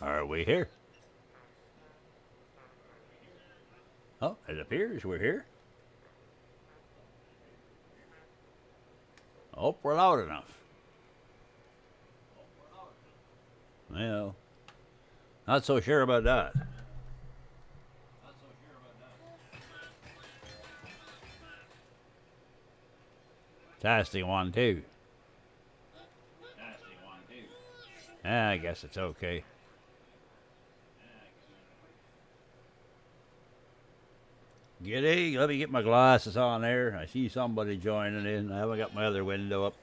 Are we here? Oh, it appears we're here. Hope we're loud enough. Well, not so sure about that. Testing one, two. I guess it's okay. Giddy, let me get my glasses on there. I see somebody joining in. I haven't got my other window up.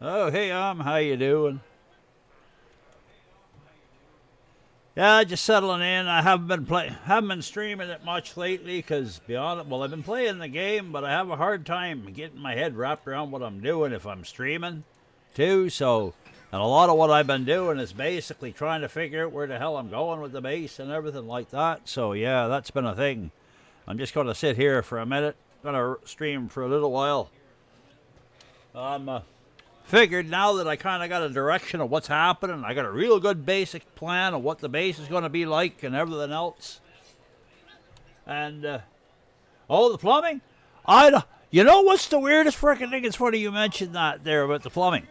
Oh, hey, how you doing? Yeah, just settling in. I haven't been streaming it much lately because, beyond well, I've been playing the game, but I have a hard time getting my head wrapped around what I'm doing if I'm streaming, too. So, and a lot of what I've been doing is basically trying to figure out where the hell I'm going with the base and everything like that. So, yeah, that's been a thing. I'm just going to sit here for a minute. Going to stream for a little while. Figured now that I kind of got a direction of what's happening, I got a real good basic plan of what the base is going to be like and everything else. And, oh, the plumbing? You know what's the weirdest freaking thing? It's funny you mentioned that there about the plumbing.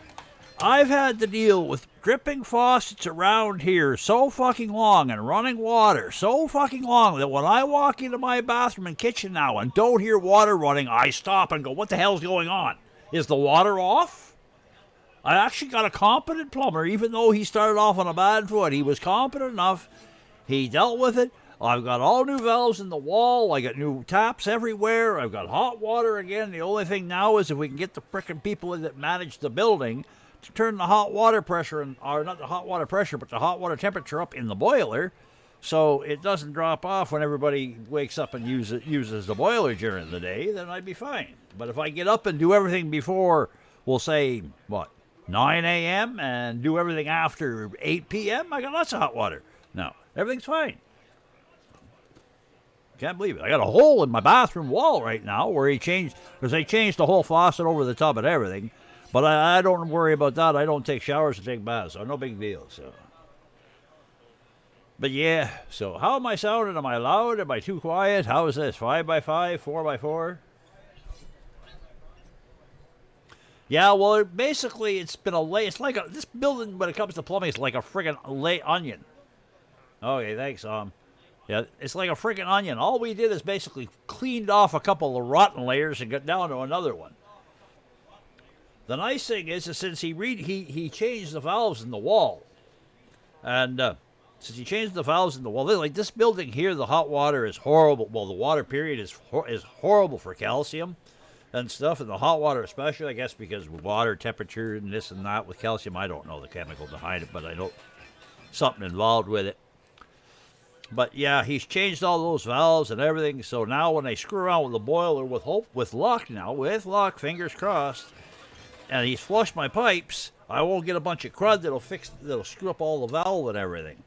I've had to deal with dripping faucets around here so fucking long and running water so fucking long that when I walk into my bathroom and kitchen now and don't hear water running, I stop and go, what the hell's going on? Is the water off? I actually got a competent plumber, even though he started off on a bad foot. He was competent enough. He dealt with it. I've got all new valves in the wall. I got new taps everywhere. I've got hot water again. The only thing now is if we can get the frickin' people that manage the building to turn the hot water pressure, or not the hot water pressure, but the hot water temperature up in the boiler so it doesn't drop off when everybody wakes up and uses the boiler during the day, then I'd be fine. But if I get up and do everything before, we'll say, 9 a.m. and do everything after 8 p.m., I got lots of hot water. No, everything's fine. Can't believe it. I got a hole in my bathroom wall right now where because they changed the whole faucet over the tub and everything. But I don't worry about that. I don't take showers or take baths, so no big deal. So, but yeah, so how am I sounding? Am I loud? Am I too quiet? How is this? 5x5? 4x4? Yeah, well, basically, it's been it's like this building, when it comes to plumbing, is like a friggin' onion. Okay, thanks, yeah, it's like a friggin' onion. All we did is basically cleaned off a couple of rotten layers and got down to another one. The nice thing is since he changed the valves in the wall, and since he changed the valves in the wall, like this building here, the hot water is horrible. Well, the water period is horrible for calcium and stuff, and the hot water especially, I guess, because water temperature and this and that with calcium. I don't know the chemical behind it, but I know something involved with it. But yeah, he's changed all those valves and everything. So now when they screw around with the boiler with luck, fingers crossed, and he's flushed my pipes, I won't get a bunch of crud that'll screw up all the valve and everything.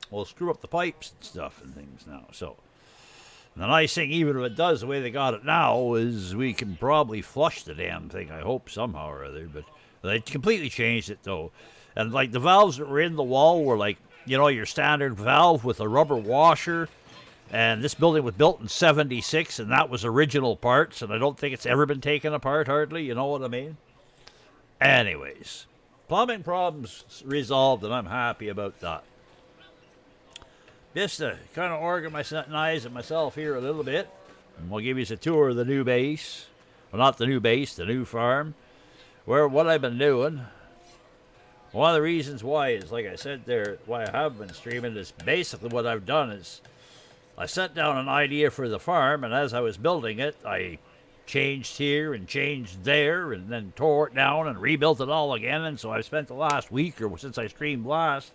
Will screw up the pipes and stuff and things now. So the nice thing, even if it does the way they got it now, is we can probably flush the damn thing, I hope, somehow or other. But they completely changed it, though. And, like, the valves that were in the wall were, like, your standard valve with a rubber washer. And this building was built in 76, and that was original parts. And I don't think it's ever been taken apart, hardly. You know what I mean? Anyways, plumbing problems resolved, and I'm happy about that. Just to kind of organize it myself here a little bit, and we'll give you a tour of the new base. Well, not the new base, the new farm. What I've been doing. One of the reasons why is, like I said there, why I have been streaming is basically what I've done is I set down an idea for the farm, and as I was building it, I changed here and changed there, and then tore it down and rebuilt it all again. And so I've spent the last week, or since I streamed last,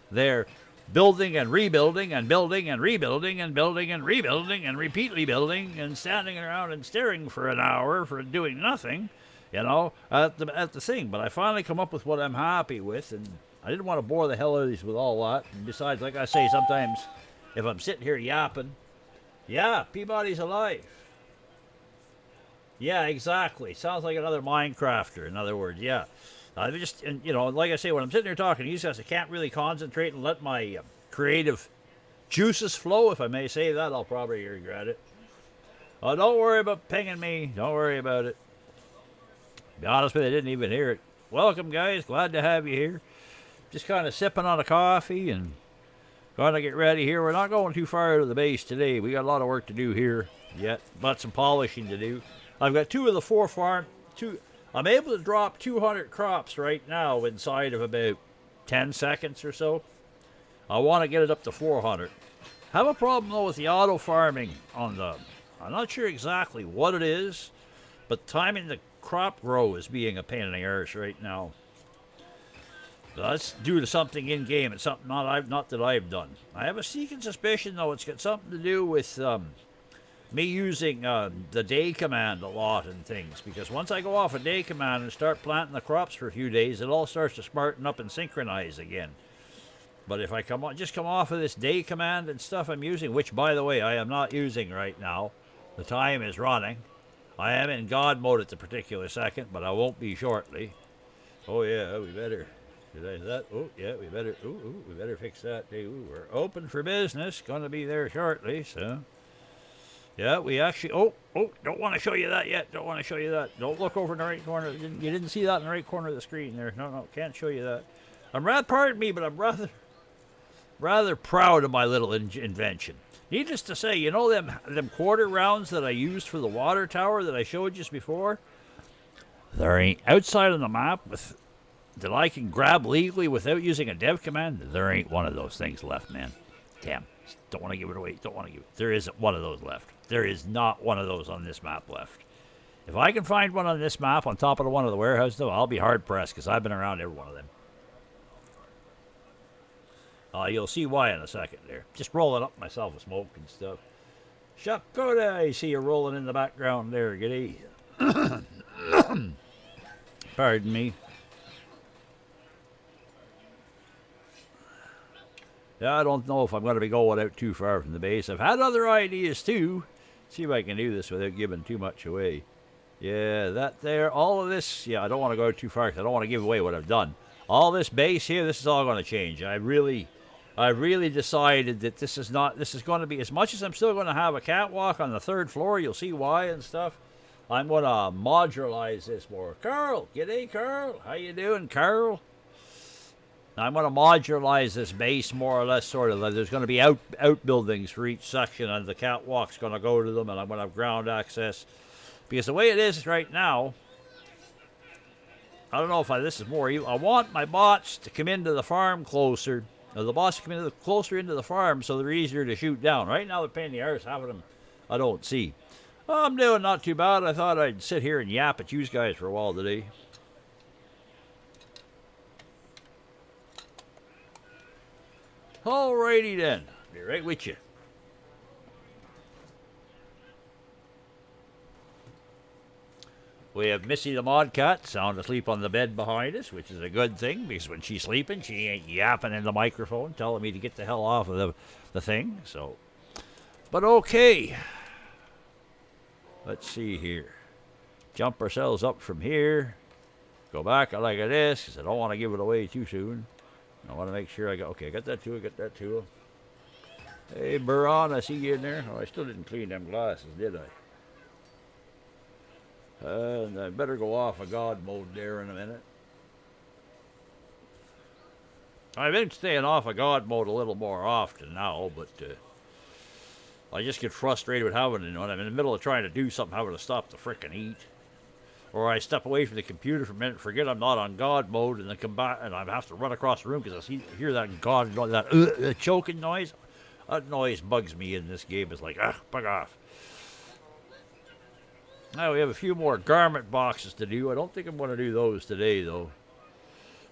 there building and rebuilding and building and rebuilding and building and rebuilding and repeatedly building and standing around and staring for an hour for doing nothing, at the thing. But I finally come up with what I'm happy with, and I didn't want to bore the hell out of these with all that. And besides, like I say, sometimes if I'm sitting here yapping, yeah, Peabody's alive. Yeah, exactly. Sounds like another Minecrafter, in other words, yeah. I just, and, you know, like I say, when I'm sitting here talking to you guys, I can't really concentrate and let my creative juices flow. If I may say that, I'll probably regret it. Oh, don't worry about pinging me. Don't worry about it. Be honest with you, I didn't even hear it. Welcome, guys. Glad to have you here. Just kind of sipping on a coffee and going to get ready here. We're not going too far out of the base today. We got a lot of work to do here yet, but some polishing to do. I've got 2 of the 4 farm. I'm able to drop 200 crops right now inside of about 10 seconds or so. I want to get it up to 400. Have a problem though with the auto farming on the. I'm not sure exactly what it is, but timing the crop grow is being a pain in the arse right now. That's due to something in game. It's something not that I've done. I have a sneaking suspicion though it's got something to do with me using the day command a lot and things. Because once I go off a day command and start planting the crops for a few days, it all starts to smarten up and synchronize again. But if I come off of this day command and stuff I'm using, which by the way I am not using right now, the time is running. I am in God mode at the particular second, but I won't be shortly. Oh yeah, we better. Did I that? Oh yeah, we better fix that. Ooh, we're open for business. Gonna be there shortly, so. Yeah, we actually. Oh, don't want to show you that yet. Don't want to show you that. Don't look over in the right corner. You didn't see that in the right corner of the screen there. No, can't show you that. Pardon me, but I'm rather proud of my little invention. Needless to say, you know them quarter rounds that I used for the water tower that I showed just before? There ain't, outside on the map that I can grab legally without using a dev command, there ain't one of those things left, man. Damn. Don't want to give it away. There isn't one of those left. There is not one of those on this map left. If I can find one on this map on top of the one of the warehouse, though, I'll be hard-pressed because I've been around every one of them. You'll see why in a second there. Just rolling up myself with smoke and stuff. Shapkoda, I see you rolling in the background there, giddy. Pardon me. Yeah, I don't know if I'm going to be going out too far from the base. I've had other ideas too. See if I can do this without giving too much away. Yeah, that there, all of this. Yeah, I don't want to go too far because I don't want to give away what I've done. All this base here, this is all going to change. I really decided that this is going to be, as much as I'm still going to have a catwalk on the 3rd floor, you'll see why and stuff. I'm going to modularize this more. Carl, g'day, Carl. How you doing, Carl? I'm going to modularize this base more or less, sort of. There's going to be outbuildings for each section, and the catwalk's going to go to them, and I'm going to have ground access. Because the way it is right now, I don't know if this is more. I want my bots to come into the farm closer. Or the bots to come closer into the farm so they're easier to shoot down. Right now they're paying the arse, having them I don't see. Well, I'm doing not too bad. I thought I'd sit here and yap at you guys for a while today. Alrighty then. Be right with you. We have Missy the Mod Cat sound asleep on the bed behind us, which is a good thing because when she's sleeping, she ain't yapping in the microphone telling me to get the hell off of the thing. So, but okay. Let's see here. Jump ourselves up from here. Go back like this because I don't want to give it away too soon. I want to make sure I got, okay, I got that tool. Hey, Buron, I see you in there. Oh, I still didn't clean them glasses, did I? And I better go off of God mode there in a minute. I've been staying off of God mode a little more often now, but I just get frustrated with having, when I'm in the middle of trying to do something, having to stop the frickin' heat. Or I step away from the computer for a minute, forget I'm not on God mode, and then come back, and I have to run across the room because I hear that God, that choking noise. That noise bugs me in this game. It's like, bug off. Now we have a few more garment boxes to do. I don't think I'm going to do those today, though.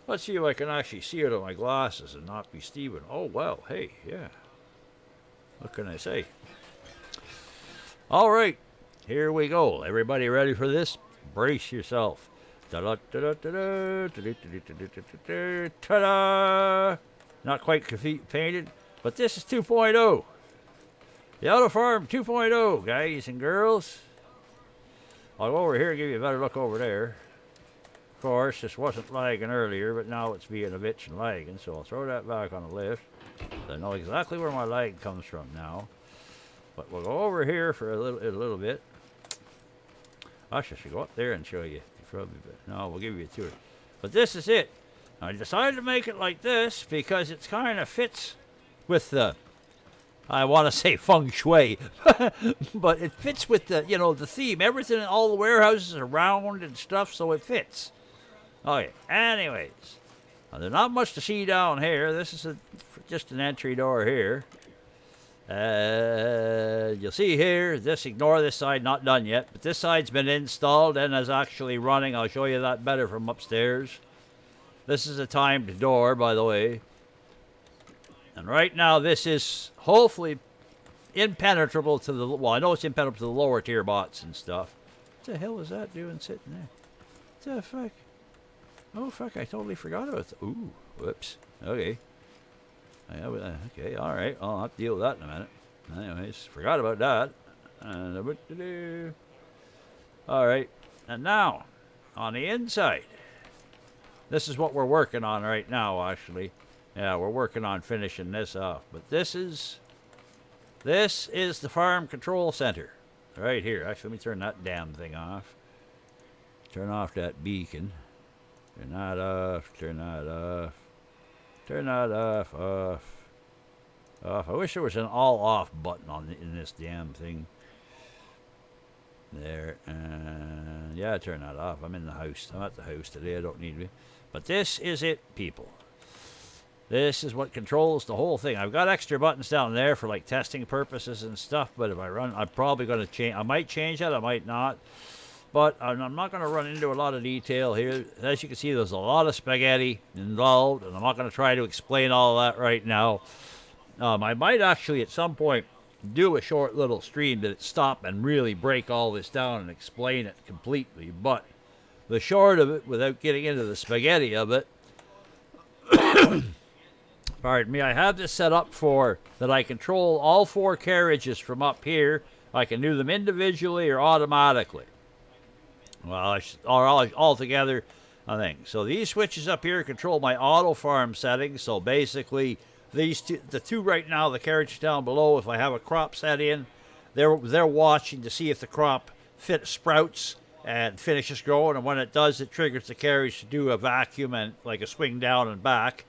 Let's see if I can actually see it on my glasses and not be Steven. Oh, well, hey, yeah. What can I say? All right, here we go. Everybody ready for this? Brace yourself. Ta-da! Not quite painted, but this is 2.0. The Auto Farm 2.0, guys and girls. I'll go over here and give you a better look over there. Of course, this wasn't lagging earlier, but now it's being a bitch and lagging, so I'll throw that back on the lift. I know exactly where my lag comes from now. But we'll go over here for a little bit. Actually, I should go up there and show you. No, we'll give you a tour. But this is it. I decided to make it like this because it kind of fits with the, I want to say feng shui, but it fits with the, you know, the theme. Everything, all the warehouses are round and stuff, so it fits. Okay, anyways. Now, there's not much to see down here. This is just an entry door here. You'll see here, ignore this side, not done yet, but this side's been installed and is actually running. I'll show you that better from upstairs. This is a timed door, by the way. And right now, this is hopefully impenetrable to the, well, I know it's impenetrable to the lower tier bots and stuff. What the hell is that doing sitting there? What the fuck? Oh, fuck, I totally forgot about it. Ooh, whoops. Okay. Okay, alright. I'll have to deal with that in a minute. Anyways, forgot about that. Alright, and now, on the inside, this is what we're working on right now, actually. Yeah, we're working on finishing this off. But this is the farm control center. Right here. Actually, let me turn that damn thing off. Turn off that beacon. Turn that off, turn that off. Turn that off, off. Off. I wish there was an all-off button in this damn thing. There. And yeah, turn that off. I'm in the house. I'm at the house today. I don't need to. But this is it, people. This is what controls the whole thing. I've got extra buttons down there for like testing purposes and stuff. But if I run, I'm probably going to change. I might change that. I might not. But I'm not going to run into a lot of detail here. As you can see, there's a lot of spaghetti involved, and I'm not going to try to explain all of that right now. I might actually at some point do a short little stream that stop and really break all this down and explain it completely. But the short of it, without getting into the spaghetti of it, pardon me, I have this set up for that I control all 4 carriages from up here. I can do them individually or automatically. Well, all together, I think. So these switches up here control my auto farm settings. So basically, these two, the two right now, the carriage down below, if I have a crop set in, they're watching to see if the crop sprouts and finishes growing. And when it does, it triggers the carriage to do a vacuum and like a swing down and back.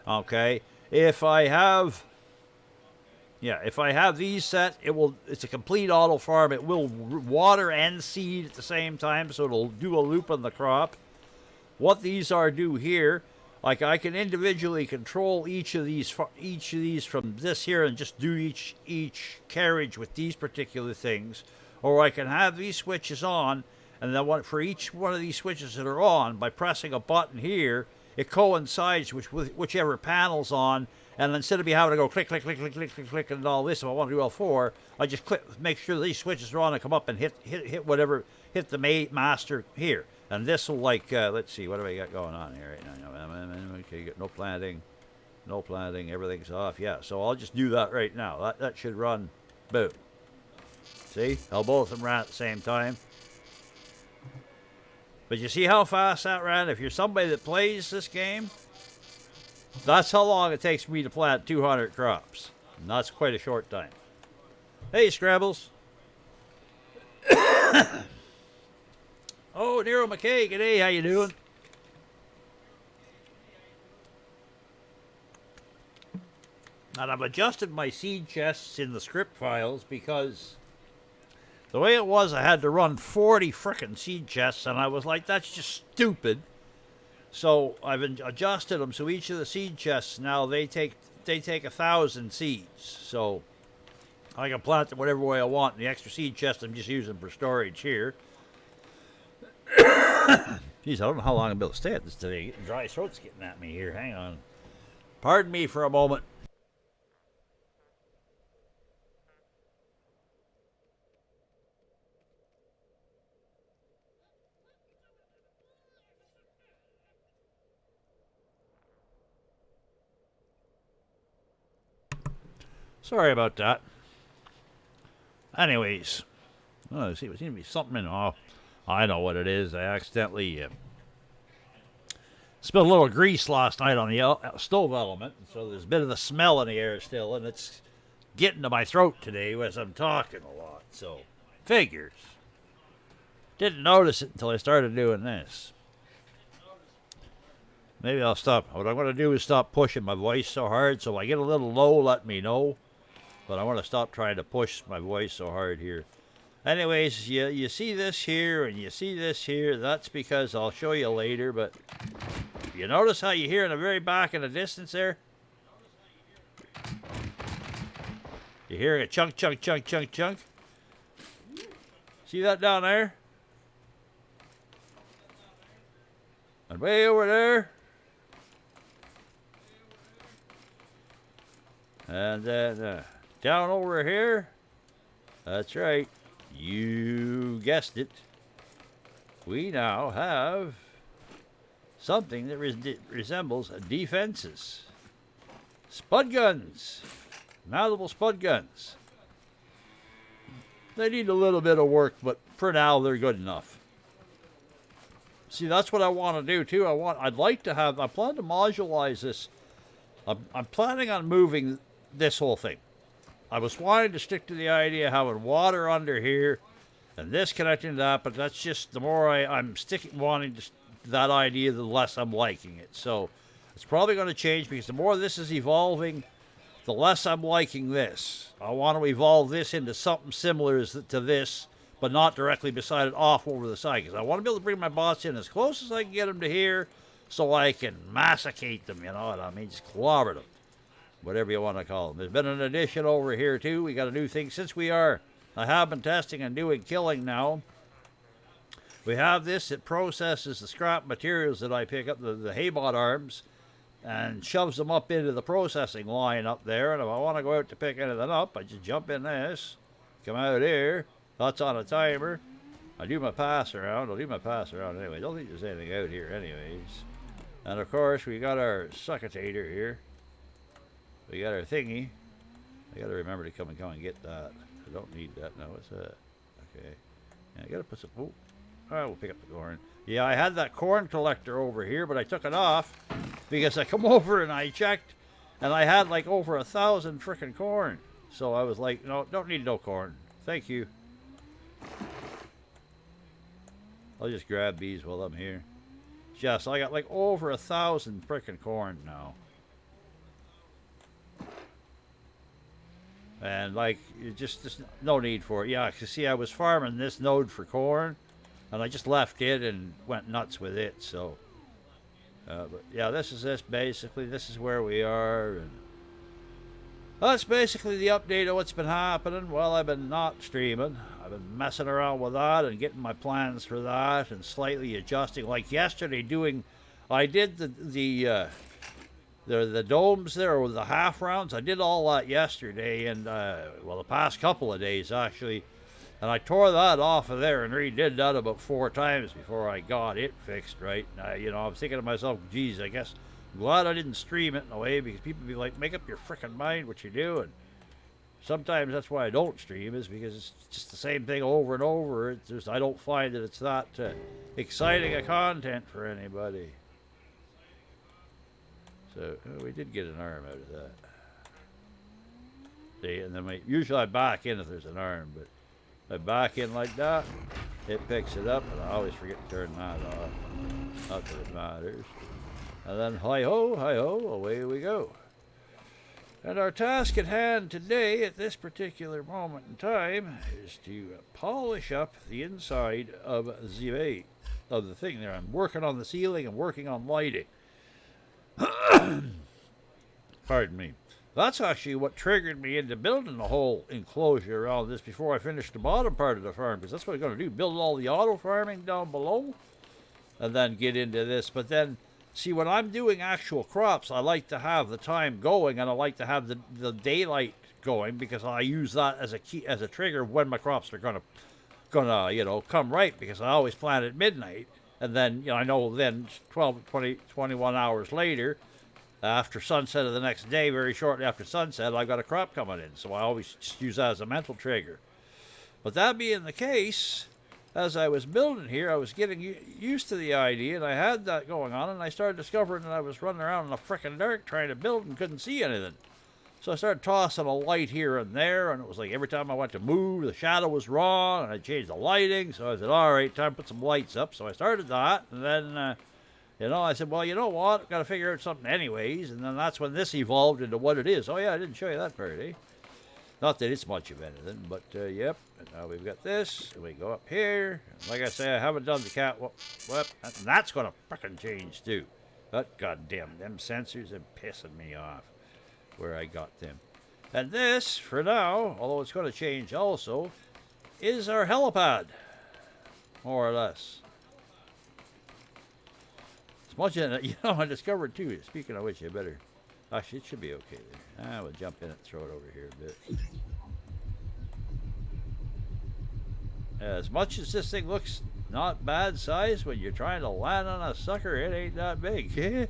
Okay. If I have these set, it's a complete auto farm. It will water and seed at the same time, so it'll do a loop on the crop. What these do here, like I can individually control each of these from this here and just do each carriage with these particular things, or I can have these switches on, and then for each one of these switches that are on, by pressing a button here, it coincides with whichever panel's on. And instead of me having to go click, click, click, click, click, click, click, and all this, if I want to do all 4, I just click, make sure these switches are on and come up and hit the master here. And this will let's see, what do I got going on here right now? Okay, got no planting, everything's off. Yeah, so I'll just do that right now. That should run, boom. See, how both of them ran at the same time. But you see how fast that ran? If you're somebody that plays this game, that's how long it takes me to plant 200 crops. And that's quite a short time. Hey, Scrabbles. Oh, Nero McKay, g'day, how you doing? And I've adjusted my seed chests in the script files because the way it was, I had to run 40 frickin' seed chests, and I was like, that's just stupid. So I've adjusted them so each of the seed chests now they take 1,000 seeds. So I can plant them whatever way I want. And the extra seed chest I'm just using for storage here. Jeez, I don't know how long I'll be able to stay at this today. Dry throat's getting at me here. Hang on. Pardon me for a moment. Sorry about that. Anyways, there seems to be something in. Oh, I know what it is. I accidentally spilled a little grease last night on the stove element, so there's a bit of the smell in the air still, and it's getting to my throat today as I'm talking a lot. So, figures. Didn't notice it until I started doing this. Maybe I'll stop. What I'm going to do is stop pushing my voice so hard. So if I get a little low, let me know. But I want to stop trying to push my voice so hard here. Anyways, you see this here and you see this here. That's because I'll show you later. But you notice how you hear in the very back in the distance there? You hear a chunk, chunk, chunk, chunk, chunk. See that down there? And way over there. And then down over here. That's right. You guessed it. We now have something that resembles defenses. Spud guns. Mountable spud guns. They need a little bit of work, but for now they're good enough. See, that's what I want to do too. I plan to modularize this. I'm planning on moving this whole thing. I was wanting to stick to the idea of having water under here and this connecting to that, but that's just the more I'm wanting to that idea, the less I'm liking it. So it's probably going to change because the more this is evolving, the less I'm liking this. I want to evolve this into something similar to this, but not directly beside it, off over the side, because I want to be able to bring my bots in as close as I can get them to here so I can massacre them, you know what I mean? Just clobber them. Whatever you want to call them. There's been an addition over here, too. We got a new thing. Since I have been testing and doing killing now, we have this. It processes the scrap materials that I pick up, the Haybot arms, and shoves them up into the processing line up there. And if I want to go out to pick anything up, I just jump in this, come out here. That's on a timer. I do my pass around. I'll do my pass around anyway. Don't think there's anything out here anyways. And, of course, we got our succotator here. We got our thingy. I got to remember to come and get that. I don't need that now. What's that? Okay. Yeah, I got to put some... Oh, we'll pick up the corn. Yeah, I had that corn collector over here, but I took it off because I come over and I checked, and I had like over 1,000 frickin' corn. So I was like, no, don't need no corn. Thank you. I'll just grab these while I'm here. Yes, I got like over 1,000 frickin' corn now. And like, just no need for it. Yeah, because see, I was farming this node for corn, and I just left it and went nuts with it. So, but yeah, this is basically. This is where we are, and that's basically the update of what's been happening while I've been not streaming. I've been messing around with that and getting my plans for that and slightly adjusting. Like yesterday, I did the domes there, or the half rounds. I did all that yesterday, and the past couple of days actually, and I tore that off of there and redid that about 4 times before I got it fixed right. And I was thinking to myself, geez, I guess I'm glad I didn't stream it in a way, because people be like, make up your frickin' mind what you do. And sometimes that's why I don't stream, is because it's just the same thing over and over. It's just, I don't find that it's that exciting a content for anybody. So we did get an arm out of that. See, and then usually I back in if there's an arm, but if I back in like that, it picks it up, and I always forget to turn that off. Not that it matters. And then hi-ho, away we go. And our task at hand today, at this particular moment in time, is to polish up the inside of the thing there. I'm working on the ceiling and working on lighting. Pardon me. That's actually what triggered me into building the whole enclosure around this before I finished the bottom part of the farm, because that's what I'm going to do, build all the auto farming down below and then get into this. But then, see, when I'm doing actual crops, I like to have the time going, and I like to have the daylight going, because I use that as a trigger when my crops are gonna come right, because I always plant at midnight. And then, I know then 12, 20, 21 hours later, after sunset of the next day, very shortly after sunset, I've got a crop coming in. So I always just use that as a mental trigger. But that being the case, as I was building here, I was getting used to the idea, and I had that going on, and I started discovering that I was running around in the frickin' dark trying to build and couldn't see anything. So I started tossing a light here and there, and it was like every time I went to move, the shadow was wrong, and I changed the lighting. So I said, all right, time to put some lights up. So I started that, and then, I said, well, you know what? I've got to figure out something anyways. And then that's when this evolved into what it is. Oh, yeah, I didn't show you that part, eh? Not that it's much of anything, but, yep. And now we've got this, and we go up here. And like I say, I haven't done the catwalk. And that's going to frickin' change, too. That goddamn, them sensors are pissing me off where I got them. And this, for now, although it's going to change also, is our helipad, more or less. As much as, I discovered too, speaking of which, you better, actually, it should be okay there. We'll jump in and throw it over here a bit. As much as this thing looks not bad size, when you're trying to land on a sucker, it ain't that big.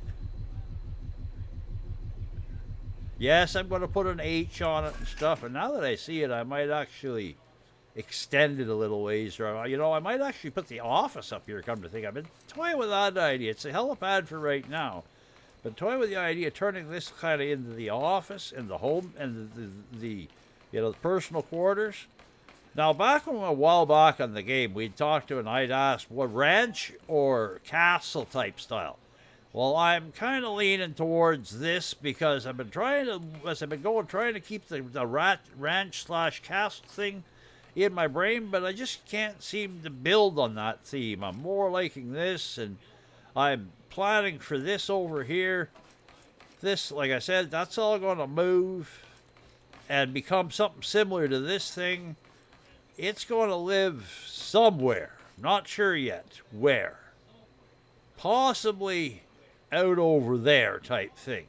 Yes, I'm going to put an H on it and stuff, and now that I see it, I might actually extend it a little ways. Or, I might actually put the office up here, come to think. I've been toying with that idea. It's a helipad for right now. But toying with the idea of turning this kind of into the office and the home and the personal quarters. Now, back a while back on the game, we'd talked to and I'd asked, what, ranch or castle type style? Well, I'm kind of leaning towards this because I've been trying to keep the ranch/castle thing in my brain, but I just can't seem to build on that theme. I'm more liking this, and I'm planning for this over here. This, like I said, that's all going to move and become something similar to this thing. It's going to live somewhere. Not sure yet where. Possibly out over there type thing.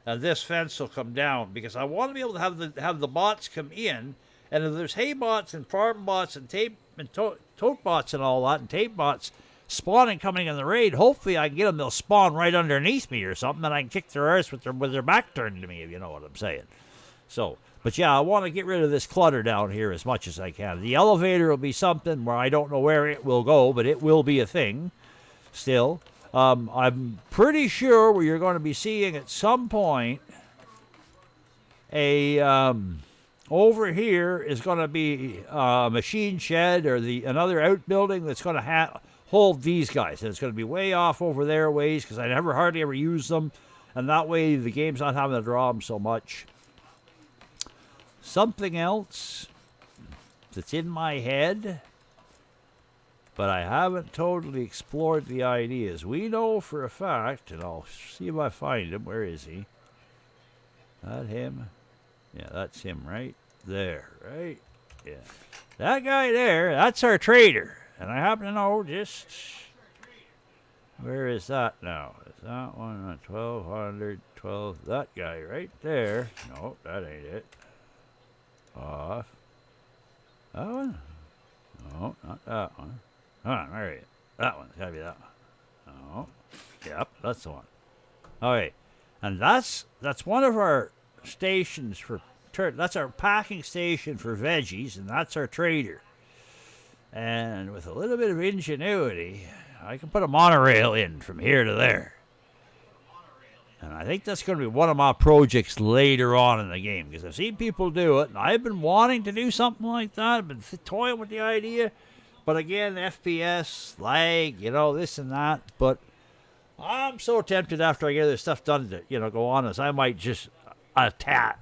And this fence will come down because I want to be able to have the bots come in, and if there's hay bots and farm bots and tote bots and all that, and tape bots spawning coming in the raid, hopefully I can get them, they'll spawn right underneath me or something, and I can kick their arse with their back turned to me, if you know what I'm saying. So, but yeah, I want to get rid of this clutter down here as much as I can. The elevator will be something where I don't know where it will go, but it will be a thing still. I'm pretty sure you're going to be seeing at some point over here is going to be a machine shed or another outbuilding that's going to hold these guys. And it's going to be way off over there ways because I hardly ever use them. And that way the game's not having to draw them so much. Something else that's in my head, but I haven't totally explored the ideas. We know for a fact, and I'll see if I find him. Where is he? That him? Yeah, that's him right there, right? Yeah. That guy there, that's our trader. And I happen to know just... Where is that now? Is that one? 1212. That guy right there. No, that ain't it. Off. That one? No, not that one. Come on, where are you? That one's gotta be that one. Oh, yep, that's the one. Okay, and that's one of our stations for that's our packing station for veggies, and that's our trader. And with a little bit of ingenuity, I can put a monorail in from here to there. And I think that's going to be one of my projects later on in the game, because I've seen people do it, and I've been wanting to do something like that. I've been toying with the idea. But again, FPS, lag, this and that. But I'm so tempted after I get this stuff done to, go on as I might just attempt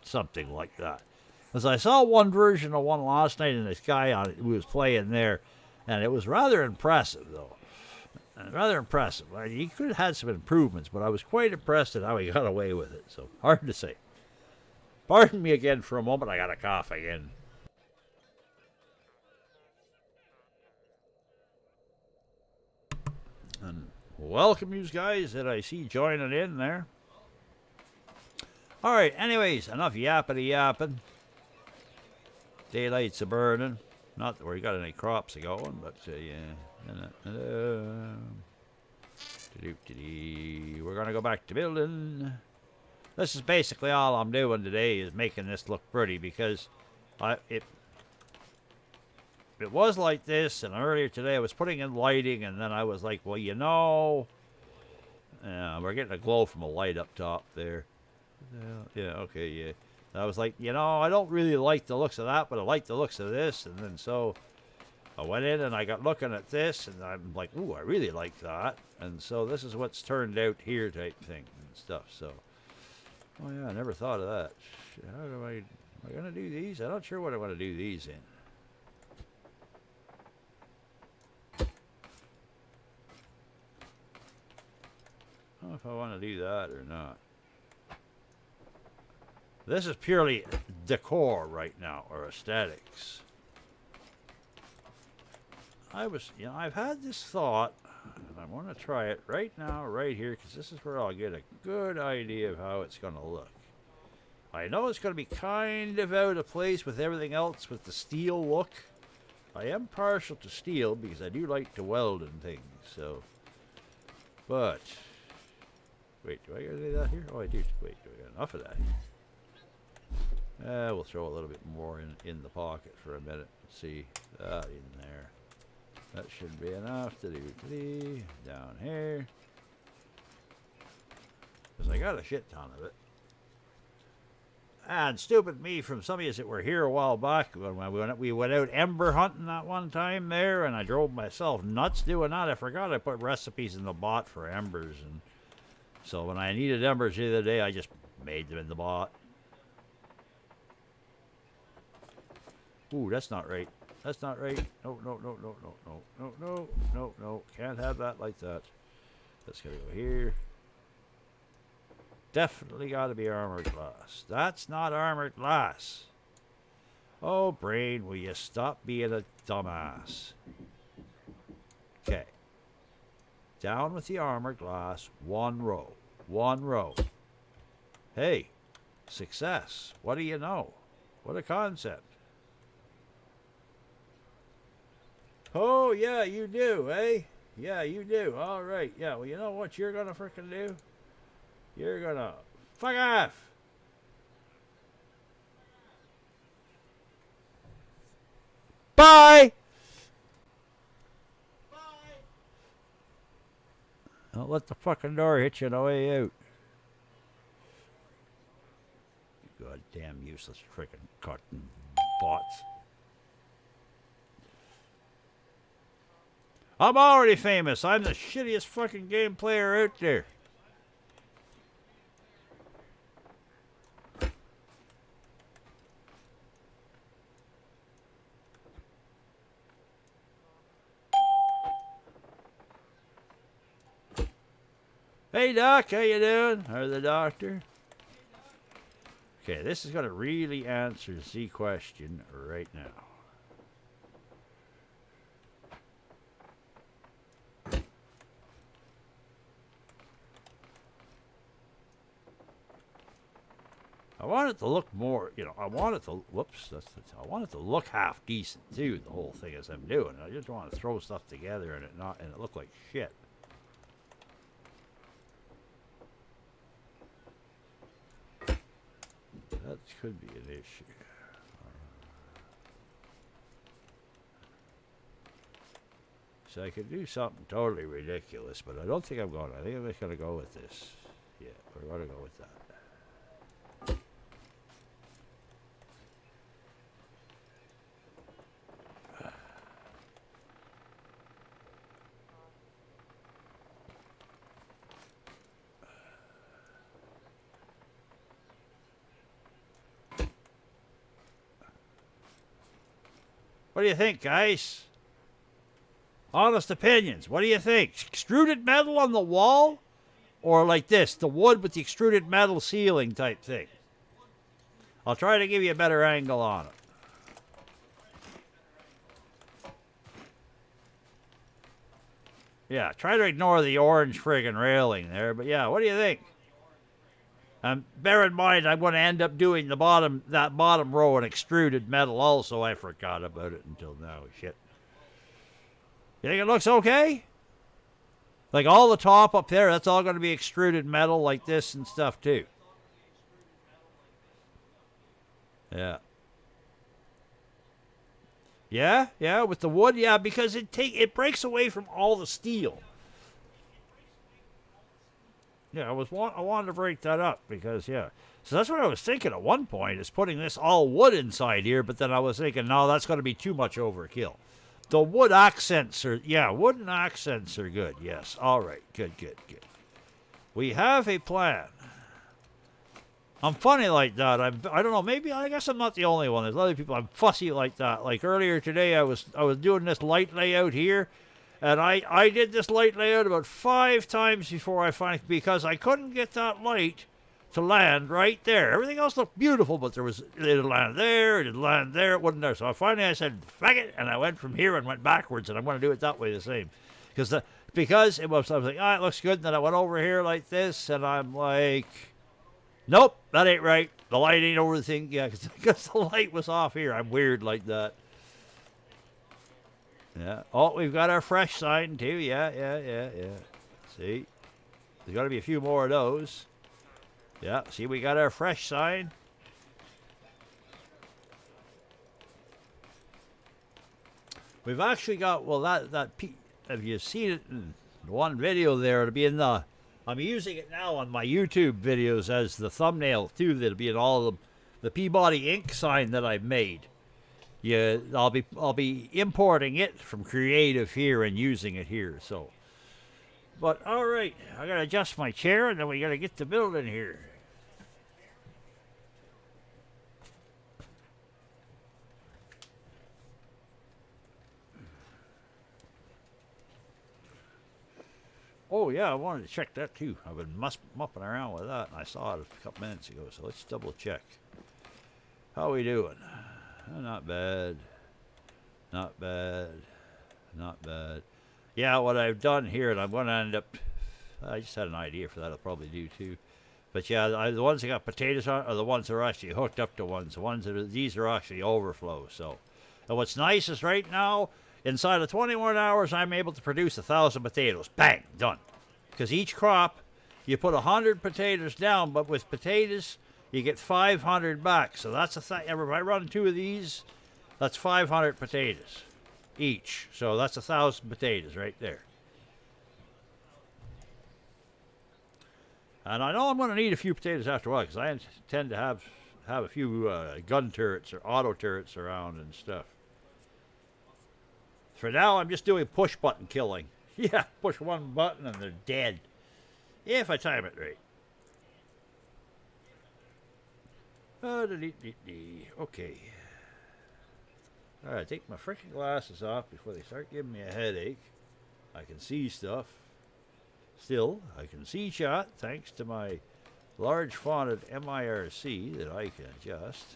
something like that. Because I saw one version of one last night, and this guy who was playing there, and it was rather impressive, though. Rather impressive. He could have had some improvements, but I was quite impressed at how he got away with it. So, hard to say. Pardon me again for a moment. I got a cough again. And welcome you guys that I see joining in there. Alright, anyways, enough yapping. Daylight's a-burning. Not that we got any crops a-going, but yeah. We're going to go back to building. This is basically all I'm doing today is making this look pretty because it was like this, and earlier today I was putting in lighting, and then I was like, well, you know, we're getting a glow from a light up top there. Yeah, okay, yeah. And I was like, you know, I don't really like the looks of that, but I like the looks of this, and then so I went in and I got looking at this, and I'm like, ooh, I really like that, and so this is what's turned out here type thing and stuff, so. Oh yeah, I never thought of that. How do am I gonna do these? I'm not sure what I want to do these in. I don't know if I want to do that or not. This is purely decor right now, or aesthetics. I've had this thought, and I want to try it right now, right here, because this is where I'll get a good idea of how it's going to look. I know it's going to be kind of out of place with everything else with the steel look. I am partial to steel because I do like to weld and things, so. But, wait, do I got to do that here? Oh, I do. Wait, do I got enough of that? We'll throw a little bit more in the pocket for a minute. Let's see. In there. That should be enough to do three. Down here. Because I got a shit ton of it. And stupid me from some of you that were here a while back when we went out ember hunting that one time there, and I drove myself nuts doing that. I forgot I put recipes in the bot for embers, and so when I needed embers the other day, I just made them in the bot. Ooh, that's not right. That's not right. No, no, no, no, no, no, no, no, no, no. Can't have that like that. That's gotta go here. Definitely got to be armored glass. That's not armored glass. Oh, brain, will you stop being a dumbass? Okay. Down with the armored glass. One row. One row. Hey, success. What do you know? What a concept. Oh, yeah, you do, eh? Yeah, you do. All right. Yeah, well, you know what you're going to frickin' do? You're gonna fuck off. Bye. Bye. Don't let the fucking door hit you on the way out. Goddamn useless freaking cotton bots. I'm already famous. I'm the shittiest fucking game player out there. Hey, Doc, how you doing? Or the doctor? Okay, this is going to really answer the question right now. I want it to look more, I want it to, I want it to look half decent too, the whole thing as I'm doing. I just want to throw stuff together and it look like shit. That could be an issue. So I could do something totally ridiculous, but I don't think I'm going to. I think I'm just going to go with this. Yeah, we're going to go with that. What do you think, guys? Honest opinions. What do you think? Extruded metal on the wall? Or like this, the wood with the extruded metal ceiling type thing? I'll try to give you a better angle on it. Yeah, try to ignore the orange friggin' railing there, but yeah, what do you think? Bear in mind, I'm going to end up doing that bottom row in extruded metal also. I forgot about it until now. Shit. You think it looks okay? Like all the top up there, that's all going to be extruded metal like this and stuff too. Yeah. Yeah, yeah, with the wood, yeah, because it breaks away from all the steel. Yeah, I wanted to break that up because yeah. So that's what I was thinking at one point is putting this all wood inside here, but then I was thinking, no, that's going to be too much overkill. The wood accents are yeah, wooden accents are good. Yes, all right, good, good, good. We have a plan. I'm funny like that. I don't know. Maybe I guess I'm not the only one. There's other people. I'm fussy like that. Like earlier today, I was doing this light layout here, and I did this light layout about 5 times before I finally because I couldn't get that light to land right there. Everything else looked beautiful, but it'd land there, it'd land there, it wasn't there. So finally I said, "Fuck it," and I went from here and went backwards, and I'm going to do it that way the same, because it was I was like, ah, it looks good. And then I went over here like this, and I'm like. Nope, that ain't right. The light ain't over the thing. Yeah, because the light was off here. I'm weird like that. Yeah. Oh, we've got our fresh sign too. Yeah, yeah, yeah, yeah. See? There's got to be a few more of those. Yeah, see, we got our fresh sign. We've actually got, well, have you seen it in one video there? It'll be in the. I'm using it now on my YouTube videos as the thumbnail too. That'll be in all of the Peabody Inc. sign that I've made. Yeah, I'll be importing it from Creative here and using it here. So, but all right, I gotta adjust my chair and then we gotta get the building here. Oh, yeah, I wanted to check that too. I've been mupping around with that, and I saw it a couple minutes ago, so let's double check. How we doing? Not bad. Not bad. Not bad. Yeah, what I've done here, and I'm going to end up... I just had an idea for that. I'll probably do too. But yeah, the ones that got potatoes on are the ones that are actually hooked up to ones. The ones that are, these are actually overflow. So, and what's nice is right now, inside of 21 hours, I'm able to produce 1,000 potatoes. Bang, done. Because each crop, you put 100 potatoes down, but with potatoes, you get 500 back. So that's a thing. If I run 2 of these, that's 500 potatoes each. So that's 1,000 potatoes right there. And I know I'm going to need a few potatoes after a while because I intend to have a few gun turrets or auto turrets around and stuff. For now, I'm just doing push button killing. Yeah, push one button and they're dead. If I time it right. Okay. Alright, take my freaking glasses off before they start giving me a headache. I can see stuff. Still, I can see shot thanks to my large fonted MIRC that I can adjust.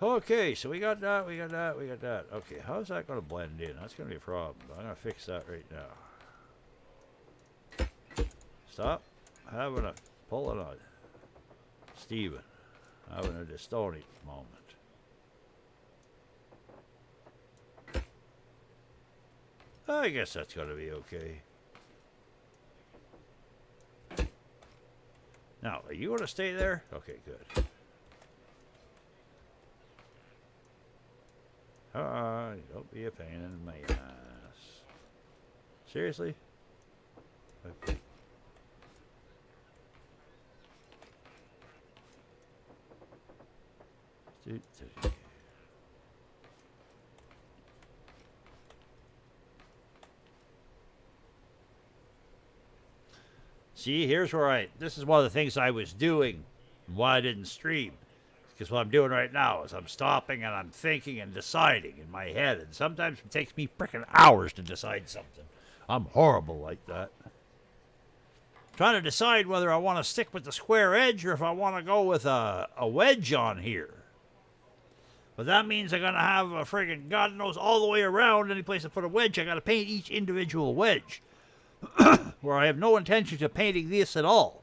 Okay, so we got that. Okay, how's that going to blend in? That's going to be a problem. I'm going to fix that right now. Stop having a pulling on Steven. Having a dystonia moment. I guess that's going to be okay. Now, are you going to stay there? Okay, good. Don't be a pain in my ass. Seriously? Okay. See, here's where this is one of the things I was doing and why I didn't stream. Because what I'm doing right now is I'm stopping and I'm thinking and deciding in my head. And sometimes it takes me frickin' hours to decide something. I'm horrible like that. Trying to decide whether I want to stick with the square edge or if I want to go with a wedge on here. But that means I'm going to have a friggin' God knows all the way around any place to put a wedge. I got to paint each individual wedge. Where I have no intention of painting this at all.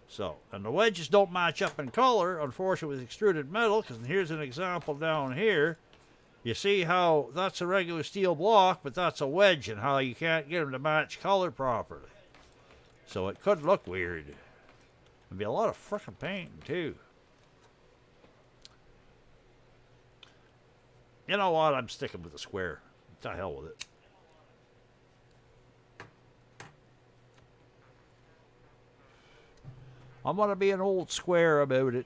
So, and the wedges don't match up in color, unfortunately, with extruded metal, because here's an example down here. You see how that's a regular steel block, but that's a wedge, and how you can't get them to match color properly. So it could look weird. There'd be a lot of frickin' painting, too. You know what? I'm sticking with the square. To hell with it. I'm gonna be an old square about it.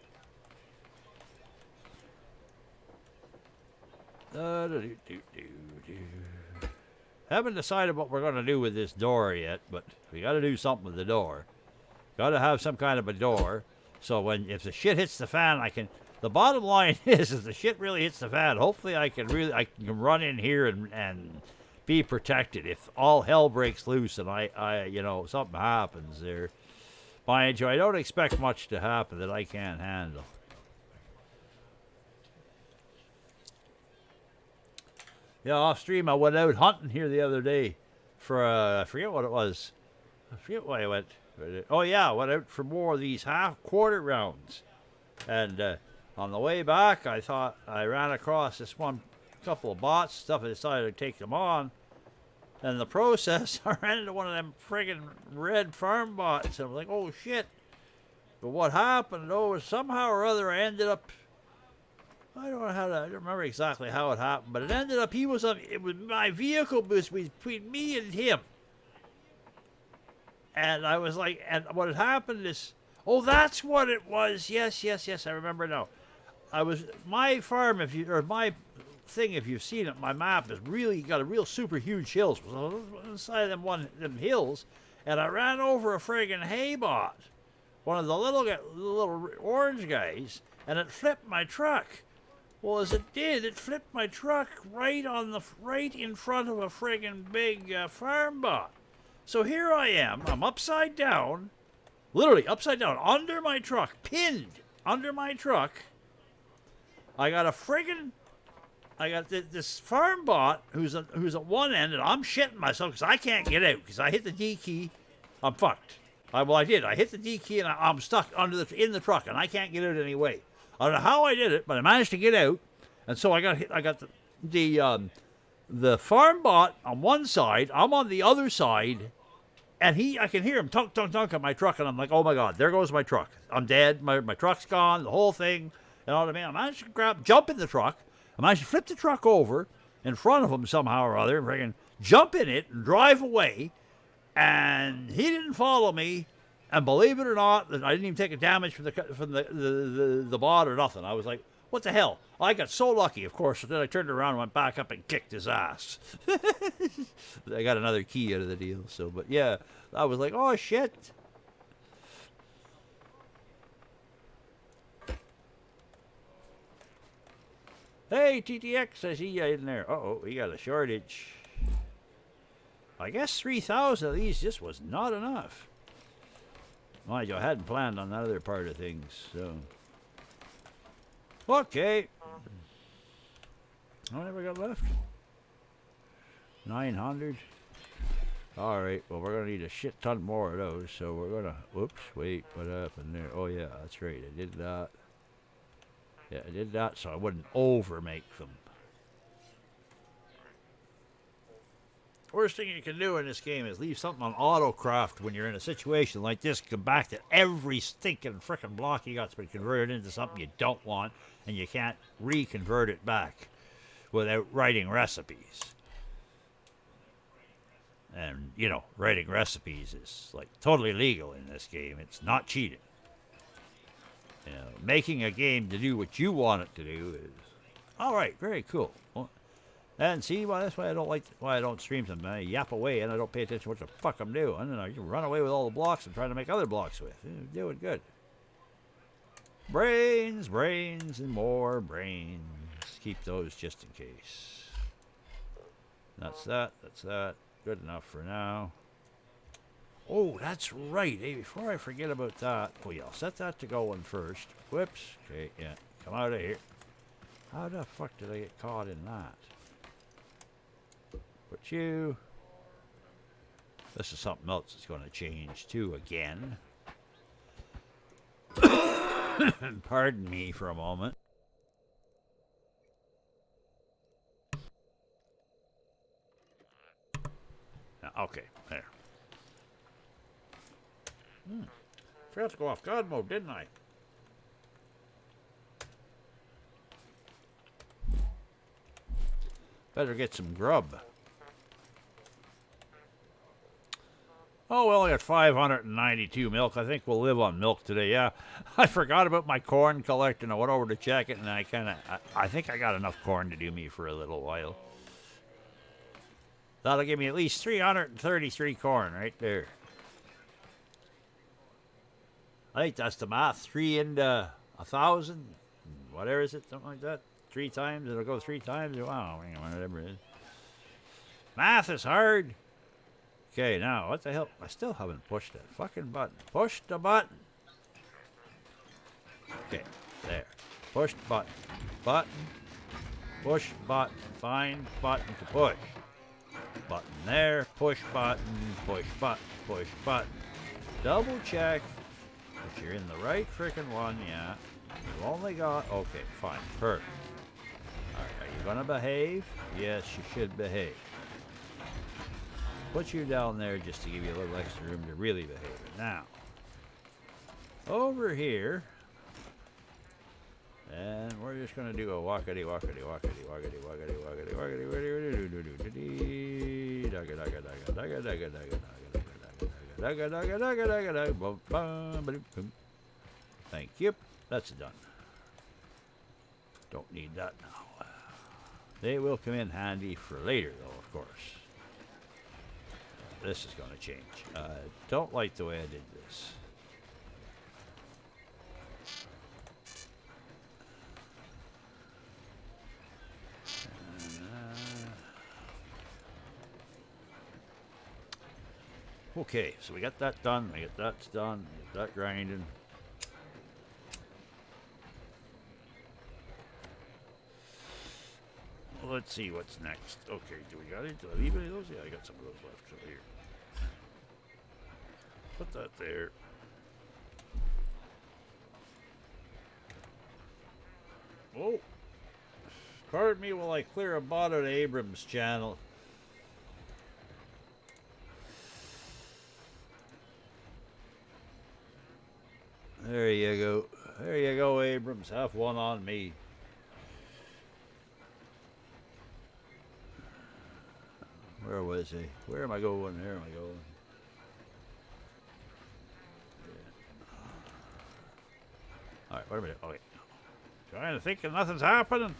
Haven't decided what we're gonna do with this door yet, but we gotta do something with the door. Gotta have some kind of a door, so if the shit hits the fan, I can. The bottom line is, if the shit really hits the fan, hopefully I can run in here and be protected. If all hell breaks loose and something happens there, mind you, I don't expect much to happen that I can't handle. Yeah, off stream, I went out hunting here the other day for I forget what it was. I forget why I went. Oh yeah, I went out for more of these half-quarter rounds, and on the way back, I thought I ran across this couple of bots stuff. I decided to take them on, and in the process, I ran into one of them friggin' red farm bots. I was like, oh shit! But what happened though was somehow or other I ended up. I don't remember exactly how it happened, but it ended up my vehicle was between me and him. And I was like, and what had happened is, oh, that's what it was. Yes, I remember now. My farm, if you've seen it, my map is really got a real super huge hills. It was on the side of them hills, and I ran over a friggin' hay bot, one of the little orange guys, and it flipped my truck. Well, as it did, it flipped my truck right in front of a friggin' big farm bot. So here I am. I'm upside down, literally upside down, under my truck, pinned under my truck. I got this farm bot who's at one end, and I'm shitting myself because I can't get out because I hit the D key. I'm fucked. I did. I hit the D key and I'm stuck in the truck, and I can't get out anyway. I don't know how I did it, but I managed to get out, and so I got the farm bot on one side. I'm on the other side, and I can hear him tunk on my truck, and I'm like, oh my god, there goes my truck. I'm dead. My truck's gone. The whole thing. You know what I mean? I managed to jump in the truck. I managed to flip the truck over in front of him somehow or other, and friggin' jump in it and drive away. And he didn't follow me. And believe it or not, I didn't even take a damage from the bot or nothing. I was like, what the hell? I got so lucky, of course. So then I turned around and went back up and kicked his ass. I got another key out of the deal. So, but yeah, I was like, oh shit. Hey, TTX, I see you in there. Uh-oh, we got a shortage. I guess 3,000 of these just was not enough. Mind you, I hadn't planned on that other part of things, so. Okay. How many have we got left? 900. Alright, well, we're going to need a shit ton more of those, so we're going to. Whoops, wait, what happened there? Oh, yeah, that's right, I did that. Yeah, I did that so I wouldn't over-make them. Worst thing you can do in this game is leave something on autocraft when you're in a situation like this. Come back to every stinking frickin' block you got's been converted into something you don't want, and you can't reconvert it back without writing recipes. And, you know, writing recipes is, like, totally legal in this game. It's not cheating. You know, making a game to do what you want it to do is... Alright, very cool. Well, and see, well, that's why I don't stream them. I yap away and I don't pay attention to what the fuck I'm doing. And I run away with all the blocks and try to make other blocks with. Doing good. Brains, and more brains. Keep those just in case. That's that. Good enough for now. Oh, that's right. Hey, before I forget about that, I'll set that to going first. Whoops. Okay, yeah. Come out of here. How the fuck did I get caught in that? But you. This is something else that's going to change too again. Pardon me for a moment. Okay, there. Forgot to go off God mode, didn't I? Better get some grub. Oh, we only got 592 milk. I think we'll live on milk today. Yeah, I forgot about my corn collecting. I went over to check it, and I think I got enough corn to do me for a little while. That'll give me at least 333 corn right there. I think that's the math. 3 into 1,000, whatever is it, something like that. 3 times, it'll go 3 times. Wow, whatever it is. Math is hard. Okay, now, what the hell? I still haven't pushed that fucking button. Push the button. Okay, there. Push button. Button. Push button. Find button to push. Button there. Push button. Push button. Push button. Double check that you're in the right frickin' one, yeah. You've only got... Okay, fine. Perfect. Alright, are you gonna behave? Yes, you should behave. Put you down there just to give you a little extra room to really behave. Now, over here, and we're just going to do a walkity, walkity, walkity, walkity, walkity, walkity, walkity, walkity, thank you. That's done. Don't need that now. They will come in handy for later, though, of course. This is going to change. Don't like the way I did this. Okay, so we got that done. We got that done. We got that grinding. Let's see what's next. Okay, do we got it? Do I leave any of those? Yeah, I got some of those left over here. Put that there. Oh. Pardon me while I clear a bot out of Abrams' channel. There you go. There you go, Abrams. Have one on me. Where was he? Where am I going? There am I going? Yeah. Alright, wait a minute. Okay. Trying to think nothing's happening.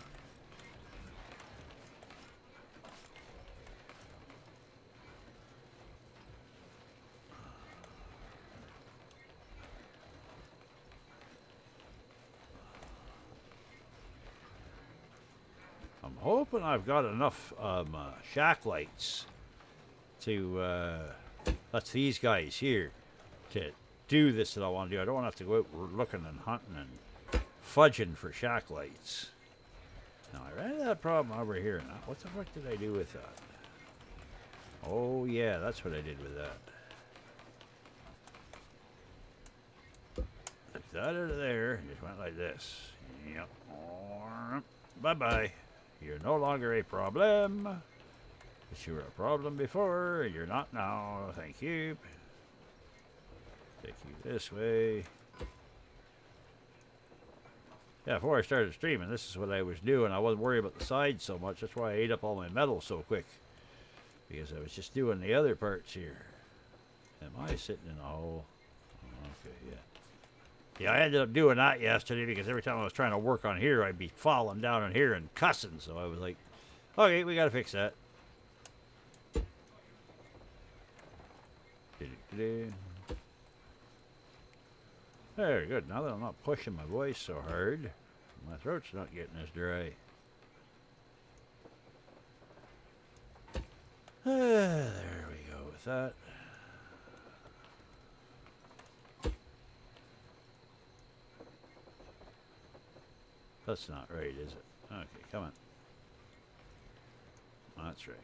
I'm hoping I've got enough shack lights to that's these guys here to do this that I want to do. I don't want to have to go out looking and hunting and fudging for shack lights. Now I ran into that problem over here. Now what the fuck did I do with that? Oh yeah, that's what I did with that. Took that out of there and just went like this. Yep. Bye bye. You're no longer a problem. But you were a problem before. You're not now. Thank you. Take you this way. Yeah, before I started streaming, this is what I was doing. I wasn't worried about the sides so much. That's why I ate up all my metal so quick. Because I was just doing the other parts here. Am I sitting in a hole? Okay, yeah. Yeah, I ended up doing that yesterday because every time I was trying to work on here, I'd be falling down in here and cussing. So I was like, okay, we got to fix that. There, good. Now that I'm not pushing my voice so hard, my throat's not getting as dry. There we go with that. That's not right, is it? Okay, come on. That's right.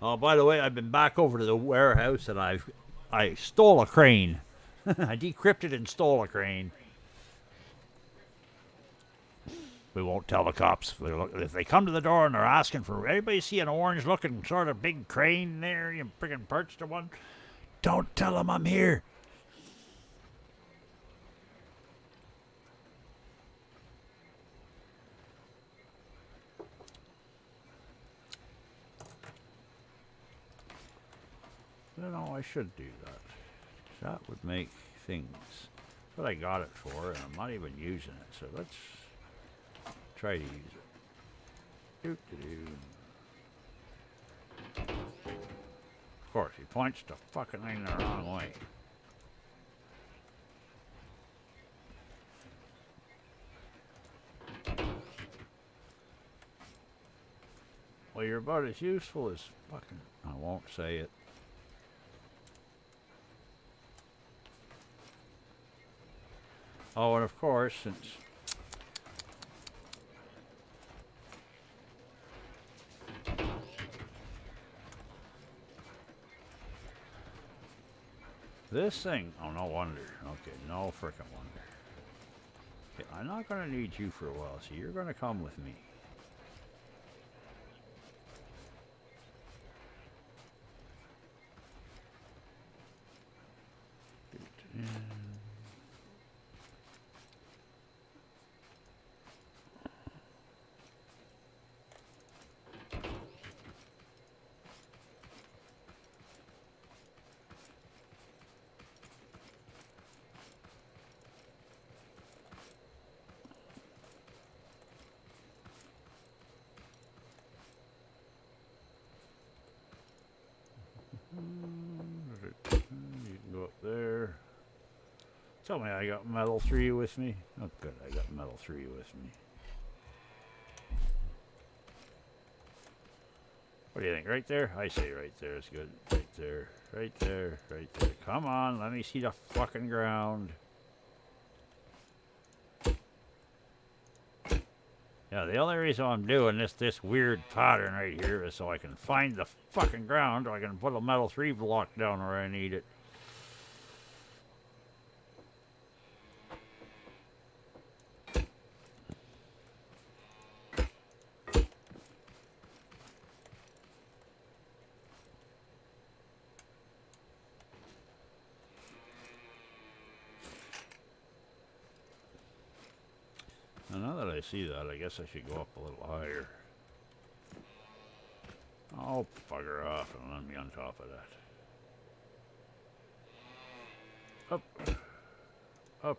Oh, by the way, I've been back over to the warehouse and I stole a crane. I decrypted and stole a crane. We won't tell the cops. If they come to the door and they're asking for anybody see an orange-looking sort of big crane there, you friggin' perched on one, don't tell them I'm here. No, I should do that. That would make things. That's what I got it for, and I'm not even using it. So let's try to use it. Of course, he points the fucking thing the wrong way. Well, you're about as useful as fucking... I won't say it. Oh, and of course, since... This thing... Oh, no wonder. Okay, no frickin' wonder. Okay, I'm not gonna need you for a while, so you're gonna come with me. You can go up there. Tell me I got metal 3 with me. Oh, good, I got metal 3 with me. What do you think? Right there? I say right there is good. Right there. Right there. Right there. Come on, let me see the fucking ground. Yeah, the only reason I'm doing this weird pattern right here is so I can find the fucking ground, or I can put a metal 3 block down where I need it. Now that I see that, I guess I should go up a little higher. Oh, bugger off and let me on top of that. Up. Up.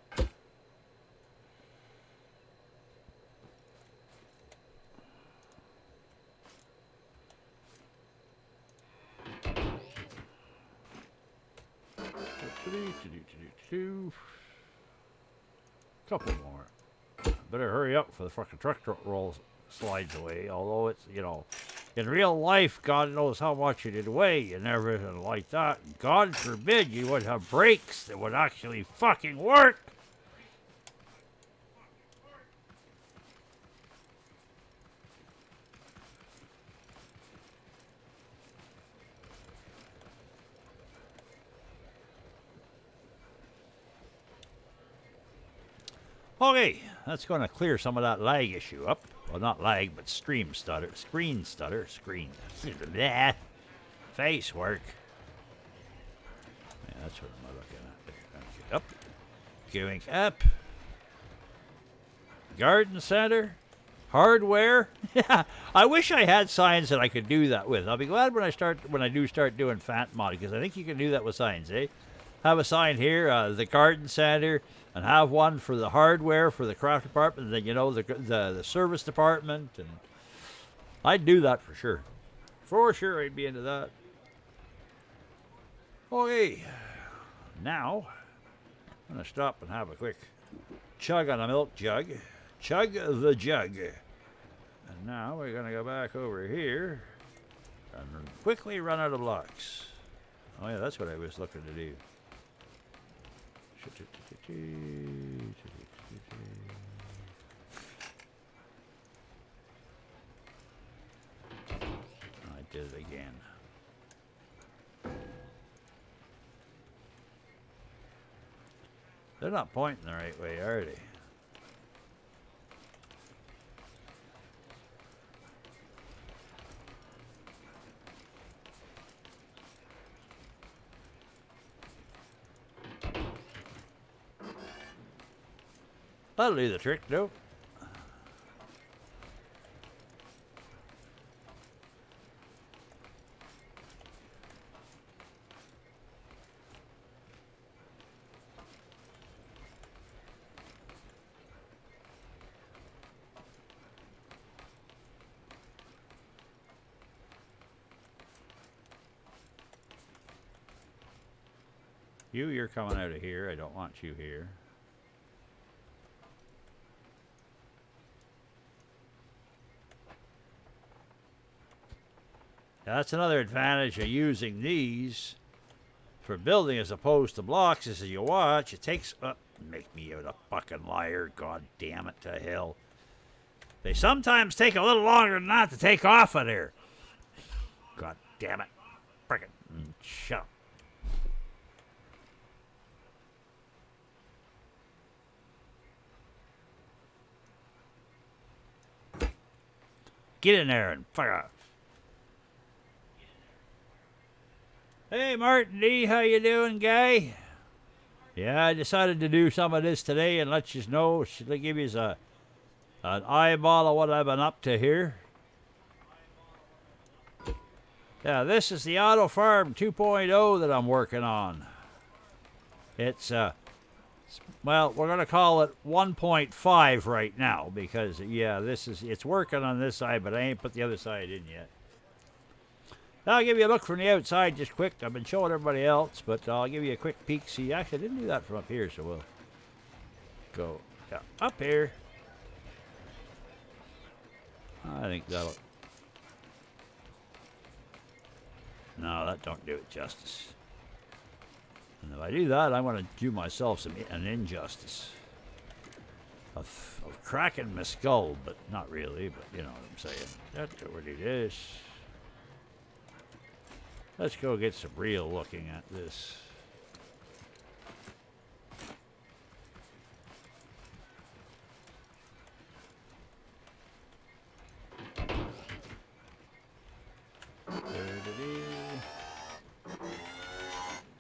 Couple more. Better hurry up before the fucking truck rolls slides away. Although it's, you know, in real life, God knows how much it'd weigh and everything like that. God forbid you would have brakes that would actually fucking work. Okay, that's going to clear some of that lag issue up. Well, not lag, but stream stutter. Screen stutter. Screen. Bleh. Face work. Yeah, that's what I'm looking at. Up. Going up. Garden center. Hardware. Yeah, I wish I had signs that I could do that with. I'll be glad when I do start doing Phantom modding, because I think you can do that with signs, eh? Have a sign here, the garden center, and have one for the hardware for the craft department, and then, you know, the service department, and I'd do that for sure. For sure, I'd be into that. Okay, now I'm gonna stop and have a quick chug on a milk jug. Chug the jug. And now we're gonna go back over here and quickly run out of blocks. Oh yeah, that's what I was looking to do. I did it again. They're not pointing the right way, are they? That'll do the trick, though. You're coming out of here. I don't want you here. That's another advantage of using these for building as opposed to blocks. As you watch, it takes... make me out a fucking liar. God damn it to hell. They sometimes take a little longer than that to take off of there. God damn it. Frickin' shut up. Get in there and fuck off. Hey, Martin D, how you doing, guy? Yeah, I decided to do some of this today and let you know. Should I give you an eyeball of what I've been up to here? Yeah, this is the Auto Farm 2.0 that I'm working on. It's, well, we're going to call it 1.5 right now because, yeah, it's working on this side, but I ain't put the other side in yet. I'll give you a look from the outside just quick. I've been showing everybody else, but I'll give you a quick peek. See, actually, I didn't do that from up here, so we'll go up here. I think that'll... No, that don't do it justice. And if I do that, I'm going to do myself an injustice of cracking my skull, but not really, but you know what I'm saying. That's what it is. Let's go get some real looking at this.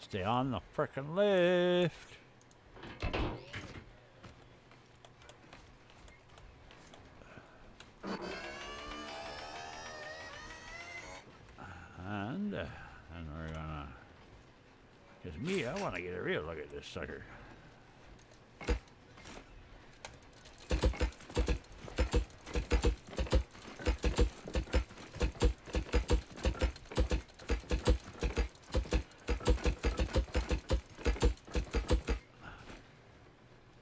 Stay on the frickin' lift. And we're gonna... Because me, I want to get a real look at this sucker.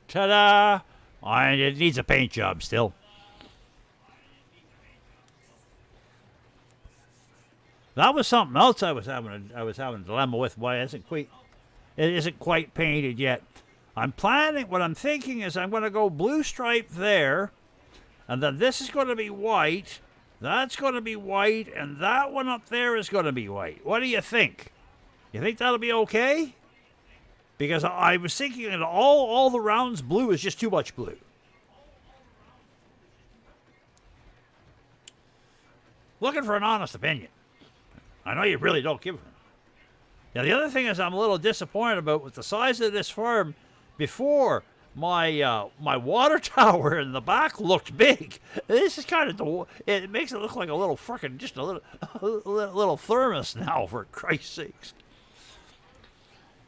Ta-da! It needs a paint job still. That was something else I was having a dilemma with. Why it isn't quite painted yet. I'm planning. What I'm thinking is I'm going to go blue stripe there, and then this is going to be white. That's going to be white, and that one up there is going to be white. What do you think? You think that'll be okay? Because I was thinking that all the rounds blue is just too much blue. Looking for an honest opinion. I know you really don't give one. Now, the other thing is I'm a little disappointed about with the size of this farm. Before, my water tower in the back looked big. This is kind of it makes it look like a little frickin' just a little thermos now, for Christ's sakes.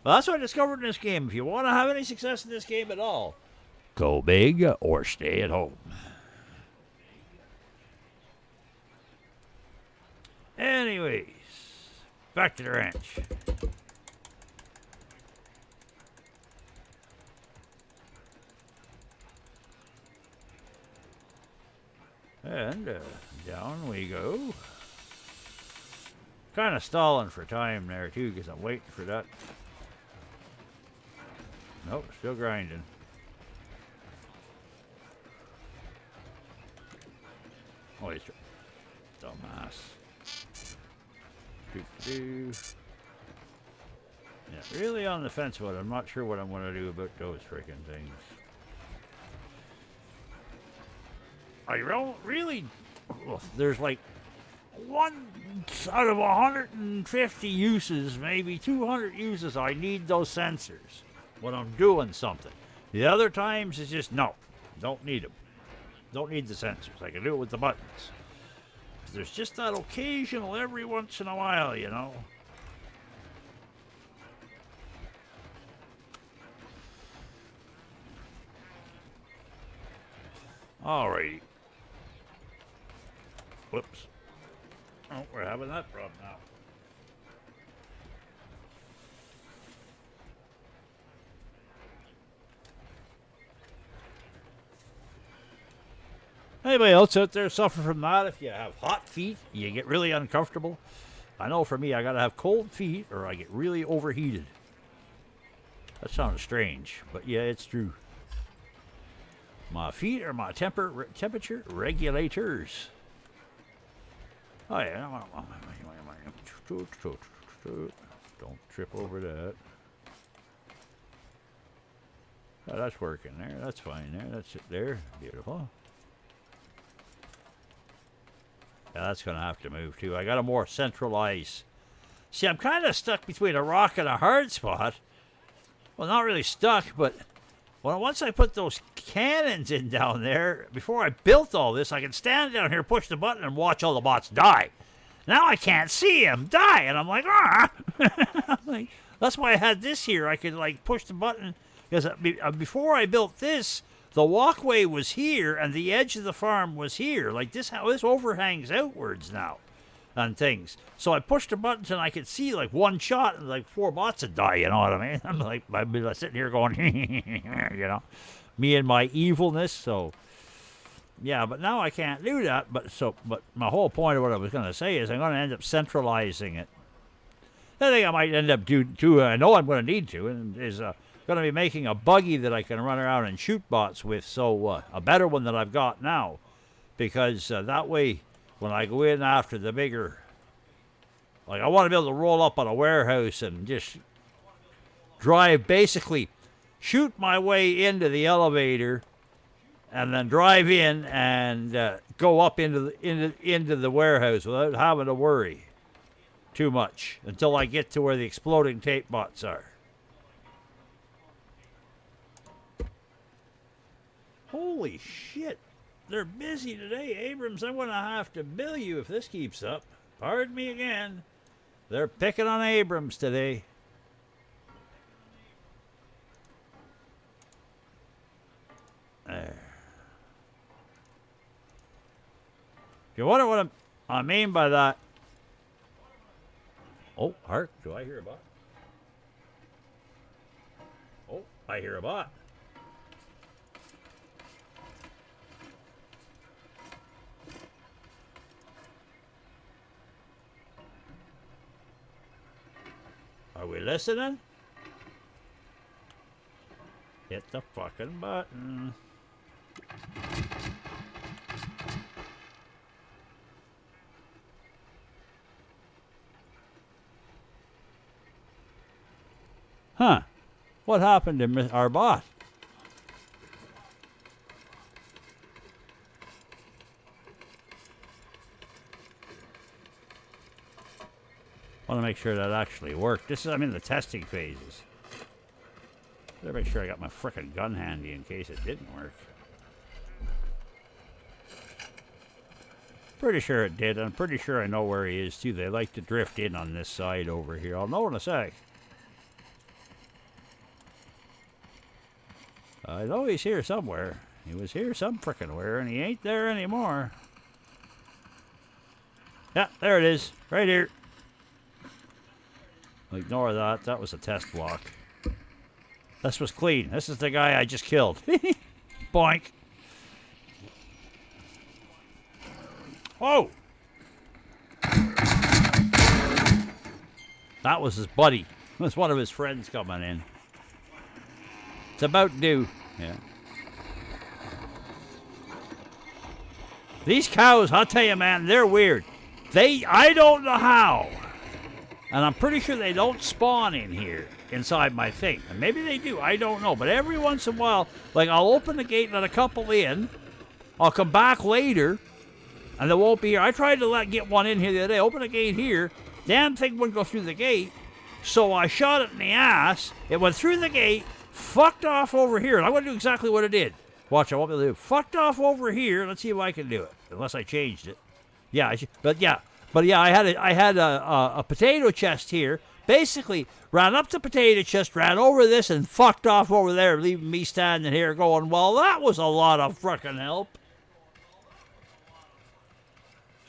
Well, that's what I discovered in this game. If you want to have any success in this game at all, go big or stay at home. Anyways, back to the ranch. And down we go. Kind of stalling for time there, too, because I'm waiting for that. Nope, still grinding. Oh, he's dumbass. Doo-doo. Yeah, really on the fence with it. I'm not sure what I'm going to do about those freaking things. I don't really... Well, there's like one out of 150 uses, maybe 200 uses, I need those sensors when I'm doing something. The other times it's just no. Don't need them. Don't need the sensors. I can do it with the buttons. There's just that occasional every once in a while, you know. Alrighty. Whoops. Oh, we're having that problem now. Anybody else out there suffer from that? If you have hot feet, you get really uncomfortable. I know for me, I gotta have cold feet or I get really overheated. That sounds strange, but yeah, it's true. My feet are my temperature regulators. Oh yeah. Don't trip over that. Oh, that's working there. That's fine there. That's it there. Beautiful. Yeah, that's going to have to move too. I got a more centralized. See, I'm kind of stuck between a rock and a hard spot. Well, not really stuck, but once I put those cannons in down there, before I built all this, I could stand down here, push the button, and watch all the bots die. Now I can't see them die, and I'm like, ah! Like, that's why I had this here. I could, like, push the button, because before I built this, the walkway was here, and the edge of the farm was here. Like, this overhangs outwards now on things. So I pushed the buttons, and I could see, like, one shot, and, like, 4 bots would die, you know what I mean? I'm like, I'm sitting here going, you know, me and my evilness, so... Yeah, but now I can't do that. But my whole point of what I was going to say is I'm going to end up centralizing it. The thing I might end up do, I know I'm going to need to, and is going to be making a buggy that I can run around and shoot bots with. So a better one than I've got now, because that way when I go in after the bigger, like I want to be able to roll up on a warehouse and just drive, basically shoot my way into the elevator. And then drive in and go up into the warehouse without having to worry too much until I get to where the exploding tape bots are. Holy shit. They're busy today, Abrams. I'm going to have to bill you if this keeps up. Pardon me again. They're picking on Abrams today. There. If you wonder what I mean by that. Oh, hark, do I hear a bot? Oh, I hear a bot. Are we listening? Hit the fucking button. Huh. What happened to our bot? I want to make sure that actually worked. I'm in the testing phases. Better make sure I got my frickin' gun handy in case it didn't work. Pretty sure it did. I'm pretty sure I know where he is too. They like to drift in on this side over here. I'll know in a sec. I know he's here somewhere. He was here some frickin' where, and he ain't there anymore. Yeah, there it is. Right here. Ignore that. That was a test block. This was clean. This is the guy I just killed. Boink. Whoa! That was his buddy. It was one of his friends coming in. It's about due. Yeah. These cows, I'll tell you, man, they're weird. I don't know how. And I'm pretty sure they don't spawn in here inside my thing. And maybe they do. I don't know. But every once in a while, like I'll open the gate and let a couple in. I'll come back later. And they won't be here. I tried to get one in here the other day. Open the gate here. Damn thing wouldn't go through the gate. So I shot it in the ass. It went through the gate. Fucked off over here. And I'm going to do exactly what it did. Watch, I won't be able to do it. Fucked off over here. Let's see if I can do it. Unless I changed it. Yeah, but yeah, I had a potato chest here. Basically, ran up the potato chest, ran over this, and fucked off over there, leaving me standing here going, well, that was a lot of frickin' help.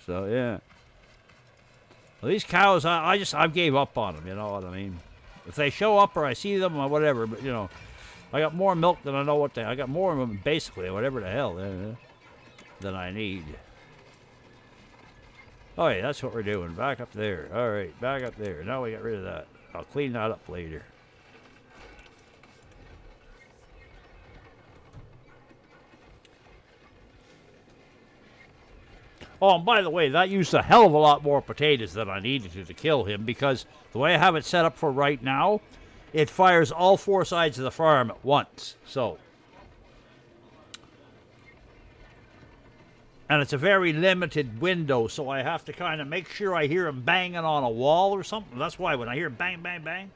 So, yeah. Well, these cows, I gave up on them, you know what I mean? If they show up or I see them or whatever, but, you know, I got more milk than I know what I got more of them, basically, whatever the hell, than I need. Oh, yeah, that's what we're doing. Back up there. All right, back up there. Now we got rid of that. I'll clean that up later. Oh, and by the way, that used a hell of a lot more potatoes than I needed to kill him because the way I have it set up for right now, it fires all four sides of the farm at once. So... And it's a very limited window, so I have to kind of make sure I hear him banging on a wall or something. That's why when I hear bang, bang, bang,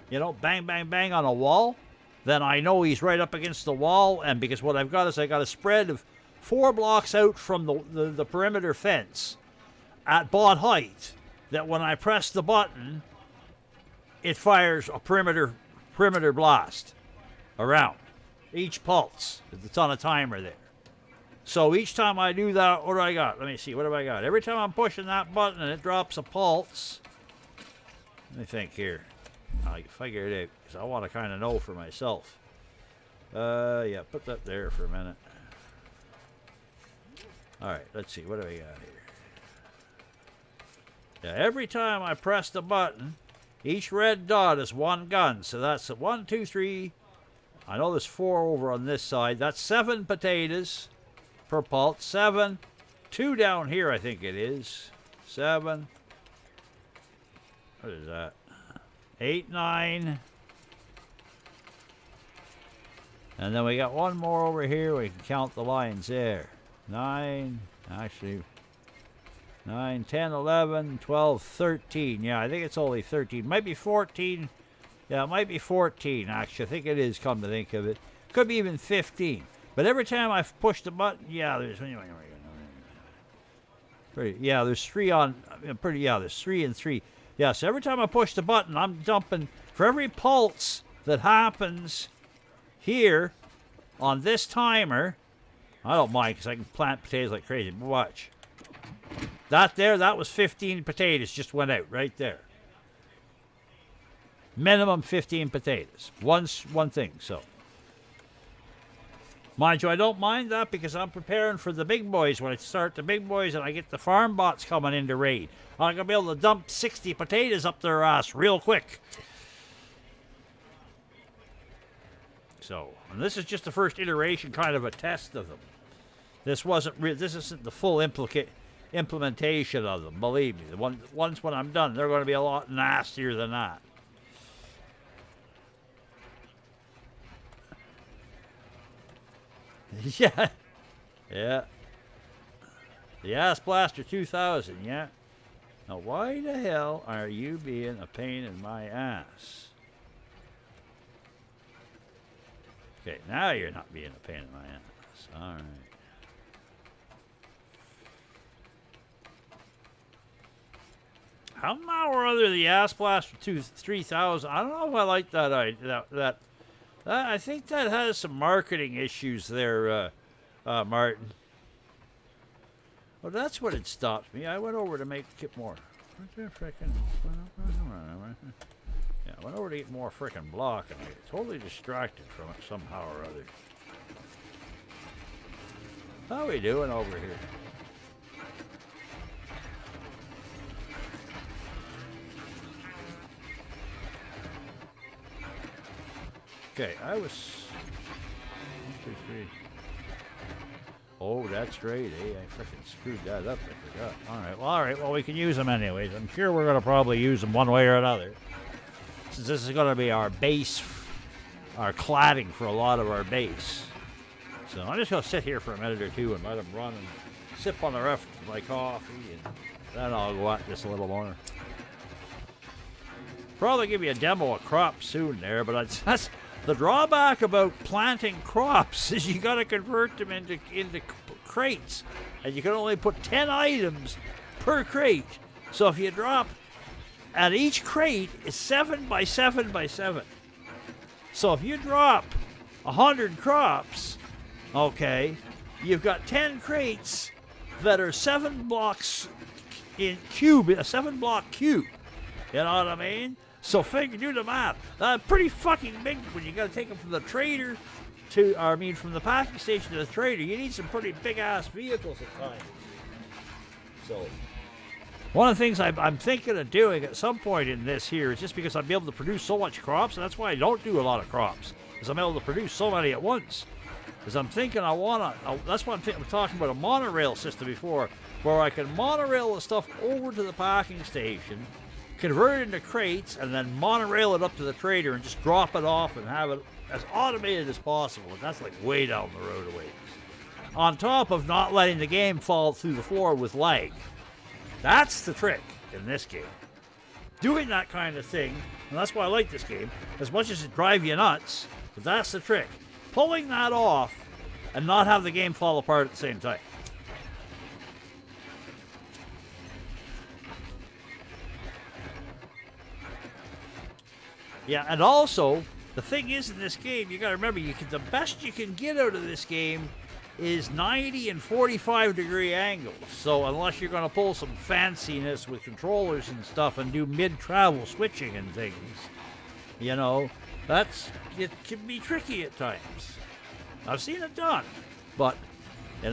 you know, bang, bang, bang on a wall, then I know he's right up against the wall. And because what I've got is I got a spread of 4 blocks out from the perimeter fence at bot height that when I press the button, it fires a perimeter blast around each pulse. It's on a timer there. So each time I do that, what do I got? Let me see, what have I got? Every time I'm pushing that button and it drops a pulse, let me think here. I can figure it out, because I want to kind of know for myself. Yeah, put that there for a minute. Alright, let's see, what do we got here? Yeah, every time I press the button, each red dot is 1 gun. So that's a 1, 2, 3. I know there's 4 over on this side. That's 7 potatoes per pulse. 7. 2 down here, I think it is. 7. What is that? 8, 9. And then we got 1 more over here. We can count the lines there. 9. Actually, 9, 10, 11, 12, 13. Yeah, I think it's only 13. Might be 14. Yeah, it might be 14, actually. I think it is, come to think of it. Could be even 15. But every time I push the button, yeah, there's... Yeah, there's 3 on... Yeah, there's 3 and 3. Yeah, so every time I push the button, I'm dumping... For every pulse that happens here on this timer... I don't mind, because I can plant potatoes like crazy. But watch. That there, that was 15 potatoes just went out right there. Minimum 15 potatoes. One thing, so. Mind you, I don't mind that because I'm preparing for the big boys. When I start the big boys and I get the farm bots coming in to raid, I'm going to be able to dump 60 potatoes up their ass real quick. So, and this is just the first iteration, kind of a test of them. This isn't the full implementation of them, believe me. Once when I'm done, they're going to be a lot nastier than that. Yeah. Yeah. The Ass Blaster 2000, yeah. Now, why the hell are you being a pain in my ass? Okay, now you're not being a pain in my ass. All right. Somehow or other, the Ass Blaster 3000. I don't know if I like that idea. I think that has some marketing issues there, Martin. Well, that's what it stopped me. I went over to make it more. Yeah, I went over to get more frickin' block, and I got totally distracted from it somehow or other. How are we doing over here? Okay, I was... 1, 2, 3. Oh, that's right, eh? I freaking screwed that up, I forgot. Alright, well, we can use them anyways. I'm sure we're going to probably use them one way or another. Since this is going to be our base, our cladding for a lot of our base. So I'm just going to sit here for a minute or two and let them run and sip on the rest of my coffee, and then I'll go at this a little more. Probably give you a demo of crop soon there, but The drawback about planting crops is you got to convert them into crates, and you can only put 10 items per crate. So if you drop, and each crate is 7 by 7 by 7. So if you drop 100 crops, okay, you've got 10 crates that are 7 blocks in cube, a 7-block cube. You know what I mean? So do the math. Pretty fucking big when you got to take them from the trader from the packing station to the trader. You need some pretty big-ass vehicles at times. So, one of the things I'm thinking of doing at some point in this here is just because I'll be able to produce so much crops, and that's why I don't do a lot of crops, because I'm able to produce so many at once. Because I'm thinking that's why I'm talking about a monorail system before, where I can monorail the stuff over to the packing station, convert it into crates, and then monorail it up to the trader and just drop it off and have it as automated as possible. And that's like way down the road a ways. On top of not letting the game fall through the floor with lag. That's the trick in this game. Doing that kind of thing, and that's why I like this game, as much as it drives you nuts, but that's the trick. Pulling that off and not have the game fall apart at the same time. Yeah, and also, the thing is in this game, you gotta remember, the best you can get out of this game is 90 and 45 degree angles. So unless you're gonna pull some fanciness with controllers and stuff and do mid-travel switching and things, you know, it can be tricky at times. I've seen it done, and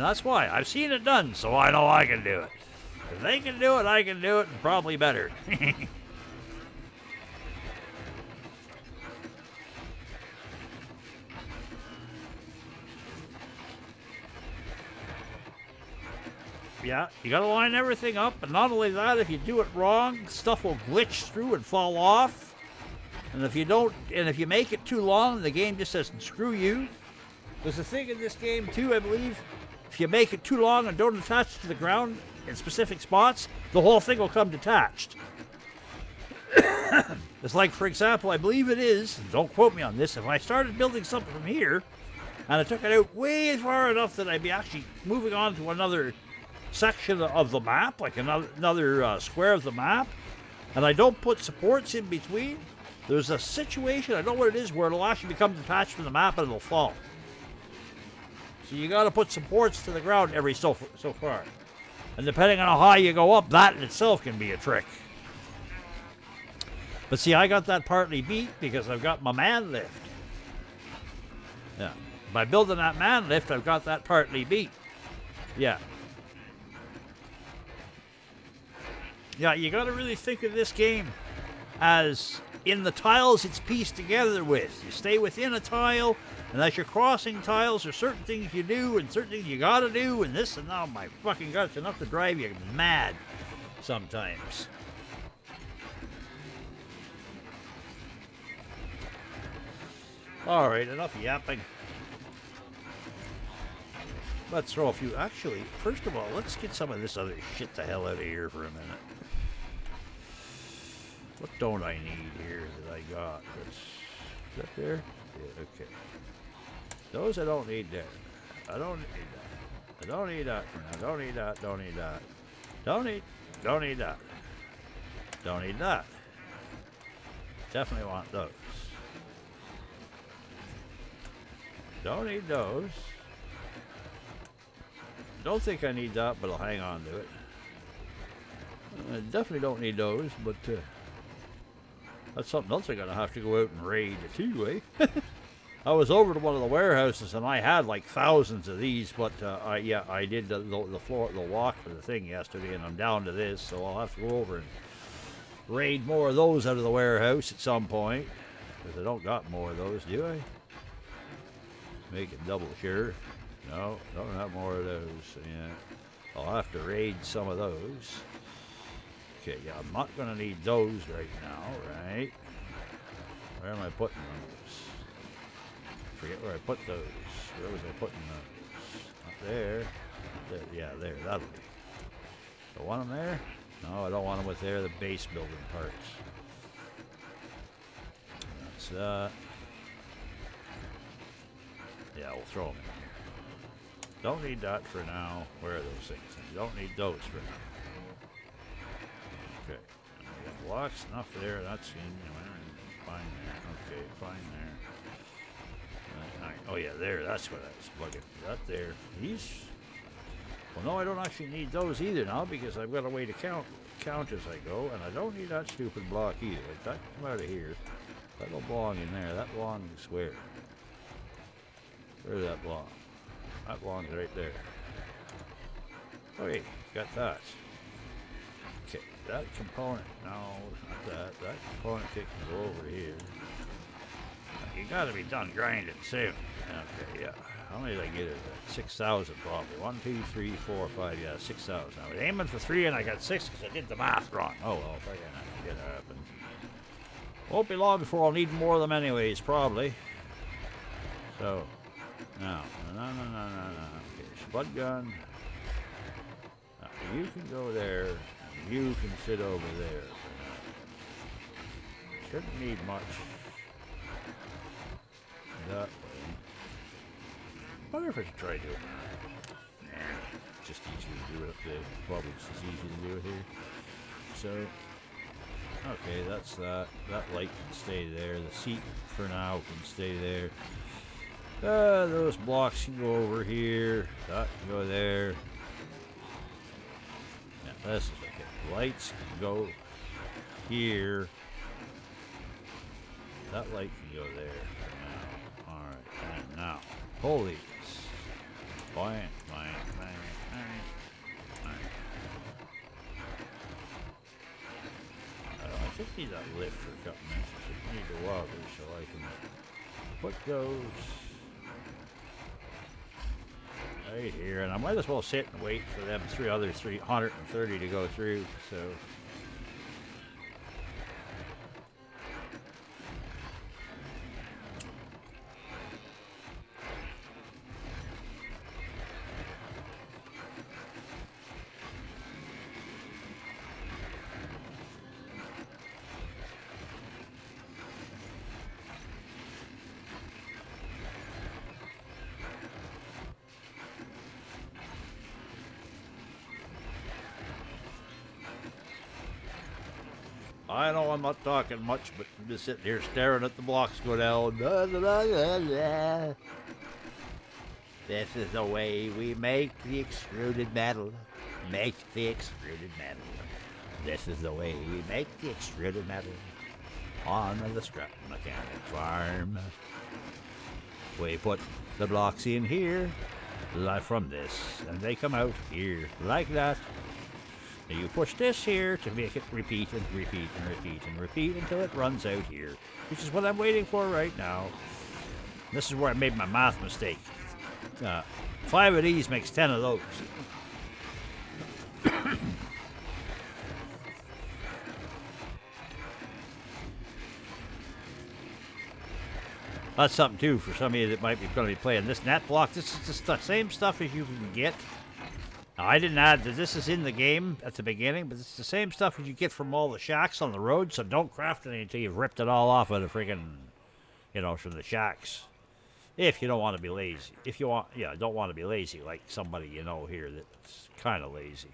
that's why I've seen it done, so I know I can do it. If they can do it, I can do it, and probably better. Yeah, you gotta line everything up, but not only that, if you do it wrong, stuff will glitch through and fall off. And if you make it too long, the game just says, screw you. There's a thing in this game too, I believe, if you make it too long and don't attach to the ground in specific spots, the whole thing will come detached. It's like, for example, I believe it is, don't quote me on this, if I started building something from here, and I took it out way far enough that I'd be actually moving on to another section of the map, like another square of the map, and I don't put supports in between, there's a situation, I know what it is, where it'll actually become detached from the map and it'll fall. So you got to put supports to the ground every so far. And depending on how high you go up, that in itself can be a trick. But see, I got that partly beat because I've got my man lift. Yeah. By building that man lift, I've got that partly beat. Yeah. Yeah, you got to really think of this game as in the tiles it's pieced together with. You stay within a tile, and as you're crossing tiles, there's certain things you do and certain things you got to do, and this and now, my fucking God, it's enough to drive you mad sometimes. All right, enough yapping. Let's throw a few. Actually, first of all, let's get some of this other shit the hell out of here for a minute. What don't I need here that I got? Is that there? Yeah, okay. Those I don't need there. I don't need that. I don't need that for now. Don't need that. Don't need that. Don't need that. Don't need that. Definitely want those. Don't need those. Don't think I need that, but I'll hang on to it. I definitely don't need those, but that's something else I'm going to have to go out and raid too, eh? I was over to one of the warehouses and I had like thousands of these, but I did the walk for the thing yesterday, and I'm down to this, so I'll have to go over and raid more of those out of the warehouse at some point, because I don't got more of those, do I? Make it double sure. No, don't have more of those. Yeah, I'll have to raid some of those. Okay, yeah, I'm not going to need those right now, right? Where am I putting those? Forget where I put those. Where was I putting those? Not there. There. Yeah, there. That'll be. Do I want them there? No, I don't want them with there. The base building parts. That's that. Yeah, we'll throw them in here. Don't need that for now. Where are those things? You don't need those for now. Okay. We got blocks enough there. That's in. Fine there. Okay, fine there. Oh yeah, there. That's what I was plugging. That there. These. Well, no, I don't actually need those either now because I've got a way to count as I go, and I don't need that stupid block either. Like that come out of here. That don't belong in there. That belongs where? Where does that belong? That belongs right there. Okay, got that. Okay, that component. No, not that. That component can go over here. You gotta be done grinding soon. Okay, yeah. How many did I get it at? 6,000 probably. 1, 2, 3, 4, 5, yeah, 6,000. I was aiming for 3 and I got 6 because I did the math wrong. Oh well, if I can get it happen. Won't be long before I'll need more of them anyways, probably. So, no. Okay, spud gun. Now, you can go there, and you can sit over there for now. Shouldn't need much. That way. I wonder if I should try doing that. Nah, it's just easier to do it up there. Probably just as easy to do it here. So, okay, that's that. That light can stay there. The seat for now can stay there. Those blocks can go over here. That can go there. Yeah, this is okay. Lights can go here. That light can go there for now. Alright, and now, pull these. Fine. I just need that lift for a couple minutes. I just need the water so I can put those right here. And I might as well sit and wait for them 330 to go through. So. I know I'm not talking much, but I'm just sitting here staring at the blocks go down. This is the way we make the extruded metal. Make the extruded metal. This is the way we make the extruded metal on the scrap mechanic farm. We put the blocks in here, like from this, and they come out here, like that. Now you push this here to make it repeat and repeat and repeat and repeat until it runs out here, which is what I'm waiting for right now. This is where I made my math mistake. 5 of these makes 10 of those. That's something too for some of you that might be going to be playing this net block. This is just the same stuff as you can get. Now, I didn't add that this is in the game at the beginning, but it's the same stuff as you get from all the shacks on the road, so don't craft it until you've ripped it all off of the friggin', from the shacks. If you don't want to be lazy. If you want, don't want to be lazy like somebody you know here that's kind of lazy.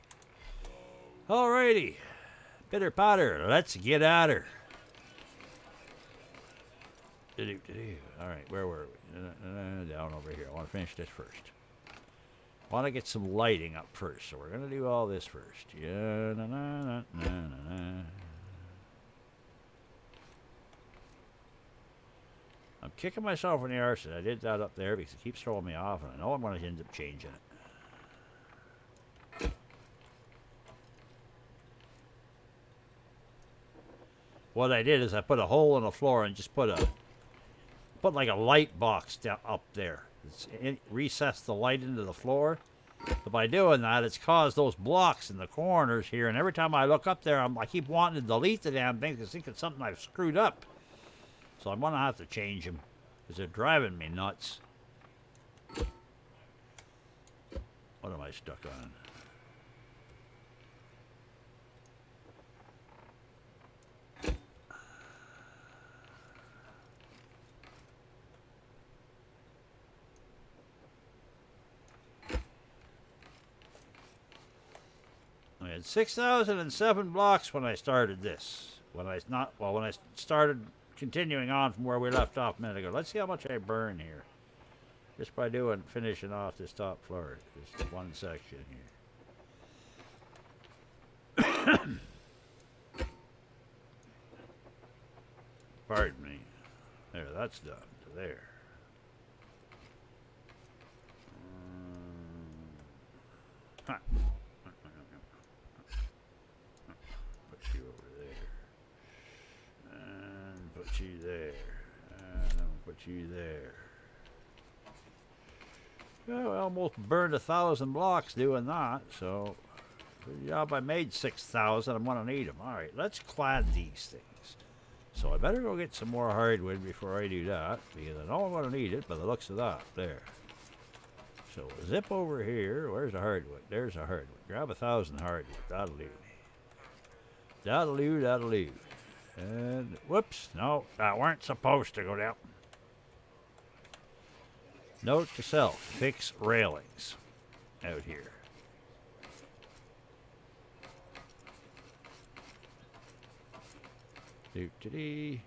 Alrighty. Pitter patter, let's get at her. Alright, where were we? Down over here. I want to finish this first. I want to get some lighting up first, so we're going to do all this first. I'm kicking myself in the arse that I did that up there because it keeps throwing me off, and I know I'm going to end up changing it. What I did is I put a hole in the floor and just put like a light box up there. Recessed the light into the floor. But by doing that, it's caused those blocks in the corners here. And every time I look up there, I keep wanting to delete the damn thing because I think it's something I've screwed up. So I'm going to have to change them because they're driving me nuts. What am I stuck on? had 6,007 blocks when I started this. When I started continuing on from where we left off a minute ago. Let's see how much I burn here. Just by finishing off this top floor. Just one section here. Pardon me. There, that's done to there. Huh. Put you over there. And put you there. And then put you there. Well, I almost burned 1,000 blocks doing that, so good job. I made 6,000. I'm gonna need them. All right, let's clad these things. So I better go get some more hardwood before I do that, because I know I'm gonna need it by the looks of that. There. So zip over here. Where's the hardwood? There's a hardwood. Grab 1,000 hardwood. That'll do. That'll do. That'll do. And whoops, no, that weren't supposed to go down. Note to self: fix railings out here. Doo-doo-dee.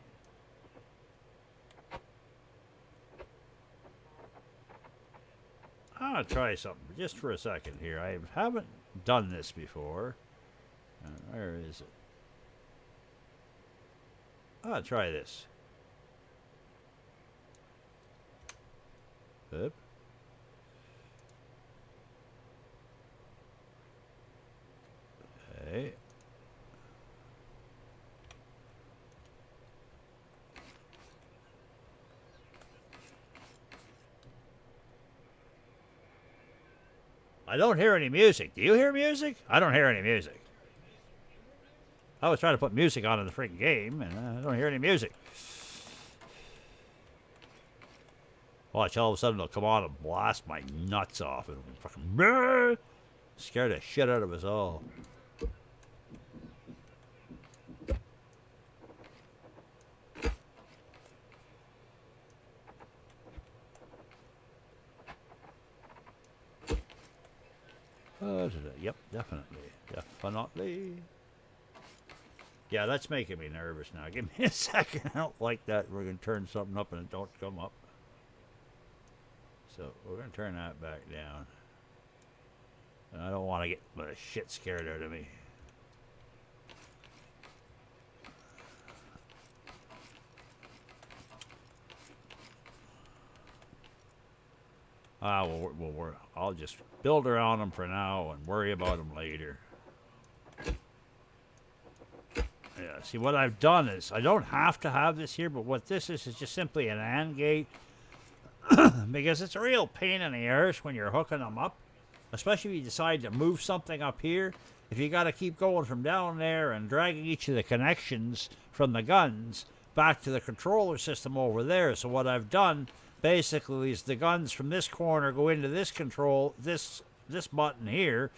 I'm gonna try something just for a second here. I haven't done this before. Where is it? I'll try this. Up. Okay. I don't hear any music. Do you hear music? I don't hear any music. I was trying to put music on in the freaking game, and I don't hear any music. Watch, all of a sudden it'll come on and blast my nuts off and fucking scare the shit out of us all. Yep, definitely. Yeah, that's making me nervous now. Give me a second. I don't like that. We're going to turn something up and it don't come up. So we're going to turn that back down. And I don't want to get the shit scared out of me. I'll just build around them for now and worry about them later. Yeah, see what I've done is, I don't have to have this here, but what this is just simply an AND gate. Because it's a real pain in the arse when you're hooking them up. Especially if you decide to move something up here. If you got to keep going from down there and dragging each of the connections from the guns back to the controller system over there. So what I've done basically is the guns from this corner go into this control, this button here,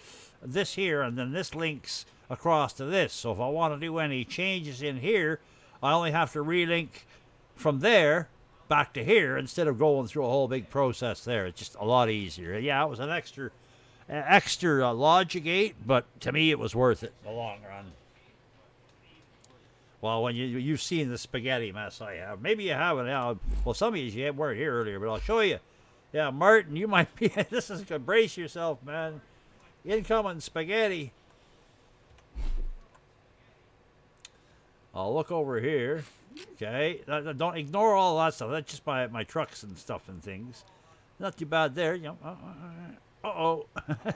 this here, and then this links across to this. So if I want to do any changes in here, I only have to relink from there back to here instead of going through a whole big process there. It's just a lot easier. Yeah, it was an extra logic gate, but to me it was worth it in the long run. Well, when you've seen the spaghetti mess I have. Maybe you haven't. Well, some of you weren't here earlier, but I'll show you. Yeah, Martin, you might be. This is going to brace yourself, man. Incoming spaghetti. I'll look over here. Okay. Don't ignore all that stuff. That's just my trucks and stuff and things. Not too bad there. You know. Uh-oh.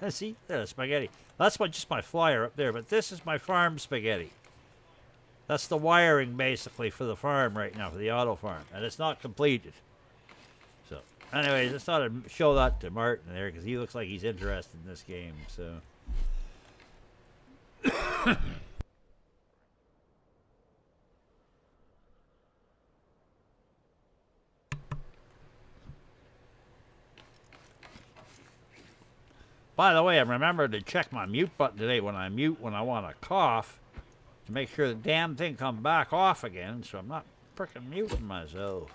See? There's spaghetti. That's just my flyer up there, but this is my farm spaghetti. That's the wiring, basically, for the farm right now, for the auto farm. And it's not completed. So, anyways, I just thought I'd show that to Martin there, because he looks like he's interested in this game, so. By the way, I remembered to check my mute button today when I mute when I want to cough, to make sure the damn thing comes back off again, so I'm not frickin' muting myself.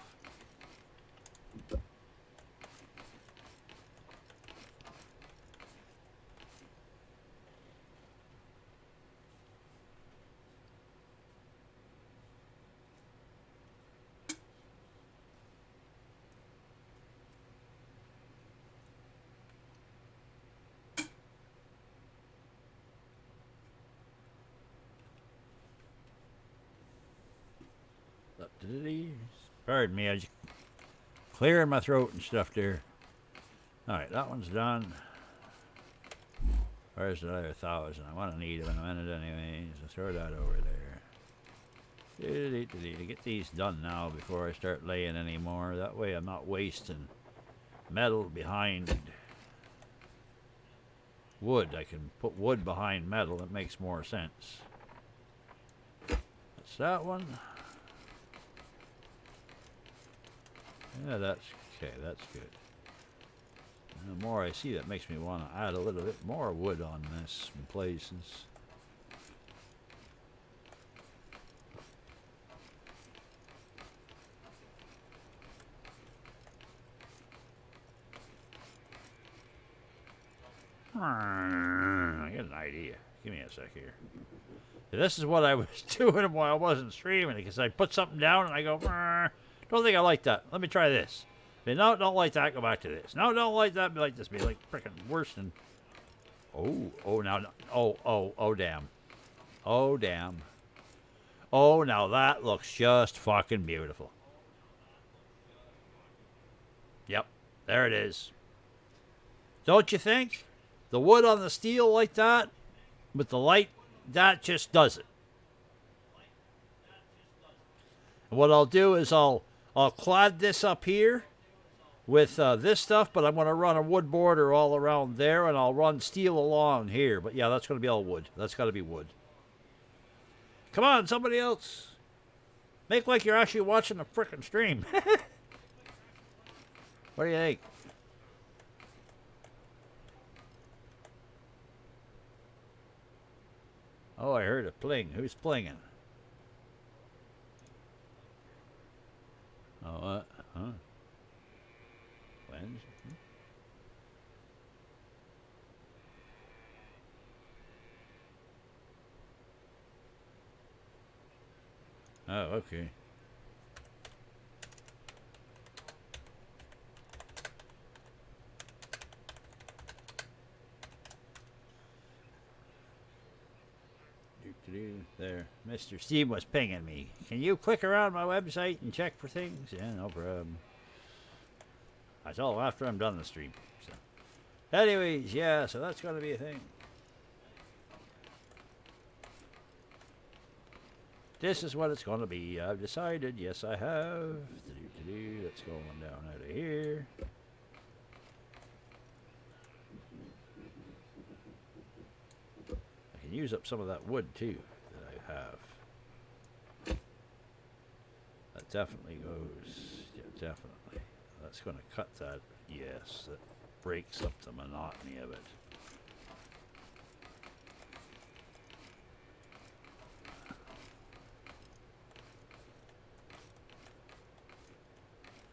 Pardon me, I was clearing my throat and stuff there. Alright, that one's done. Where's the other 1,000? I want to need them in a minute anyways. So throw that over there. Get these done now before I start laying any more. That way I'm not wasting metal behind wood. I can put wood behind metal. It makes more sense. That's that one. Yeah, that's okay. That's good. And the more I see, that makes me want to add a little bit more wood on this in places. I get an idea. Give me a sec here. This is what I was doing while I wasn't streaming, because I put something down and I go, don't think I like that. Let me try this. No, don't like that. Go back to this. No, don't like that. Be like this. Be like freaking worse than. Oh, now, oh, damn. Oh, damn. Oh, now that looks just fucking beautiful. Yep, there it is. Don't you think? The wood on the steel like that, with the light, that just does it. And what I'll do is I'll clad this up here with this stuff, but I'm going to run a wood border all around there, and I'll run steel along here. But yeah, that's going to be all wood. That's got to be wood. Come on, somebody else. Make like you're actually watching a frickin' stream. What do you think? Oh, I heard a pling. Who's plinging? Oh, huh? When? Oh, okay. There. Mr. Steve was pinging me. Can you click around my website and check for things? Yeah, no problem. That's all after I'm done the stream. So. Anyways, yeah, so that's going to be a thing. This is what it's going to be. I've decided. Yes, I have. Let's go on down out of here. I can use up some of that wood, too, that I have. That definitely goes. Yeah, definitely. That's going to cut that. Yes, that breaks up the monotony of it.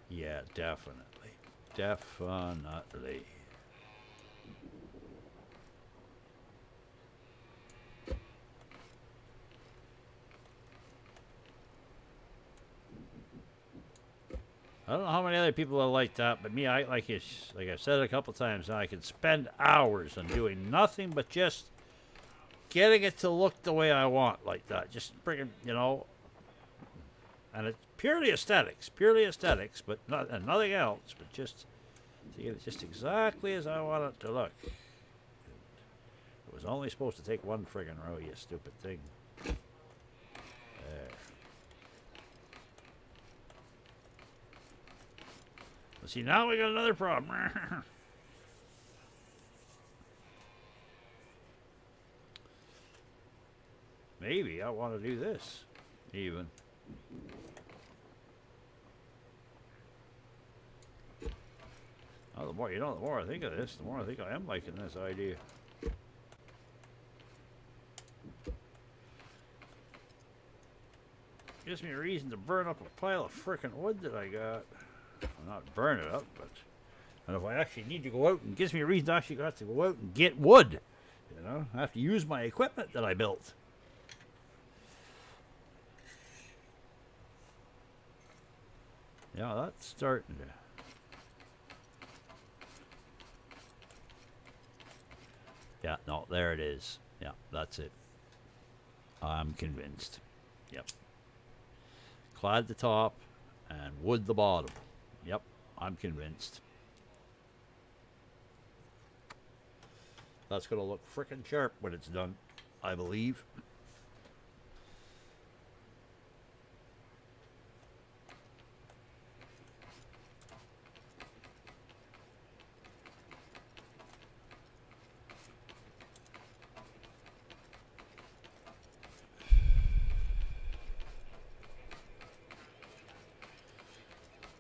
Yeah, definitely. Definitely. I don't know how many other people are like that, but me, like I've said a couple times now, I can spend hours on doing nothing but just getting it to look the way I want, like that. Just freaking, and it's purely aesthetics, but and nothing else, but just to get it just exactly as I want it to look. It was only supposed to take one friggin' row, you stupid thing. There. Well, see, now we got another problem. Maybe I want to do this, even. Oh, the more I think of this, the more I think I am liking this idea. Gives me a reason to burn up a pile of frickin' wood that I got. Well, not burn it up, but and if I actually need to go out, and gives me a reason to actually have to go out and get wood. I have to use my equipment that I built. Yeah, that's starting to. Yeah, no, there it is. Yeah, that's it. I'm convinced. Yep. clad the top and wood the bottom. Yep, I'm convinced. That's going to look frickin' sharp when it's done, I believe.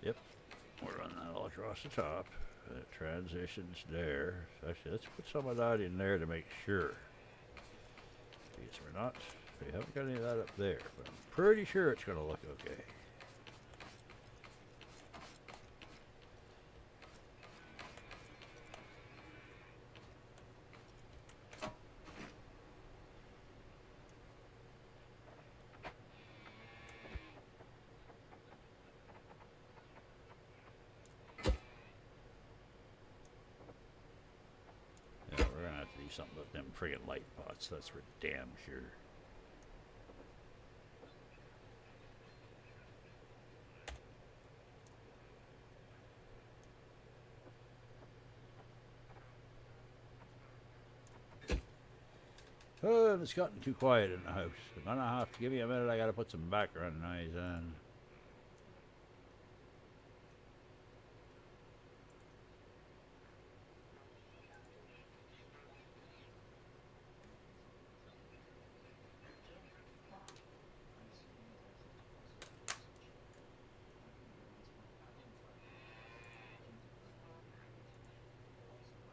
Yep, we'll run that all across the top. It transitions there. Actually, let's put some of that in there to make sure. Because we haven't got any of that up there, but I'm pretty sure it's going to look okay. Yeah, we're going to have to do something with them friggin' light pots, that's for damn sure. Oh, it's gotten too quiet in the house. I'm gonna have to give me a minute. I gotta put some background noise on.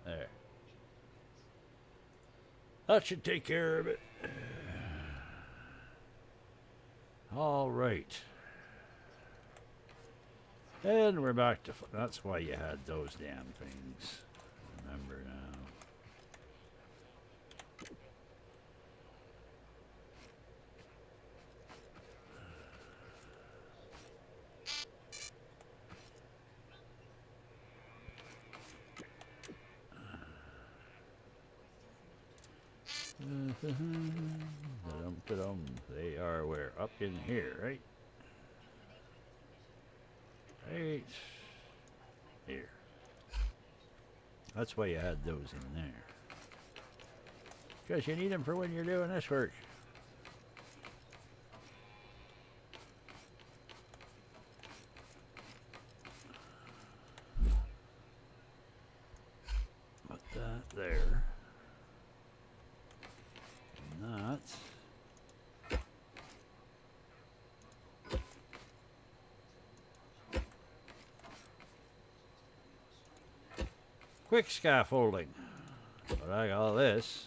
There. That should take care of it. All right. And we're back to... That's why you had those damn things. Remember now. They are where? Up in here, right? Right here. That's why you had those in there. Because you need them for when you're doing this work. Put that there. And that. Quick scaffolding. But I got all this.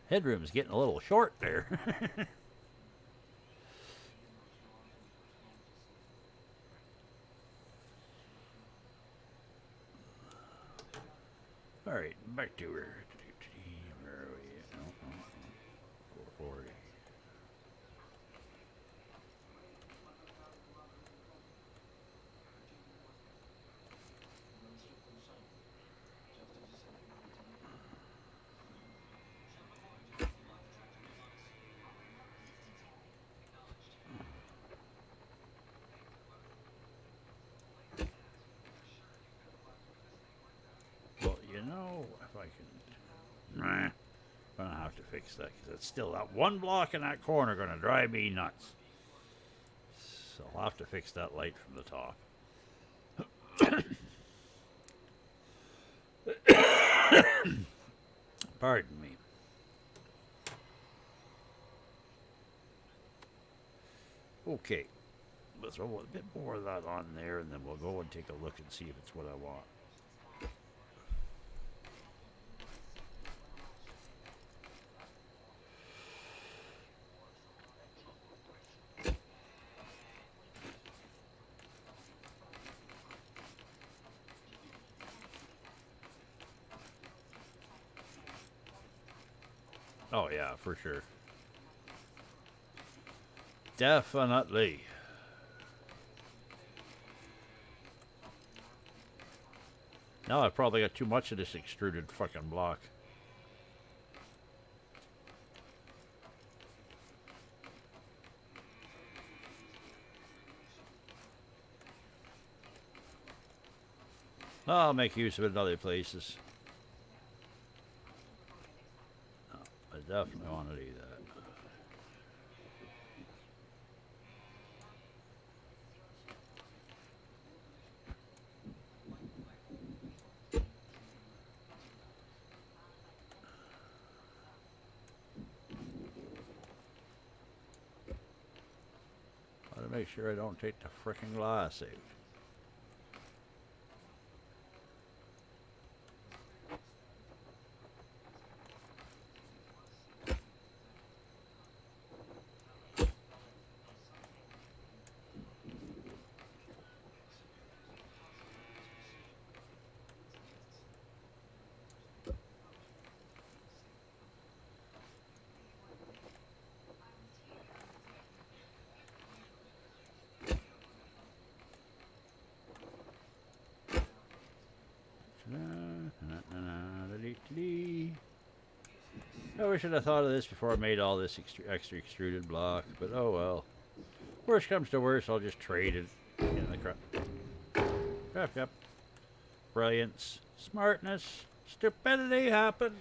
Headroom's getting a little short there. All right, back to her. Where are we? Oh, 440. Well, you know, if I can... Nah. I'm going to have to fix that because it's still that one block in that corner going to drive me nuts. So I'll have to fix that light from the top. Pardon me. Okay. Let's throw a bit more of that on there and then we'll go and take a look and see if it's what I want. Oh, yeah, for sure. Definitely. Now I've probably got too much of this extruded fucking block. I'll make use of it in other places. Oh, I definitely want to do that. Gotta make sure I don't take the frickin' glass out. I wish I'd have thought of this before I made all this extra extruded block, but oh well. Worst comes to worst, I'll just trade it in the craft. Yep. Brilliance, smartness, stupidity happened.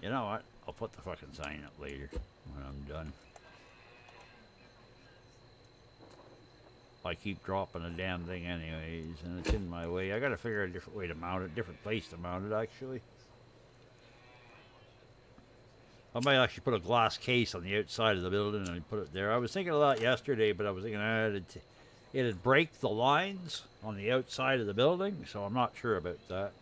You know what? I'll put the fucking sign up later when I'm done. I keep dropping the damn thing anyways, and it's in my way. I gotta figure out a different way to mount it, different place to mount it actually. I might actually put a glass case on the outside of the building and put it there. I was thinking of that yesterday, but I was thinking it'd break the lines on the outside of the building, so I'm not sure about that.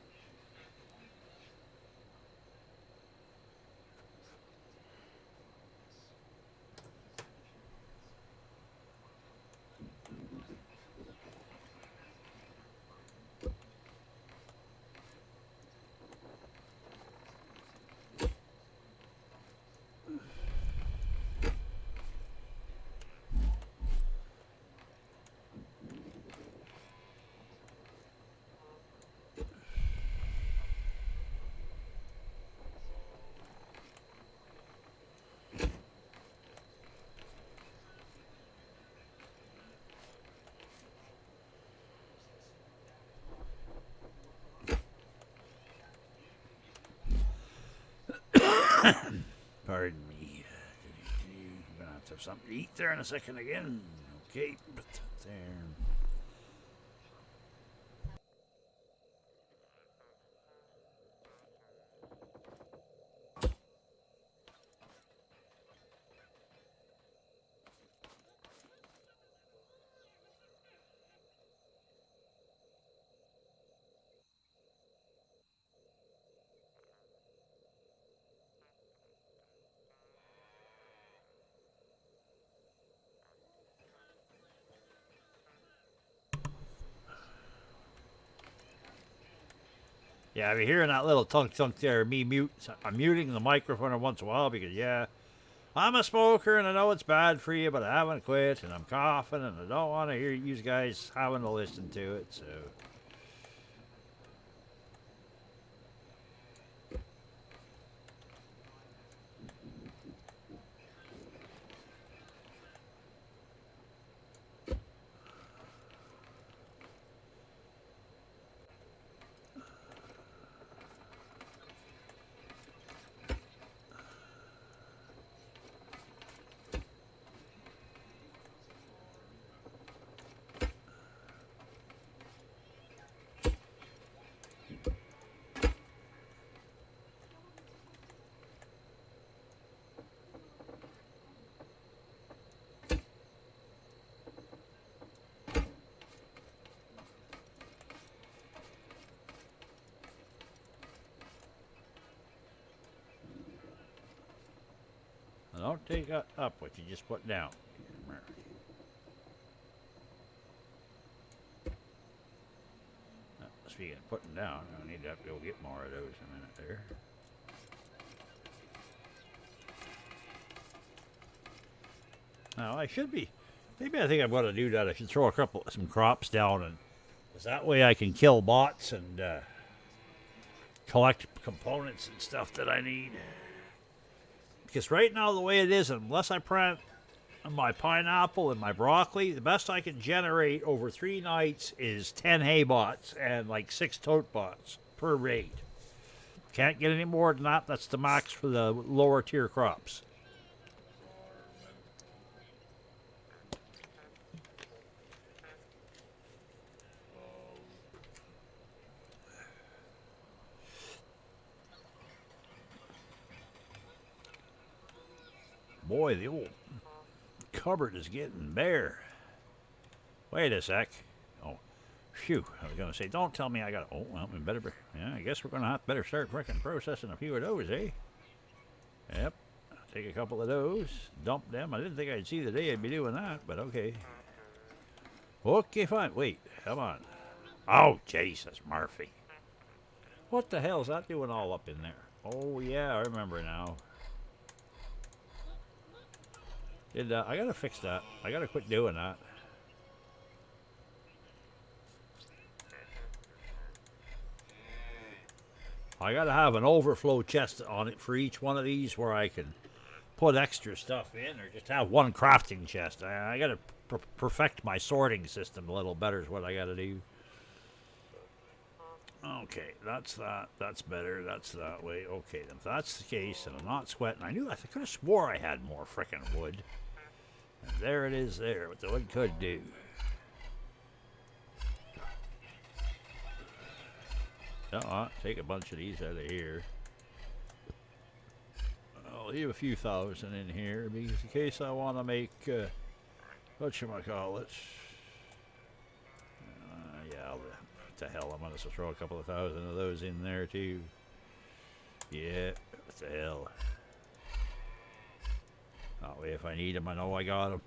Pardon me. I'm gonna have to have something to eat there in a second again. Okay, but there. Yeah, I've been hearing that little tunk there. I'm muting the microphone every once in a while because yeah, I'm a smoker and I know it's bad for you, but I haven't quit and I'm coughing and I don't want to hear you guys having to listen to it. So. Don't take up what you just put down. Speaking of putting down, I need to have to go get more of those in a minute there. Now I should be. Maybe I think I'm going to do that. I should throw some crops down, and because that way I can kill bots and collect components and stuff that I need. Because right now, the way it is, unless I plant my pineapple and my broccoli. The best I can generate over 3 nights is 10 hay bots and like 6 tote bots per raid. Can't get any more than that. That's the max for the lower tier crops. Boy, the old cupboard is getting bare. Wait a sec. Oh, phew. I was going to say, don't tell me I got. Oh, well, we better. Yeah, I guess we're going to have better start frickin' processing a few of those, eh? Yep. Take a couple of those, dump them. I didn't think I'd see the day I'd be doing that, but okay. Okay, fine. Wait, come on. Oh, Jesus, Murphy. What the hell's that doing all up in there? Oh, yeah, I remember now. I gotta fix that. I gotta quit doing that. I gotta have an overflow chest on it for each one of these where I can put extra stuff in, or just have one crafting chest. I gotta perfect my sorting system a little better is what I gotta do. Okay, that's that. That's better. That's that way. Okay, then if that's the case, and I'm not sweating. I could have swore I had more frickin' wood. And there it is there, what the wood could do. Take a bunch of these out of here. I'll leave a few thousand in here because in case I want to make whatchamacallit. Yeah, what the hell, I'm gonna throw a couple of thousand of those in there too. Yeah, what the hell. That way if I need them, I know I got them.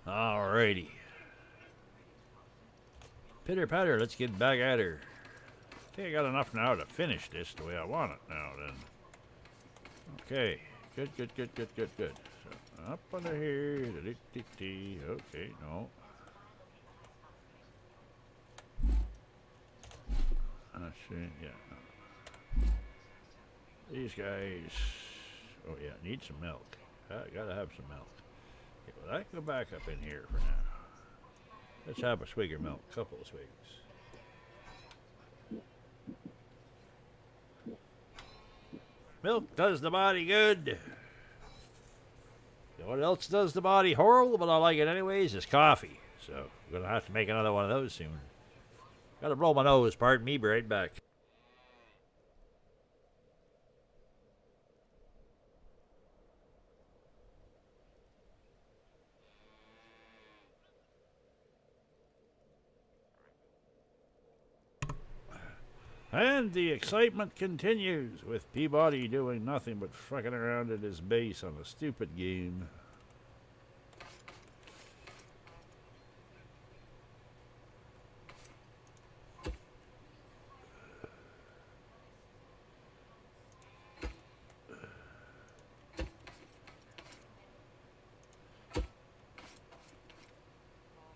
Alrighty. Pitter patter, let's get back at her. I think I got enough now to finish this the way I want it now then. Okay, good. So, up under here, okay, no. Let's see, yeah. These guys, oh yeah, need some milk. I gotta have some milk. Okay, well, I can go back up in here for now. Let's have a swig of milk, a couple of swigs. Milk does the body good. You know what else does the body horrible, but I like it anyways, is coffee. So I'm going to have to make another one of those soon. Got to blow my nose, pardon me, be right back. And the excitement continues, with Peabody doing nothing but fucking around at his base on a stupid game.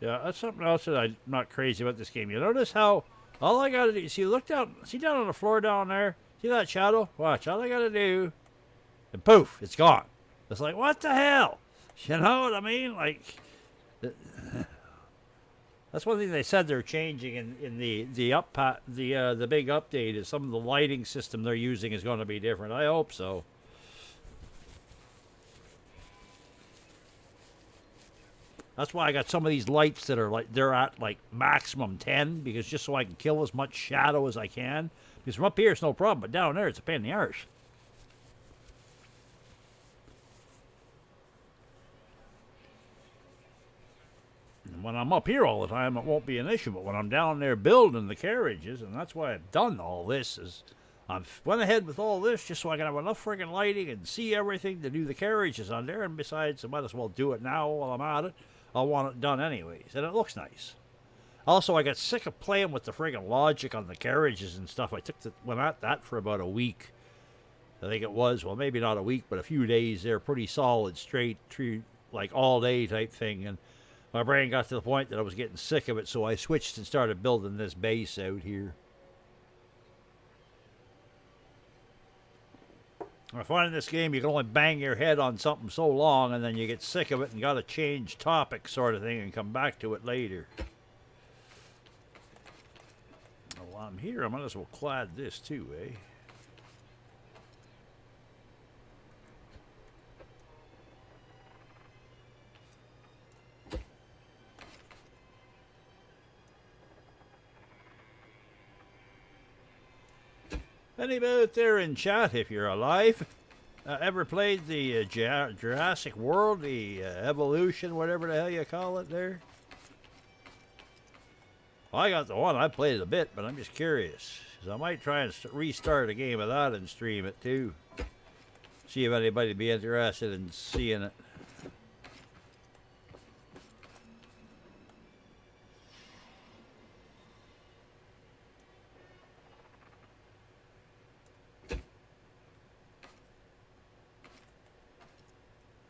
Yeah, that's something else that I'm not crazy about this game. You notice how all I gotta do, see down on the floor down there? See that shadow? Watch, all I gotta do, and poof, it's gone. It's like, what the hell? You know what I mean? Like, that's one thing they said they're changing in the big update is some of the lighting system they're using is going to be different. I hope so. That's why I got some of these lights that are like, they're at like maximum 10, because just so I can kill as much shadow as I can. Because from up here it's no problem, but down there it's a pain in the arse. And when I'm up here all the time, it won't be an issue. But when I'm down there building the carriages, and that's why I've done all this, is I've went ahead with all this just so I can have enough friggin' lighting and see everything to do the carriages on there. And besides, I might as well do it now while I'm at it. I want it done anyways, and it looks nice. Also, I got sick of playing with the friggin' logic on the carriages and stuff. Went at that for about a week. I think it was. Well, maybe not a week, but a few days there, pretty solid, straight, true, like all day type thing. And my brain got to the point that I was getting sick of it, so I switched and started building this base out here. I find in this game you can only bang your head on something so long, and then you get sick of it and got to change topic, sort of thing, and come back to it later. While I'm here, I might as well clad this too, eh? Anybody out there in chat, if you're alive, ever played the Jurassic World, the Evolution, whatever the hell you call it there? Well, I got the one. I played it a bit, but I'm just curious. So I might try and restart a game of that and stream it too. See if anybody'd be interested in seeing it.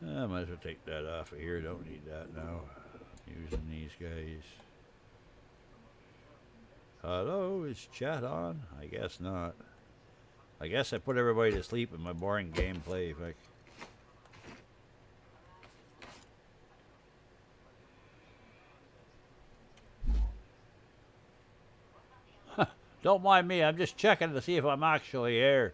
I might as well take that off of here. Don't need that now. Using these guys. Hello, is chat on? I guess not. I guess I put everybody to sleep in my boring gameplay. Don't mind me. I'm just checking to see if I'm actually here.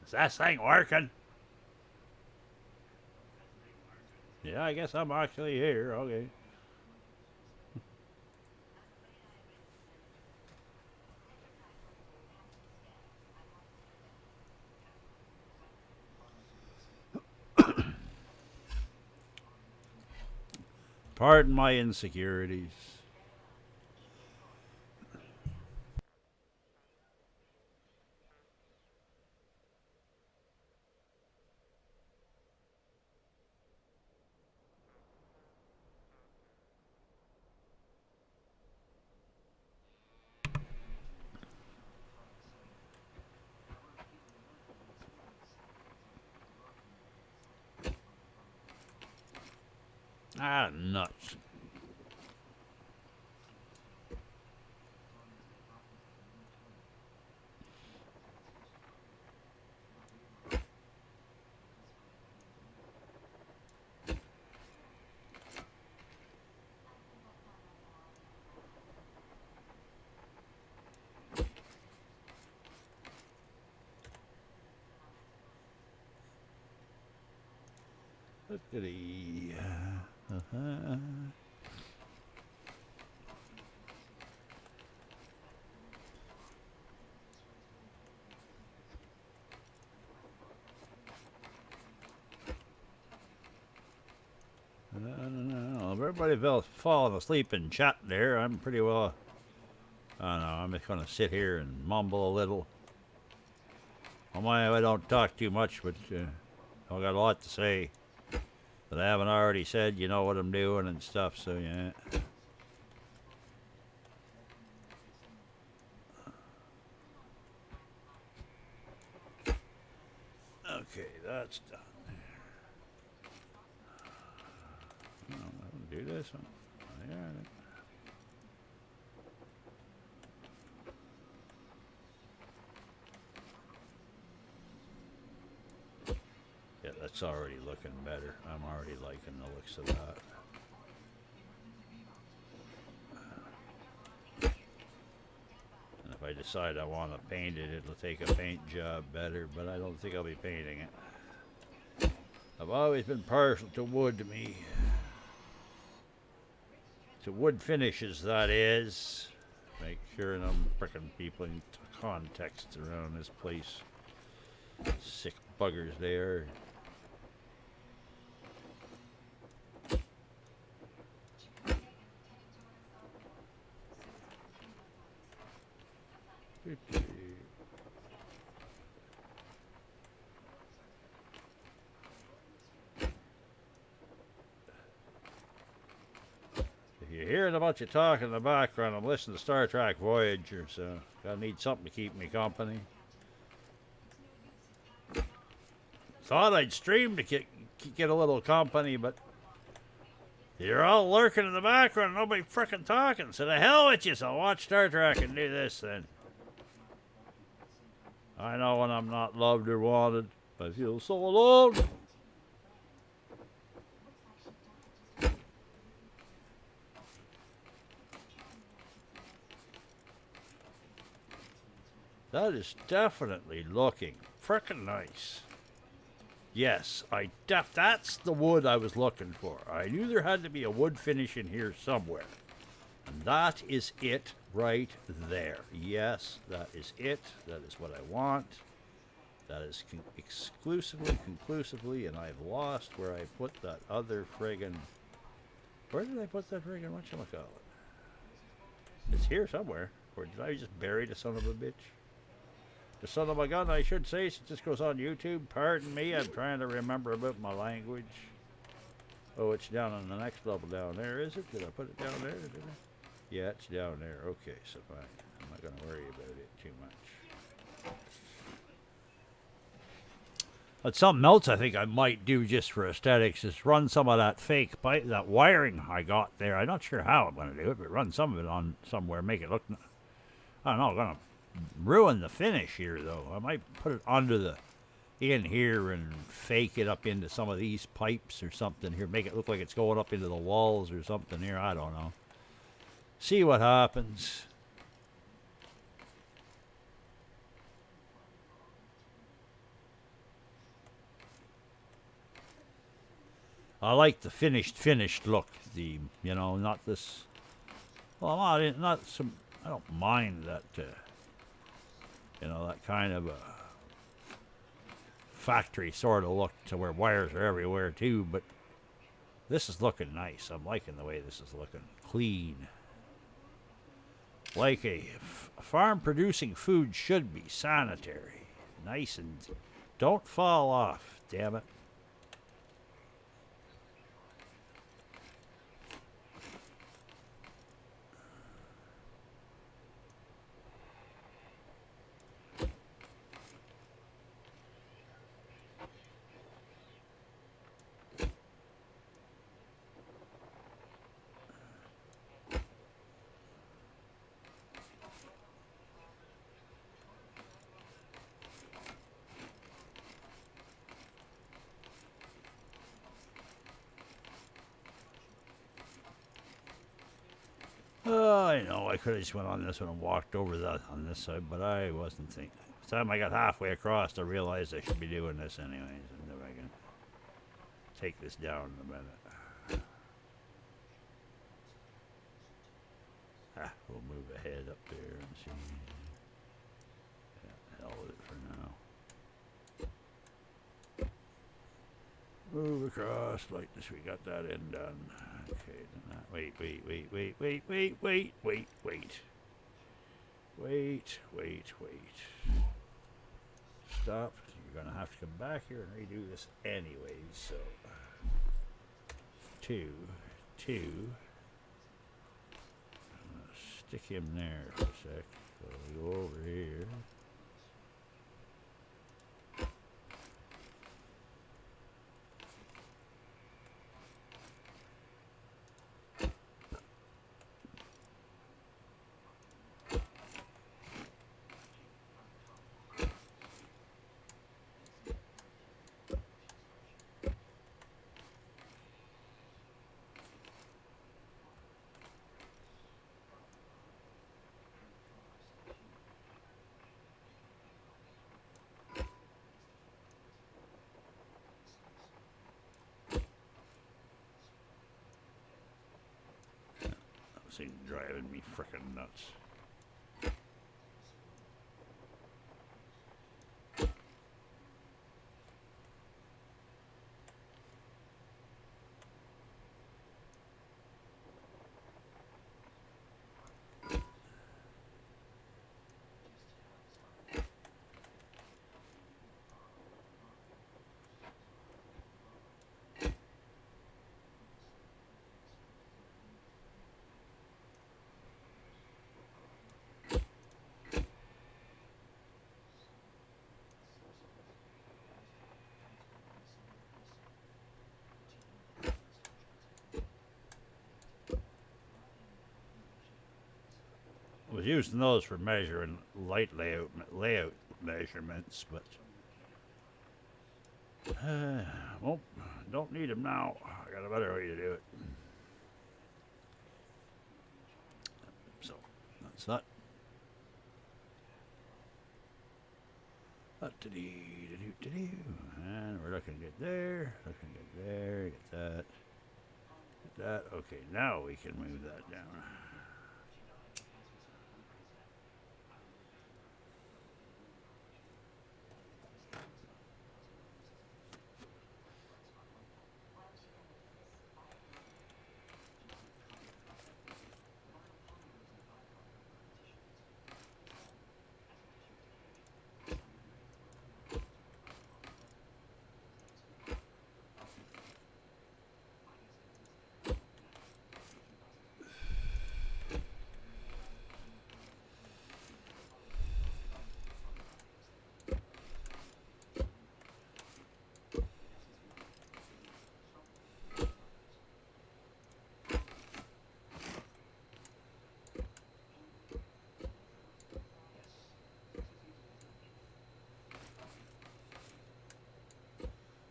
Is that thing working? Yeah, I guess I'm actually here. Okay. Pardon my insecurities. Ah, nuts. Look-a-dee. Well, if everybody falling asleep in chat there, I'm pretty well. I don't know. I'm just going to sit here and mumble a little. Well, I don't talk too much, but I've got a lot to say that I haven't already said. You know what I'm doing and stuff, so yeah. Okay, that's done. I'll do this one. I got it. Yeah, that's already looking better. I'm already liking the looks of that. And if I decide I want to paint it, it'll take a paint job better, but I don't think I'll be painting it. I've always been partial to wood to me. To wood finishes, that is. Make sure I'm frickin' people in context around this place. Sick buggers they are. If you're hearing a bunch of talk in the background, I'm listening to Star Trek Voyager, so I need something to keep me company. Thought I'd stream to get a little company, but you're all lurking in the background, nobody frickin' talking, so the hell with you, so I'll watch Star Trek and do this then. I know when I'm not loved or wanted, I feel so alone. That is definitely looking frickin' nice. Yes, that's the wood I was looking for. I knew there had to be a wood finish in here somewhere. And that is it right there. Yes, that is it. That is what I want. That is conclusively, and I've lost where I put that other friggin'... Where did I put that friggin' whatchamacallit? It's here somewhere. Or did I just bury the son of a bitch? The son of a gun, I should say, since this goes on YouTube. Pardon me, I'm trying to remember about my language. Oh, it's down on the next level down there, is it? Did I put it down there? Did I? Yeah, it's down there. Okay, so fine. I'm not going to worry about it too much. But something else I think I might do just for aesthetics is run some of that fake pipe, that wiring I got there. I'm not sure how I'm going to do it, but run some of it on somewhere, make it look... I don't know, I'm going to ruin the finish here, though. I might put it under the... in here and fake it up into some of these pipes or something here. Make it look like it's going up into the walls or something here. I don't know. See what happens. I like the finished look. The, you know, not this... Well, not some... I don't mind that, you know, that kind of a factory sort of look to where wires are everywhere too, but this is looking nice. I'm liking the way this is looking. Clean. Like a farm producing food should be. Sanitary. Nice and don't fall off, damn it. I know I could have just went on this one and walked over that on this side, but I wasn't thinking. By the time I got halfway across, I realized I should be doing this anyways. And if I can take this down in a minute. We'll move ahead up there and see. Yeah, hell with it for now. Move across like this. We got that end done. Okay, then that. Wait. Stop. You're going to have to come back here and redo this anyways, so. Two. Stick him there for a sec. So we go over here. Thing's driving me frickin' nuts. was using those for measuring light layout measurements, but well, don't need them now. I got a better way to do it. So that's that. And we're looking good there. Looking good there. Get that. Get that. Okay, now we can move that down.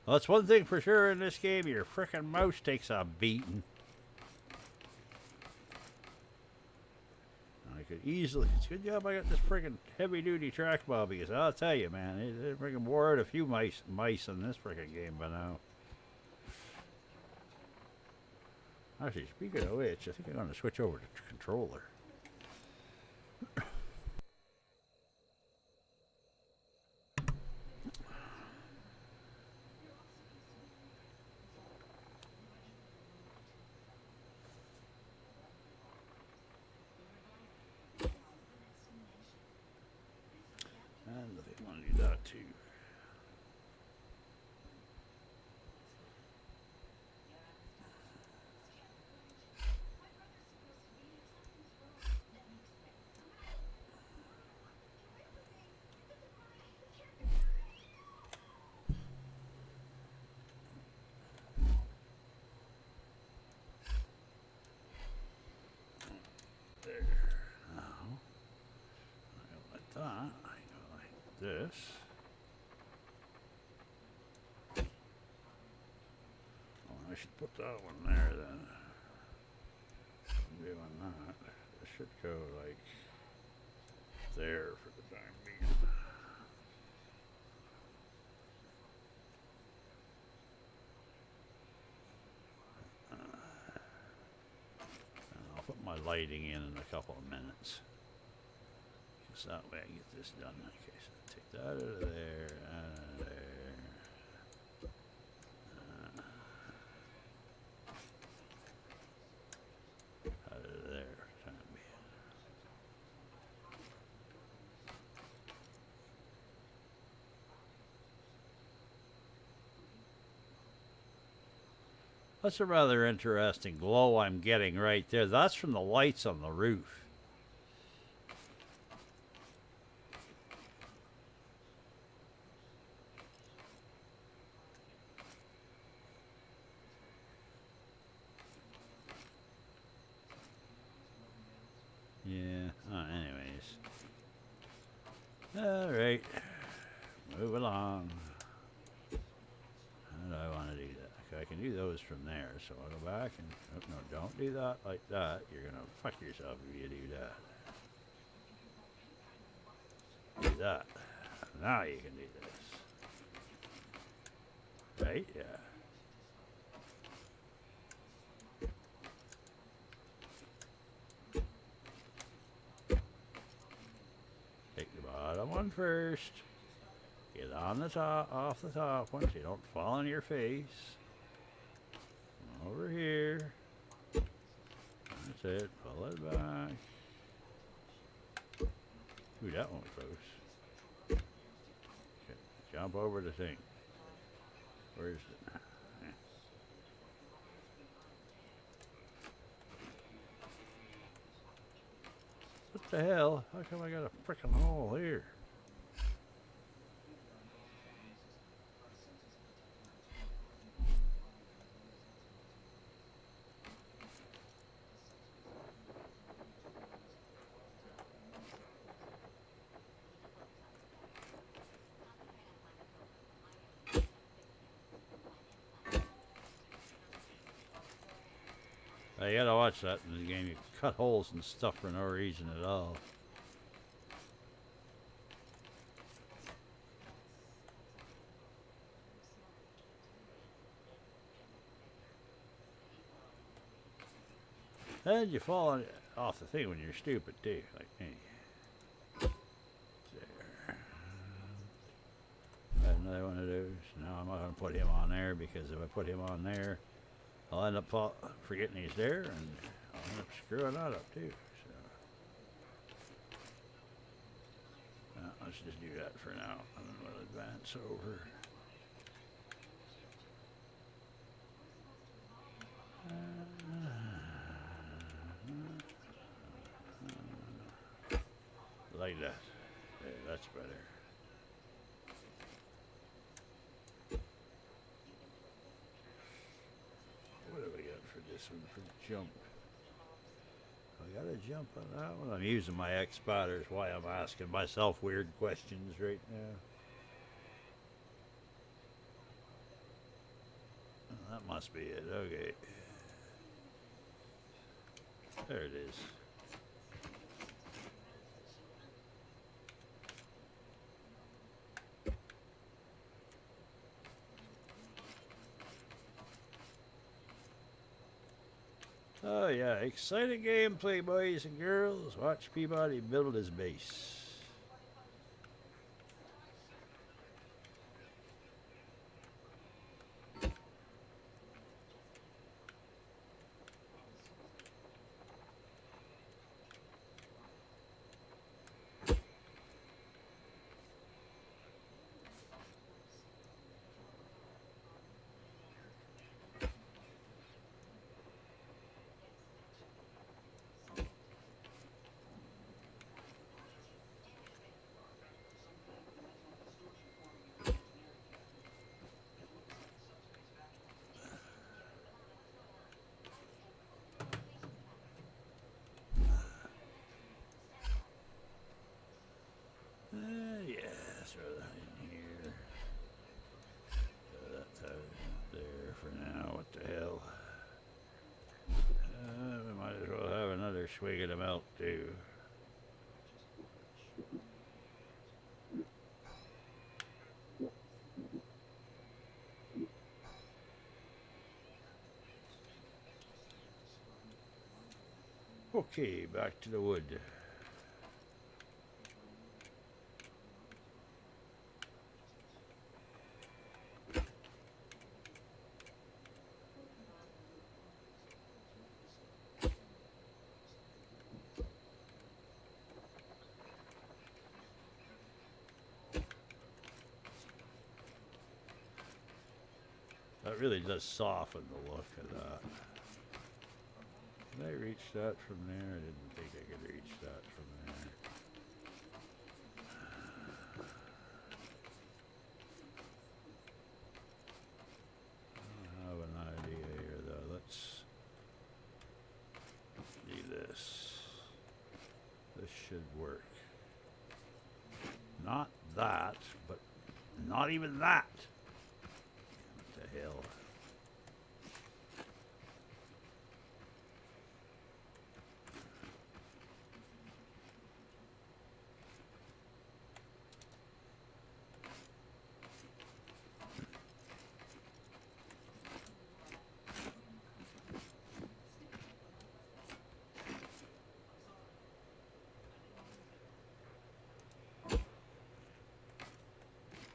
Well, that's one thing for sure in this game. Your frickin' mouse takes a beating. I could easily... It's a good job I got this friggin' heavy-duty trackball because I'll tell you, man, it friggin' wore out a few mice in this friggin' game by now. Actually, speaking of which, I think I'm going to switch over to controller. And I think I want to do that too. This. Oh, I should put that one there then. I'm doing that. It should go like there for the time being. And I'll put my lighting in a couple of minutes. Just that way I get this done. Okay, so take that out of there, out of there. Out of there. That's a rather interesting glow I'm getting right there. That's from the lights on the roof. Yeah. Oh, anyways. All right. Move along. How do I want to do that? Okay, I can do those from there. So I'll go back and... Oh, no, don't do that like that. You're going to fuck yourself if you do that. Do that. Now you can do this. Right? Yeah. Take the bottom one first. Get on the top, off the top one so you don't fall on your face. Over here. That's it. Pull it back. Ooh, that one was close. Okay. Jump over the thing. Where's it? What the hell? How come I got a frickin' hole here? You gotta watch that in the game. You cut holes and stuff for no reason at all. And you fall off the thing when you're stupid too, like me. There. I have another one of those. No, I'm not gonna put him on there because if I put him on there, I'll end up forgetting he's there, and I'll end up screwing that up too. So let's just do that for now, and then we'll advance over. Like that. There, that's better. What do we got for this one? For jump. I got a jump on that one. I'm using my X spotters. Why I'm asking myself weird questions right now. Oh, that must be it. Okay. There it is. Oh yeah, exciting gameplay, boys and girls. Watch Peabody build his base. Yeah, throw that in here. Throw that there for now. What the hell? We might as well have another swig of the milk too. Okay, back to the wood. That really does soften the look of that. Can I reach that from there? I didn't think I could reach that from there. I have an idea here though. Let's do this. This should work. Not that, but not even that. What the hell?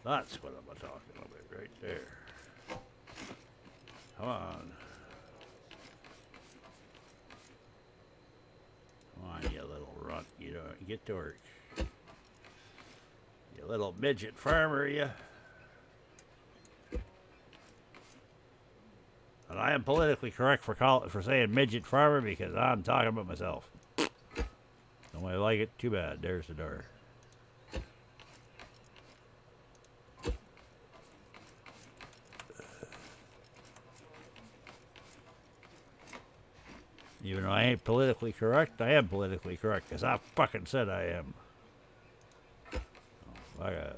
That's what I'm talking about right there. Come on. Come on, you little runt. You don't get to work. You little midget farmer, you. And I am politically correct for saying midget farmer because I'm talking about myself. Don't really like it? Too bad. There's the door. Even though I ain't politically correct, I am politically correct because I fucking said I am. Oh, I got.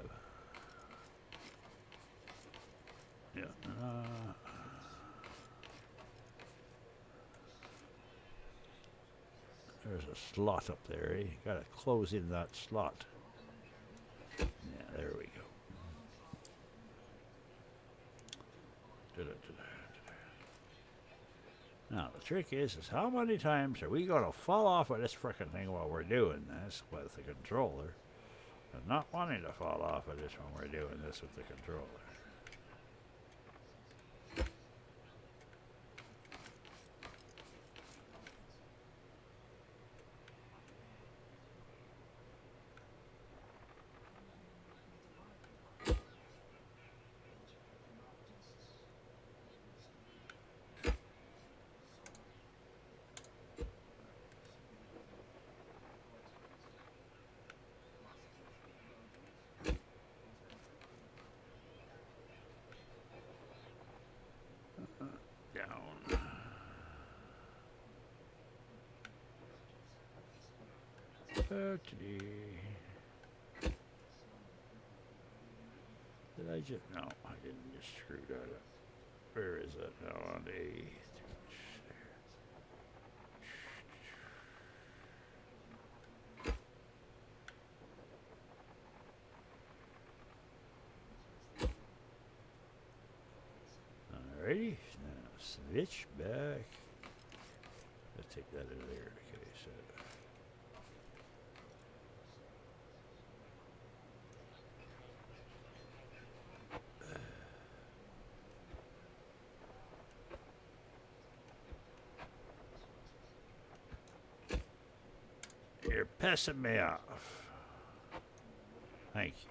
Yeah. There's a slot up there, eh? Gotta close in that slot. Yeah, there we go. Now, the trick is how many times are we going to fall off of this frickin' thing while we're doing this with the controller? And not wanting to fall off of this when we're doing this with the controller. Down. Did I just... No, I didn't just screw that up. Where is that now on A? Alrighty, now switch back. Let's take that out of there. Okay, so you're pissing me off. Thank you.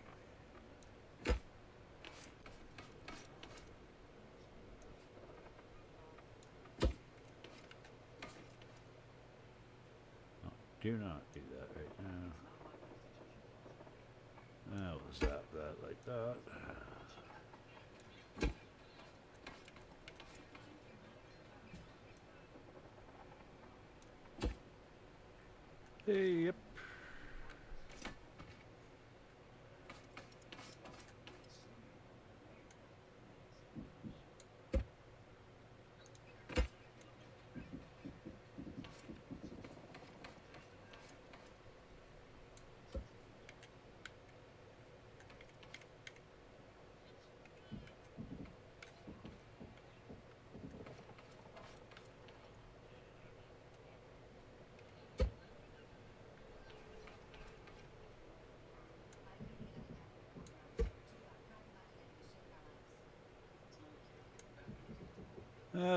Do not do that right now. I'll zap that like that. Hey, yep.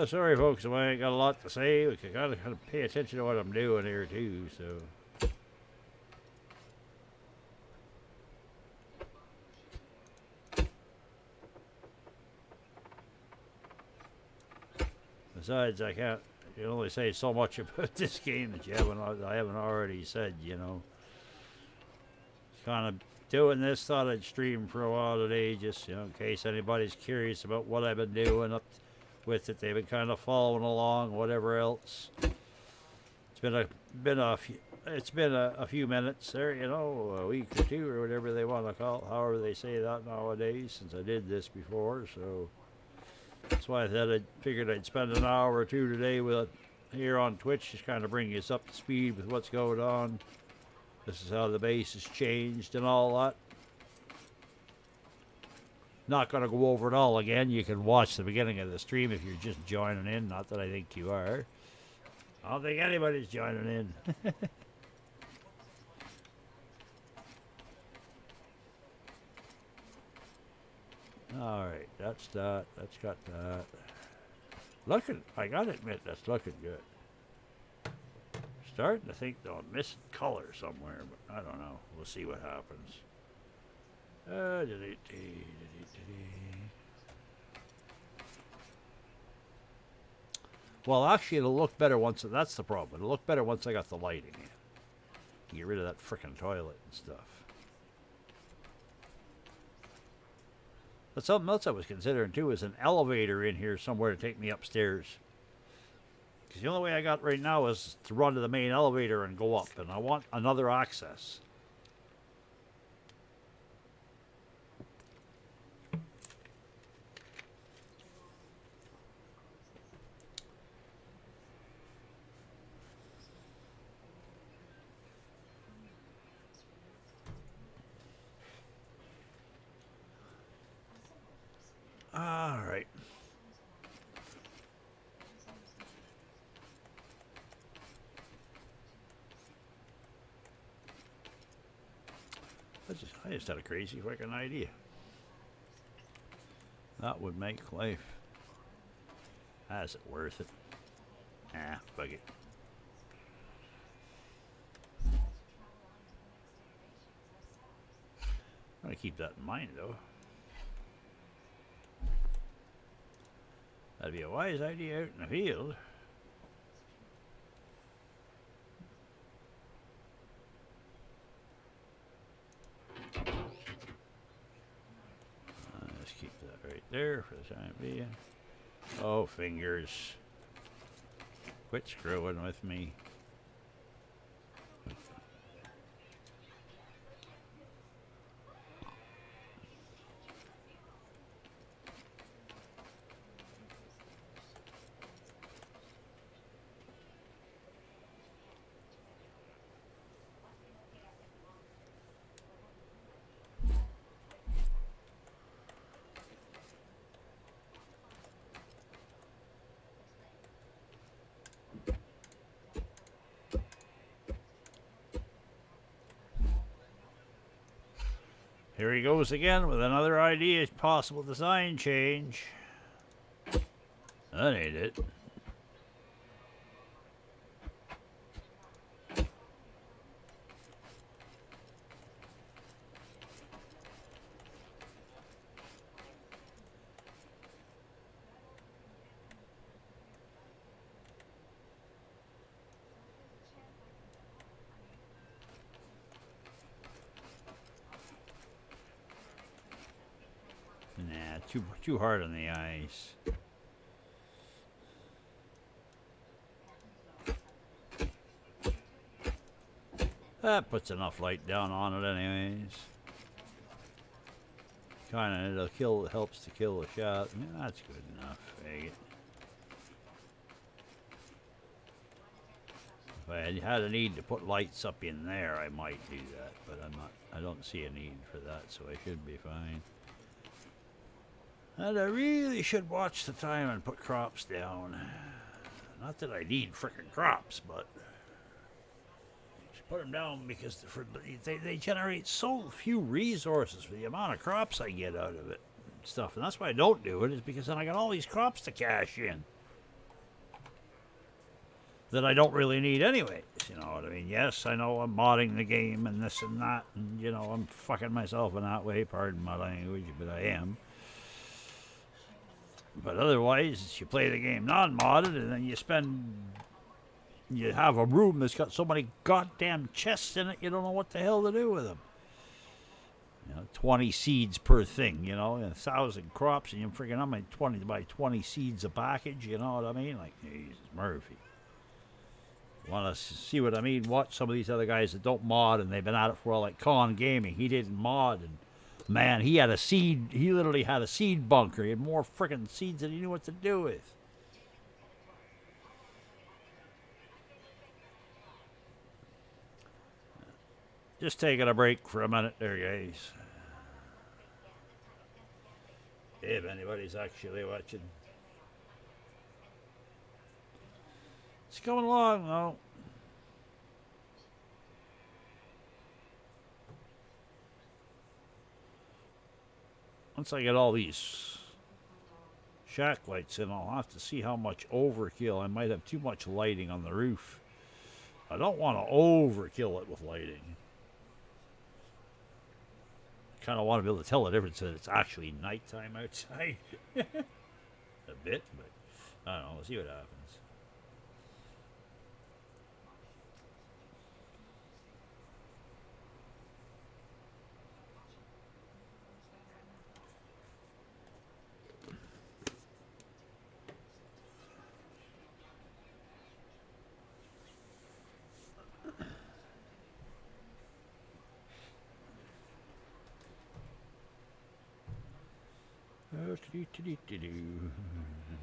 Sorry, folks, if I ain't got a lot to say. We gotta kind of pay attention to what I'm doing here, too, so. Besides, I can't. You can only say so much about this game that I haven't already said. You know. Kind of doing this. Thought I'd stream for a while today, just in case anybody's curious about what I've been doing up with it. They've been kind of following along, whatever else. It's been a few minutes there, a week or two or whatever they want to call it, however they say that nowadays, since I did this before. So that's why I figured I'd spend an hour or two today with it here on Twitch, just kind of bring us up to speed with what's going on. This is how the base has changed and all that. Not going to go over it all again. You can watch the beginning of the stream if you're just joining in. Not that I think you are. I don't think anybody's joining in. Alright, that's that. That's got that. I gotta admit, that's looking good. Starting to think though I'm missing color somewhere, but I don't know. We'll see what happens. Well, actually, it'll look better once. That's the problem. It'll look better once I got the lighting in. Get rid of that frickin' toilet and stuff. But something else I was considering too is an elevator in here somewhere to take me upstairs. Because the only way I got right now is to run to the main elevator and go up, and I want another access. All right. I just had a crazy fucking idea. That would make life. Is it worth it? Ah, fuck it. I'm gonna keep that in mind, though. That'd be a wise idea out in the field. Let's keep that right there for the time being. Oh, fingers. Quit screwing with me. Here he goes again with another idea, possible design change. That ain't it. Nah, too hard on the eyes. That puts enough light down on it anyways. Kinda, helps to kill the shot. I mean, that's good enough. Fag it. If I had a need to put lights up in there, I might do that, but I don't see a need for that, so I should be fine. And I really should watch the time and put crops down. Not that I need frickin' crops, but just put them down because they generate so few resources for the amount of crops I get out of it and stuff. And that's why I don't do it, is because then I got all these crops to cash in that I don't really need anyways, you know what I mean? Yes, I know I'm modding the game and this and that, and, you know, I'm fucking myself in that way, pardon my language, but I am. But otherwise, you play the game non-modded, and then you have a room that's got so many goddamn chests in it, you don't know what the hell to do with them. You know, 20 seeds per thing, you know, 1,000 crops, and you're freaking, I'm at 20 by 20 seeds a package, you know what I mean? Like, Jesus, Murphy. Want to see what I mean? Watch some of these other guys that don't mod, and they've been at it for a while, like Con Gaming. He didn't mod, and man, he had a seed. He literally had a seed bunker. He had more freaking seeds than he knew what to do with. Just taking a break for a minute there, guys. If anybody's actually watching. It's coming along, though. Once I get all these shack lights in, I'll have to see how much overkill. I might have too much lighting on the roof. I don't want to overkill it with lighting. Kind of want to be able to tell the difference that it's actually nighttime outside. A bit, but I don't know. We'll see what happens.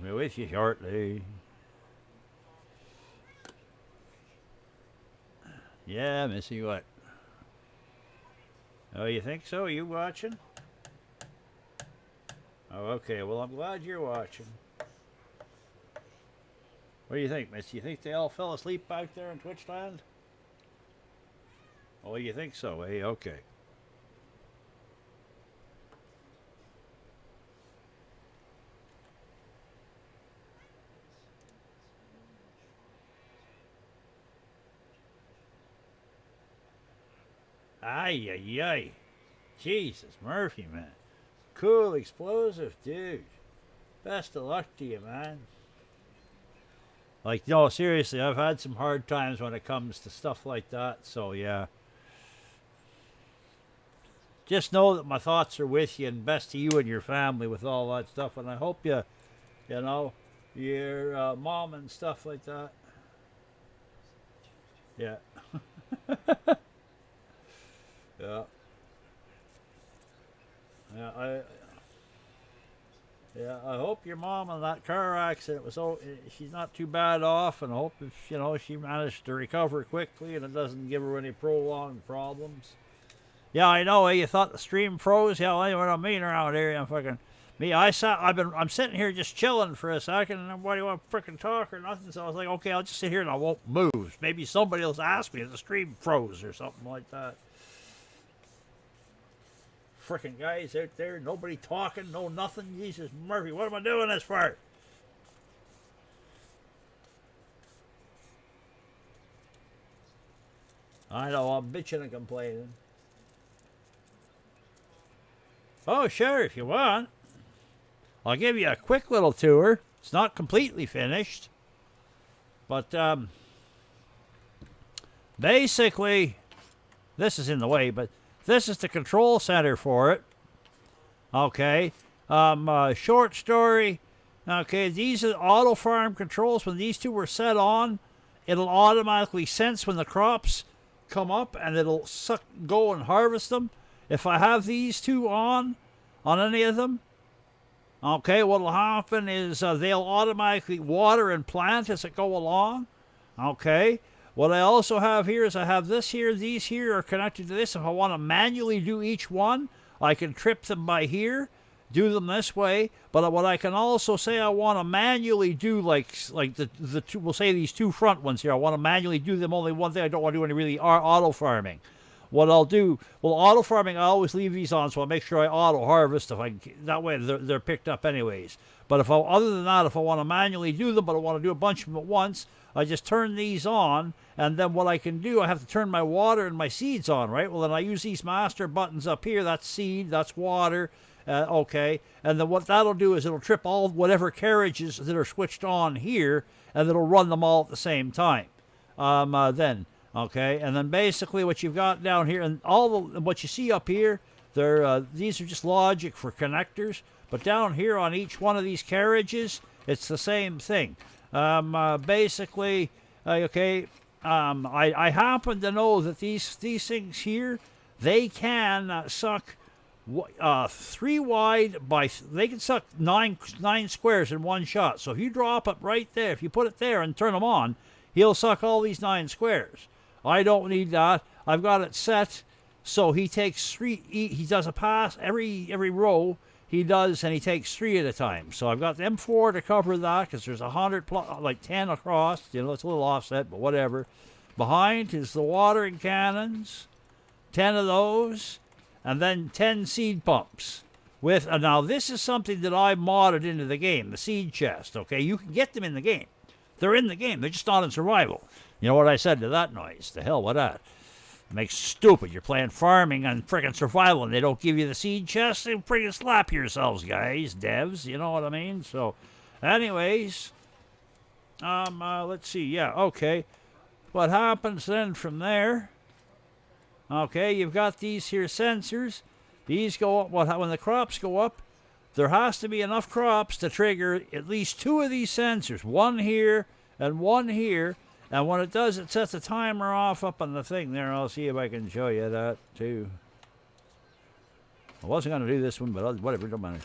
We're with you shortly. Yeah, Missy, what? Oh, you think so? You watching? Oh, okay. Well, I'm glad you're watching. What do you think, miss? You think they all fell asleep back there in Twitchland? Oh, you think so, eh? Okay. Ay, ay, ay. Jesus, Murphy, man. Cool, explosive, dude. Best of luck to you, man. Like, no, seriously, I've had some hard times when it comes to stuff like that, so yeah. Just know that my thoughts are with you and best to you and your family with all that stuff, and I hope you know, your mom and stuff like that. Yeah. Yeah. Yeah, I hope your mom in that car accident was she's not too bad off, and I hope if she managed to recover quickly and it doesn't give her any prolonged problems. Yeah, I know. You thought the stream froze. Yeah, well, what I mean around here, I'm fucking me. I'm sitting here just chilling for a second, and nobody want to freaking talk or nothing. So I was like, okay, I'll just sit here and I won't move. Maybe somebody else ask me if the stream froze or something like that. Freaking guys out there, nobody talking, no nothing. Jesus, Murphy, what am I doing this for? I know, I'm bitching and complaining. Oh, sure, if you want. I'll give you a quick little tour. It's not completely finished. But, basically, this is in the way, but this is the control center for it. Okay. Short story. Okay, these are auto farm controls. When these two were set on, it'll automatically sense when the crops come up and it'll go and harvest them. If I have these two on any of them, okay, what'll happen is they'll automatically water and plant as it go along. Okay. What I also have here is I have this here. These here are connected to this. If I want to manually do each one, I can trip them by here, do them this way. But what I can also say I want to manually do, like the two, we'll say these two front ones here. I want to manually do them only one thing. I don't want to do any really auto farming. What I'll do, well, auto farming, I always leave these on, so I make sure I auto harvest. That way they're picked up anyways. But other than that, if I want to manually do them, but I want to do a bunch of them at once, I just turn these on, and then what I can do, I have to turn my water and my seeds on, right? Well, then I use these master buttons up here. That's seed, that's water, okay. And then what that'll do is it'll trip all whatever carriages that are switched on here, and it'll run them all at the same time. Okay, and then basically what you've got down here, and what you see up here, these are just logic for connectors. But down here on each one of these carriages, it's the same thing. Basically, okay, I happen to know that these things here, they can suck 3 wide they can suck nine squares in one shot. So if you drop it right there, if you put it there and turn them on, he'll suck all these 9 squares. I don't need that. I've got it set so he takes 3. He does a pass every row. He does, and he takes 3 at a time. So I've got the M4 to cover that because there's 100 like 10 across. It's a little offset, but whatever. Behind is the watering cannons, 10 of those, and then 10 seed pumps. Now this is something that I modded into the game, the seed chest. Okay, you can get them in the game. They're in the game. They're just not in survival. You know what I said to that noise? The hell with that. It makes stupid. You're playing farming and freaking survival, and they don't give you the seed chest. They freaking slap yourselves, guys, devs. You know what I mean? So, anyways, let's see. Yeah, okay. What happens then from there? Okay, you've got these here sensors. These go up. When the crops go up, there has to be enough crops to trigger at least 2 of these sensors. One here and one here. And when it does, it sets a timer off up on the thing there. I'll see if I can show you that, too. I wasn't going to do this one, but whatever, don't matter.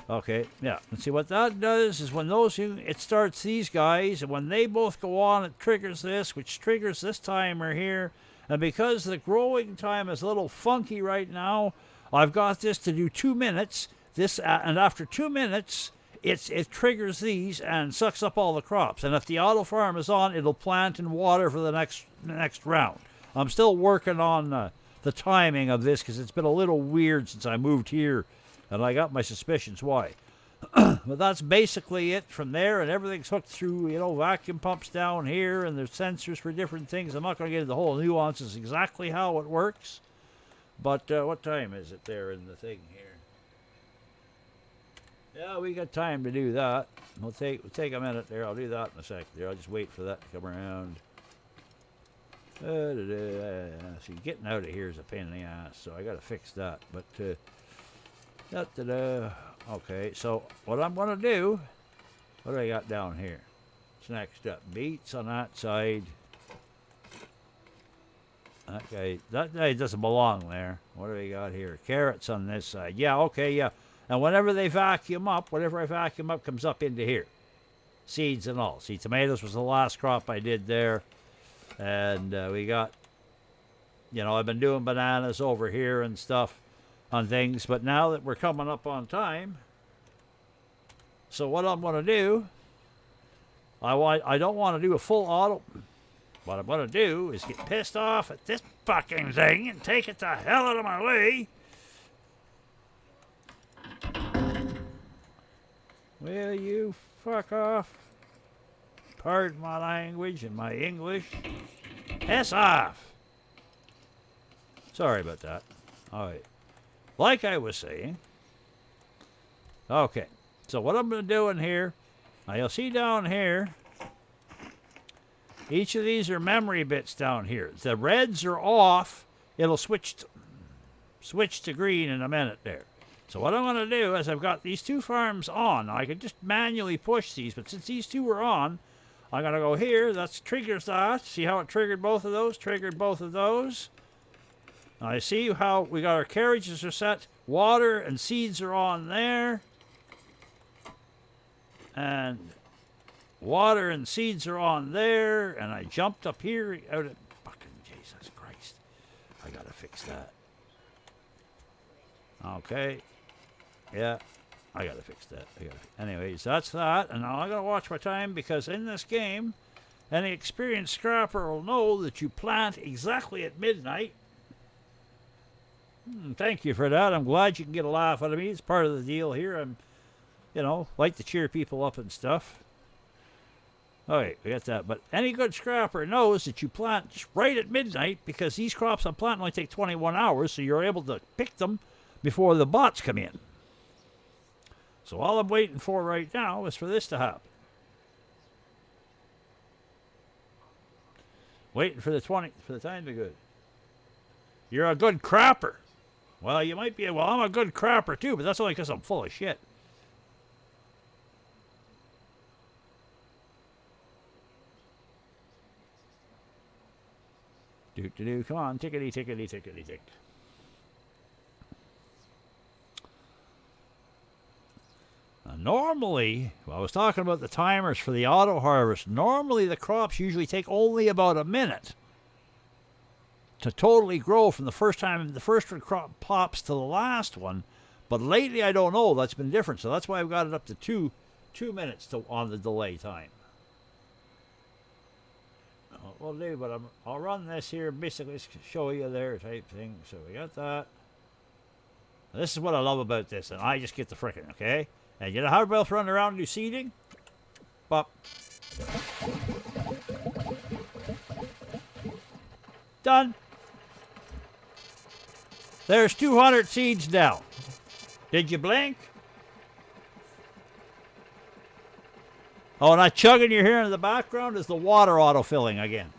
Okay, yeah. And see what that does is when it starts these guys, and when they both go on, it triggers this, which triggers this timer here. And because the growing time is a little funky right now, I've got this to do 2 minutes. this, and after 2 minutes, it triggers these and sucks up all the crops. And if the auto farm is on, it'll plant and water for the next round. I'm still working on the timing of this because it's been a little weird since I moved here, and I got my suspicions why. But that's basically it from there, and everything's hooked through, vacuum pumps down here, and there's sensors for different things. I'm not going to get into the whole nuances exactly how it works, but what time is it there in the thing here? Yeah, we got time to do that. We'll take a minute there. I'll do that in a sec there. I'll just wait for that to come around. See, getting out of here is a pain in the ass, so I got to fix that. But, okay, so what I'm going to do, what do I got down here? What's next up? Beets on that side. That guy doesn't belong there. What do we got here? Carrots on this side. Yeah, okay, yeah. And whenever they vacuum up, whatever I vacuum up comes up into here. Seeds and all. See, tomatoes was the last crop I did there. And we got, I've been doing bananas over here and stuff on things. But now that we're coming up on time, so what I'm going to do, I don't want to do a full auto. What I'm going to do is get pissed off at this fucking thing and take it the hell out of my way. Will you fuck off? Pardon my language and my English. Piss off. Sorry about that. All right. Like I was saying. Okay. So what I'm going to do in here, now you'll see down here, each of these are memory bits down here. The reds are off. It'll switch to green in a minute there. So what I'm going to do is I've got these two farms on. Now I could just manually push these, but since these two are on, I'm going to go here. That triggers that. See how it triggered both of those? Triggered both of those. Now I see how we got our carriages are set. Water and seeds are on there. And water and seeds are on there. And I jumped up here out of... Fucking Jesus Christ. I got to fix that. Okay. Yeah, I gotta fix that. Anyways, that's that. And now I gotta watch my time because in this game, any experienced scrapper will know that you plant exactly at midnight. Thank you for that. I'm glad you can get a laugh out of me. It's part of the deal here. I'm, like to cheer people up and stuff. Okay, we got that. But any good scrapper knows that you plant just right at midnight because these crops I'm planting only take 21 hours, so you're able to pick them before the bots come in. So all I'm waiting for right now is for this to happen. Waiting for the time to be good. You're a good crapper. Well, you might be. Well, I'm a good crapper too, but that's only because I'm full of shit. Do. Come on, tickety, tickety, tickety, tick. Normally, I was talking about the timers for the auto harvest. Normally, the crops usually take only about a minute to totally grow from the first time the first crop pops to the last one. But lately, I don't know. That's been different. So that's why I've got it up to two minutes on the delay time. Well, do, but I'll run this here, basically show you there type thing. So we got that. Now, this is what I love about this, and I just get the frickin', okay? And you know how everybody else run around and do seeding? Pop. Done. There's 200 seeds down. Did you blink? Oh, and that chugging you're hearing in the background is the water autofilling again.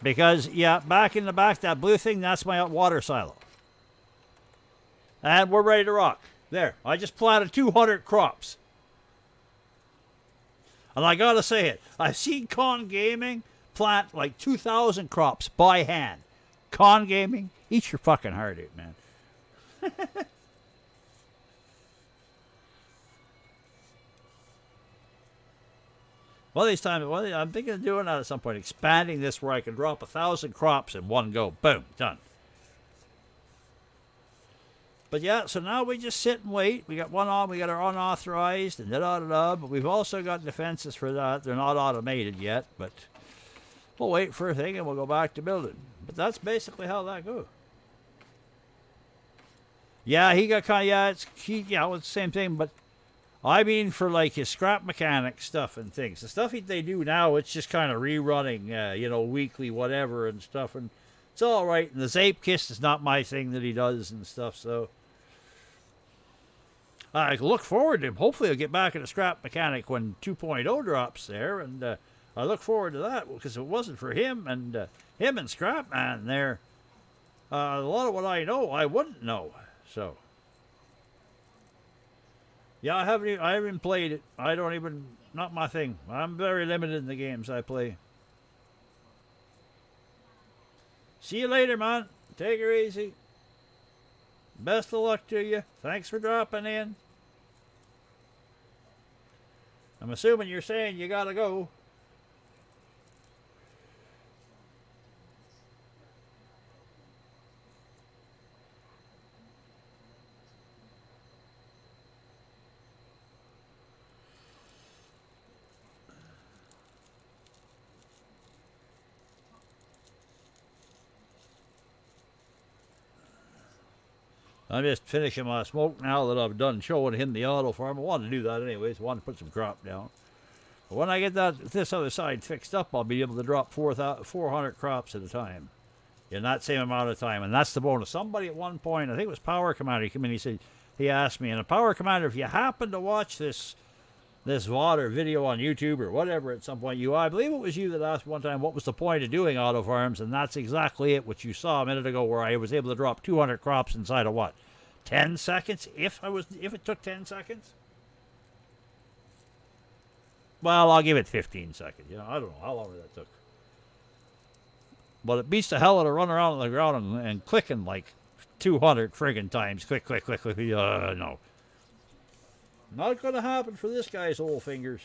Because, yeah, back in the back, that blue thing, that's my water silo. And we're ready to rock. There, I just planted 200 crops. And I gotta say it, I've seen Con Gaming plant like 2,000 crops by hand. Con Gaming, eat your fucking heart out, man. Well, I'm thinking of doing that at some point, expanding this where I can drop 1,000 crops in one go. Boom, done. But yeah, so now we just sit and wait. We got one on, we got our unauthorized and da da da. But we've also got defenses for that. They're not automated yet, but we'll wait for a thing and we'll go back to building. But that's basically how that goes. Yeah, he got kind of, it's the same thing, but I mean for like his scrap mechanic stuff and things. The stuff they do now, it's just kind of rerunning, weekly whatever and stuff, and it's all right. And the Zape Kiss is not my thing that he does and stuff, so I look forward to him. Hopefully, I'll get back in the scrap mechanic when 2.0 drops there, and I look forward to that because if it wasn't for him and Scrapman there, a lot of what I know I wouldn't know. So. Yeah, I haven't played it. Not my thing. I'm very limited in the games I play. See you later, man. Take her easy. Best of luck to you. Thanks for dropping in. I'm assuming you're saying you gotta go. I'm just finishing my smoke now that I've done showing him the auto farm. I wanted to do that anyways. I wanted to put some crop down. But when I get this other side fixed up, I'll be able to drop 400 crops at a time in that same amount of time. And that's the bonus. Somebody at one point, I think it was Power Commander, he came in, he asked me, and a Power Commander, if you happen to watch this VOD or video on YouTube or whatever at some point, I believe it was you that asked one time what was the point of doing auto farms, and that's exactly it, what you saw a minute ago, where I was able to drop 200 crops inside of what? 10 seconds? If it took 10 seconds? Well, I'll give it 15 seconds. I don't know how long that took. But it beats the hell out of running around on the ground and clicking like 200 friggin' times. Click, click, click, click. No. Not going to happen for this guy's old fingers.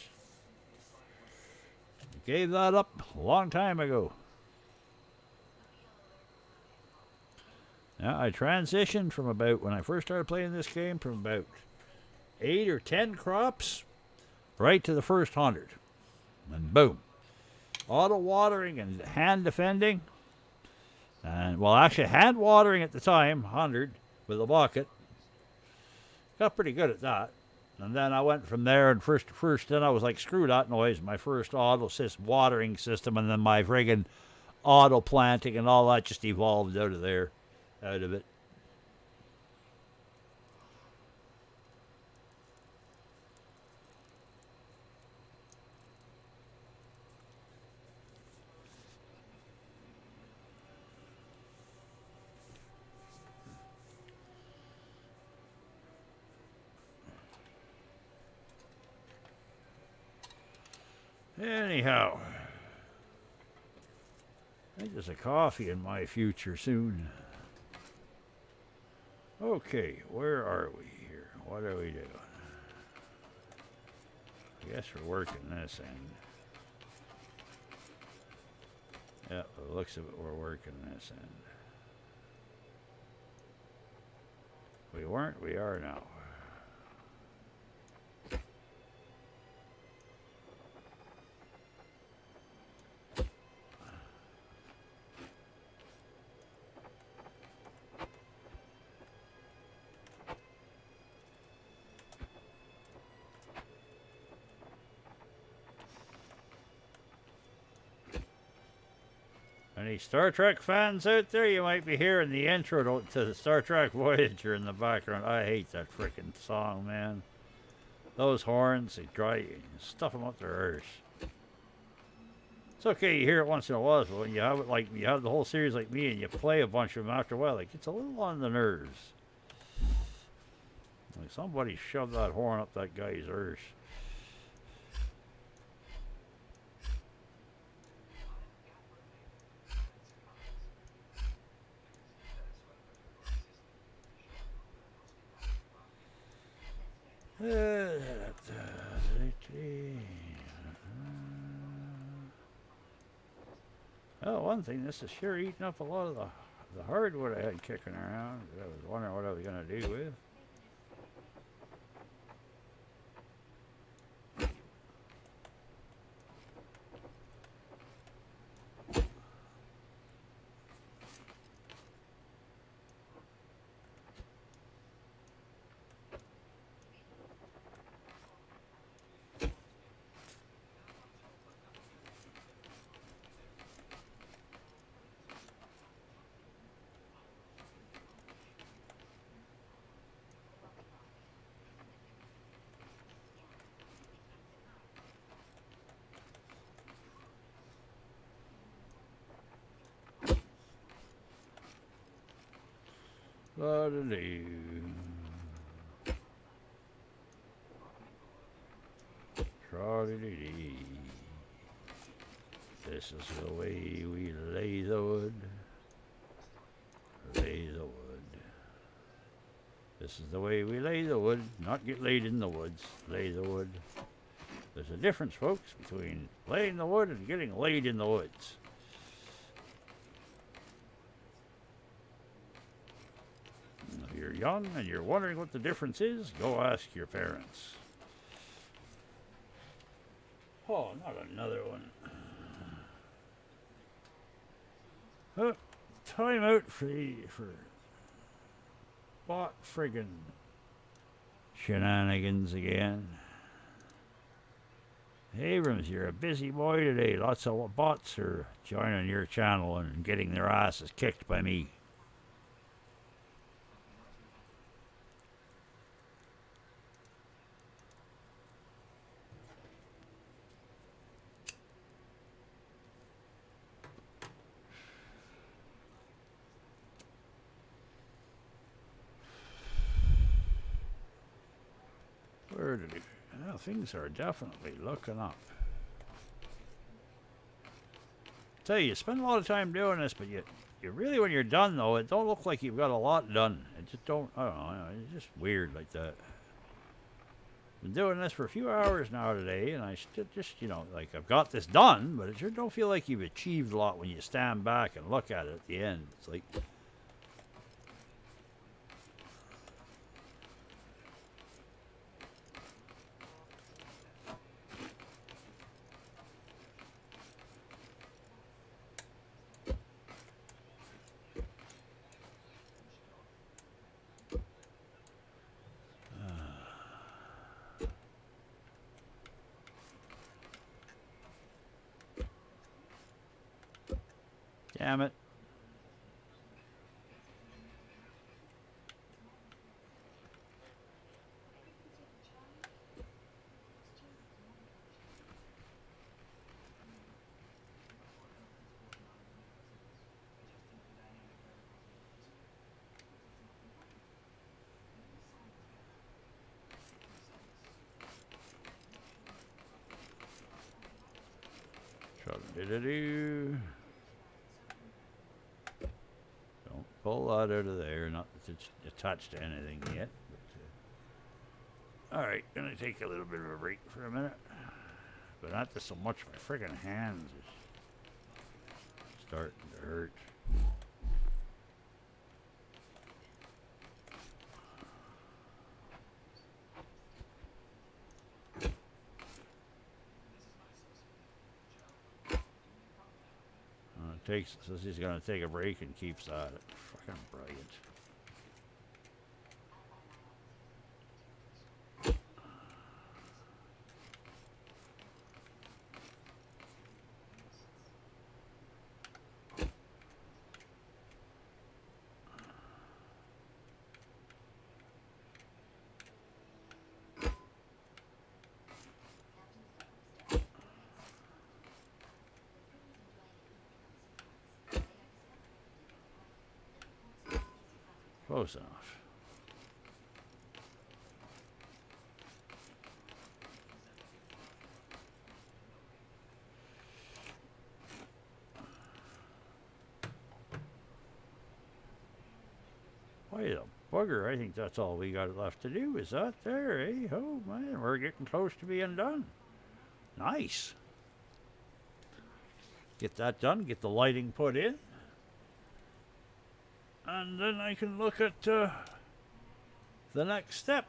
Gave that up a long time ago. Now, I transitioned from when I first started playing this game, from about 8 or 10 crops right to the first 100. And boom. Auto watering and hand defending. And, well, actually, hand watering at the time, 100 with a bucket. Got pretty good at that. And then I went from there, and first, then I was like, screw that noise. My first auto watering system, and then my friggin' auto planting and all that just evolved out of it. Anyhow, I think there's a coffee in my future soon. Okay, where are we here? What are we doing? I guess we're working this end. Yeah, the looks of it, we're working this end. We weren't, we are now. Any Star Trek fans out there? You might be hearing the intro to the Star Trek Voyager in the background. I hate that freaking song, man. Those horns, they dry you, stuff them up their ears. It's okay, you hear it once in a while, but when you have it like you have the whole series like me and you play a bunch of them after a while, it gets a little on the nerves. Like somebody shoved that horn up that guy's ears. Oh, one thing, this is sure eating up a lot of The hardwood I had kicking around, I was wondering what I was going to do with. La-da-dee. Tra-dee-dee-dee. This is the way we lay the wood. Lay the wood. This is the way we lay the wood, not get laid in the woods. Lay the wood. There's a difference, folks, between laying the wood and getting laid in the woods. If you're young and you're wondering what the difference is, go ask your parents. Oh, not another one. Time out for bot friggin' shenanigans again. Abrams, you're a busy boy today. Lots of bots are joining your channel and getting their asses kicked by me. Where did it? Well, things are definitely looking up. Tell you spend a lot of time doing this, but you really, when you're done though, it don't look like you've got a lot done. It just don't. I don't know. It's just weird like that. Been doing this for a few hours now today, and I still just like I've got this done, but it sure don't feel like you've achieved a lot when you stand back and look at it at the end. It's like. Damn it. Tra-da-dee-dee-doo. Don't pull that out of there. Not that it's attached to anything yet. All right, gonna take a little bit of a break for a minute. But not to so much my friggin' hands is starting to hurt. Says he's gonna take a break and keeps at it. Fucking brilliant. Close enough. Why the bugger, I think that's all we got left to do. Is that there, eh? Oh man, we're getting close to being done. Nice. Get that done, get the lighting put in. And then I can look at the next step,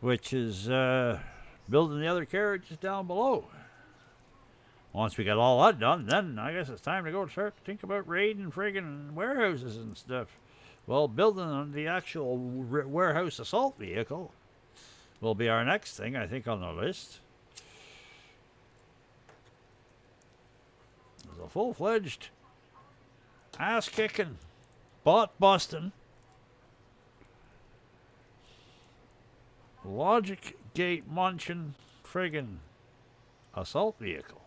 which is building the other carriages down below. Once we got all that done, then I guess it's time to go start to think about raiding friggin' warehouses and stuff. Well, building the actual warehouse assault vehicle will be our next thing, I think, on the list. There's a full-fledged ass-kicking, bot-busting, logic gate munching friggin' assault vehicle.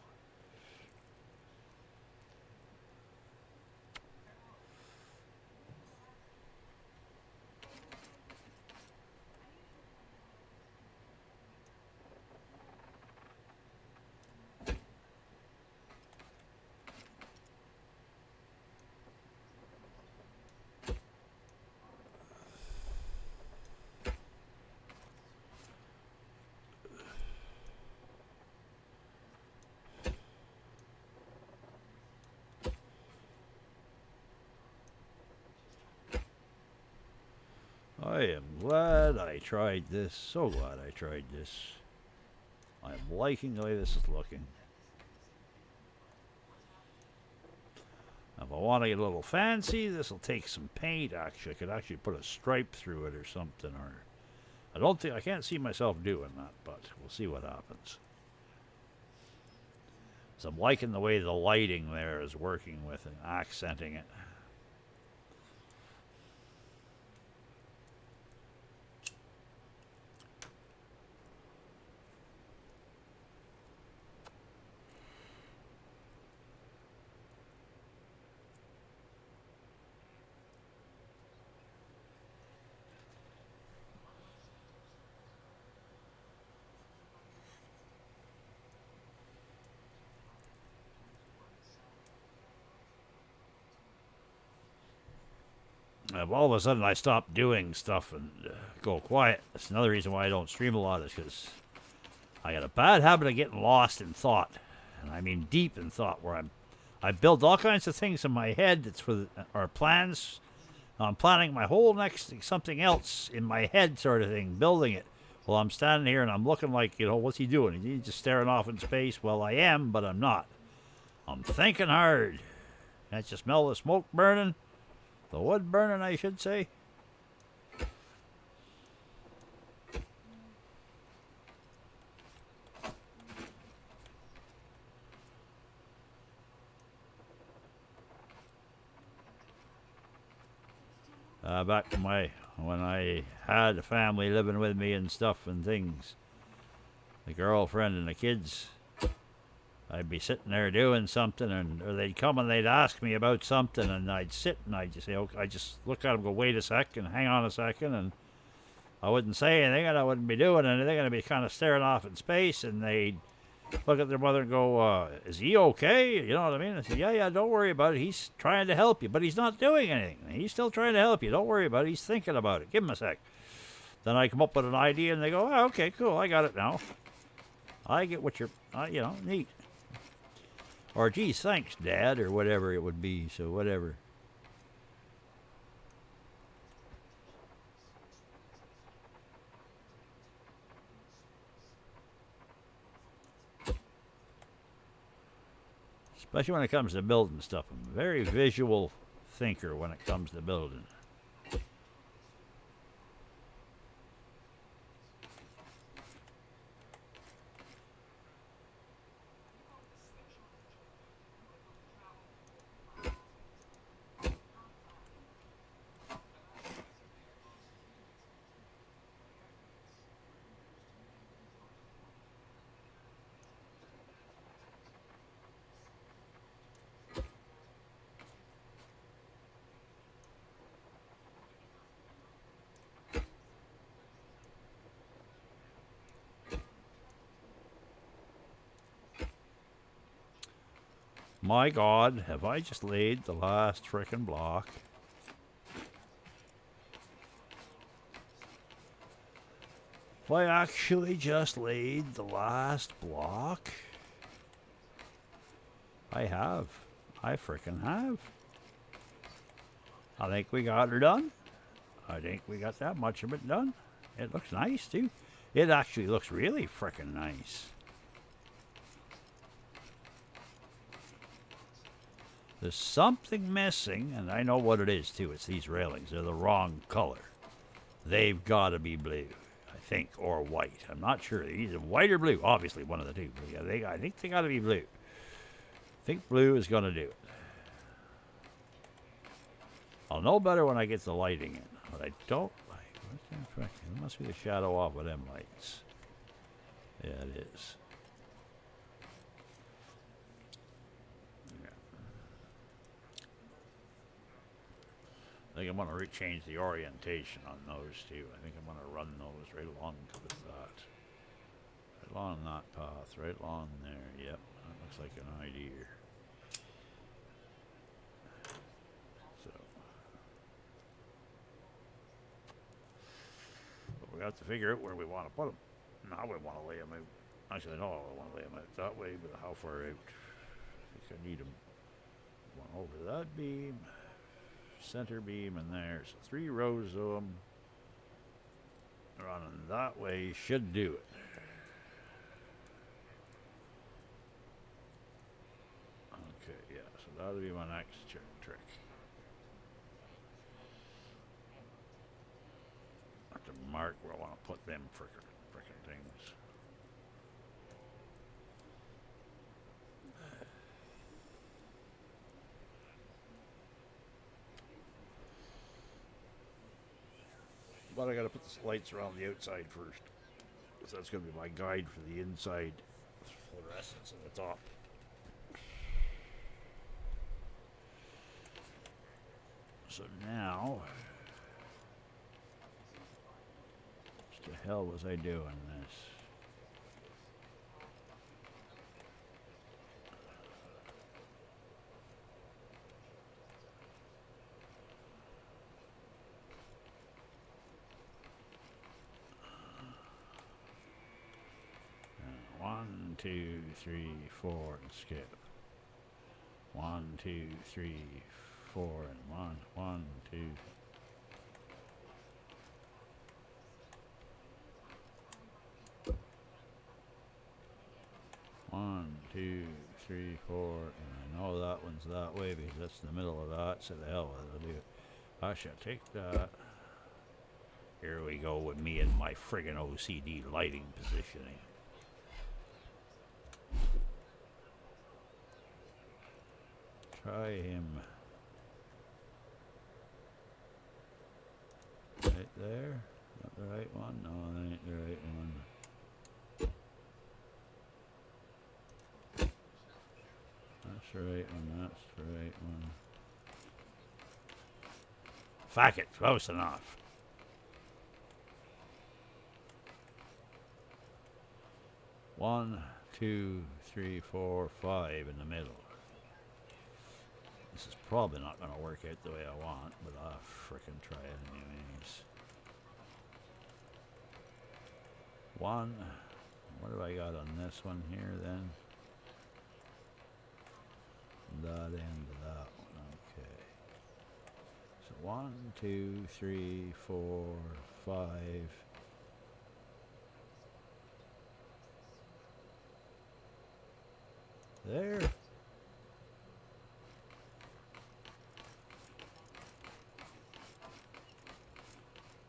I am glad I tried this. So glad I tried this. I'm liking the way this is looking. If I want to get a little fancy, this will take some paint. Actually, I could actually put a stripe through it or something. Or I can't see myself doing that, but we'll see what happens. So I'm liking the way the lighting there is working with and accenting it. All of a sudden I stopped doing stuff and go quiet. That's another reason why I don't stream a lot, is because I got a bad habit of getting lost in thought. And I mean deep in thought, where I build all kinds of things in my head that's for our plans. I'm planning my whole next thing, something else in my head sort of thing, building it. Well, I'm standing here and I'm looking like, what's he doing? He's just staring off in space. Well, I am, but I'm not. I'm thinking hard. Can't you smell the smoke burning? The wood burning, I should say. Back when I had a family living with me and stuff and things, the girlfriend and the kids, I'd be sitting there doing something, or they'd come and they'd ask me about something, and I'd sit and I'd just say, okay, I just look at them, go, wait a sec, and hang on a second, and I wouldn't say anything, and I wouldn't be doing anything, and I'd be kind of staring off in space, and they'd look at their mother and go, is he okay? You know what I mean? I said, yeah, don't worry about it. He's trying to help you, but he's not doing anything. He's still trying to help you. Don't worry about it. He's thinking about it. Give him a sec. Then I come up with an idea, and they go, oh, okay, cool, I got it now. I get what you're, neat. Or, geez, thanks, Dad, or whatever it would be, so whatever. Especially when it comes to building stuff. I'm a very visual thinker when it comes to building. My God, have I just laid the last frickin' block? Have I actually just laid the last block? I have. I frickin' have. I think we got her done. I think we got that much of it done. It looks nice, too. It actually looks really frickin' nice. There's something missing, and I know what it is, too. It's these railings. They're the wrong color. They've got to be blue, I think, or white. I'm not sure. They're either white or blue. Obviously, one of the two. But yeah, I think they got to be blue. I think blue is going to do it. I'll know better when I get the lighting in, but I don't like. It must be the shadow off of them lights. Yeah, it is. Yeah. I think I'm going to change the orientation on those two. I think I'm going to run those right along with that. Right along that path, right along there. Yep, that looks like an idea. We have to figure out where we want to put them. Now we want to lay them out. Actually, no, I want to lay them out that way, but how far out? I think I need them. One over that beam, center beam, and there. So 3 rows of them running that way should do it. Okay, yeah, so that'll be my next trick. Mark where I want to put them frickin' things. But I gotta put the lights around the outside first. Because that's gonna be my guide for the inside fluorescence at the top. So now, what the hell was I doing this? One, 2, 3, 4, and skip. 1, 2, 3, 4, and 1, 1, 2. One, 2, 3, 4, and I know that one's that way because that's in the middle of that, so the hell with it, I'll do it. I shall take that. Here we go with me and my friggin' OCD lighting positioning. Try him. Right there. Not the right one? No, that ain't the right one. That's the right one, that's the right one. Fuck it, close enough. One, 2, 3, 4, 5 in the middle. This is probably not going to work out the way I want, but I'll frickin' try it anyways. 1. What have I got on this one here then? That end of that one, okay. So 1, 2, 3, 4, 5. There.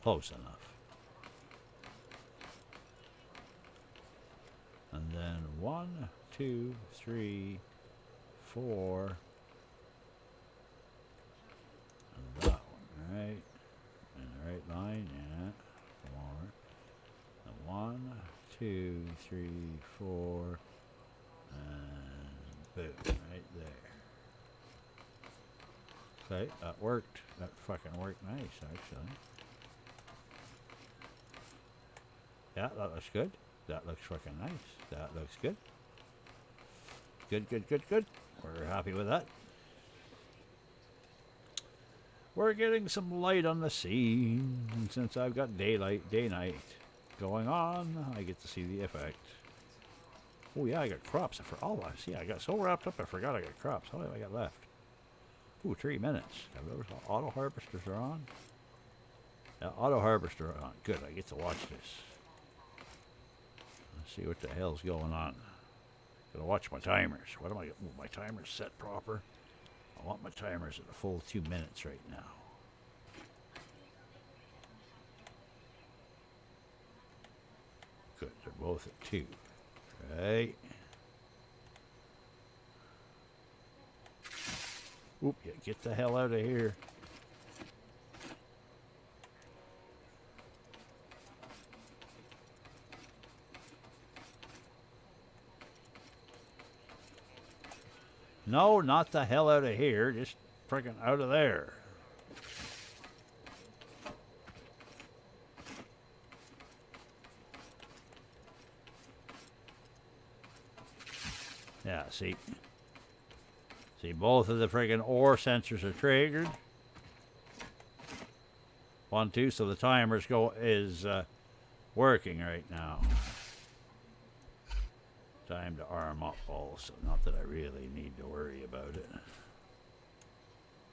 Close enough. And then 1, 2, 3, 4. And that one, right? In the right line, yeah. 4. And 1, 2, 3, 4. And boom, right there. Okay, that worked. That fucking worked nice, actually. Yeah, that looks good. That looks fucking nice. That looks good. Good, good, good, good. We're happy with that. We're getting some light on the scene. And since I've got daylight, day-night going on, I get to see the effect. Oh yeah, I got crops. I got so wrapped up I forgot I got crops. How many have I got left? Ooh, 3 minutes. Have those auto harvesters are on? Yeah, auto harvester on. Good, I get to watch this. Let's see what the hell's going on. Gotta watch my timers. What am I? Oh, my timer's set proper. I want my timers at a full 2 minutes right now. Good, they're both at 2. Right. Oop, yeah, get the hell out of here. No, not the hell out of here. Just freaking out of there. Yeah, see. See, both of the friggin' ore sensors are triggered. 1, 2, so the timer's is working right now. Time to arm up also. Not that I really need to worry about it.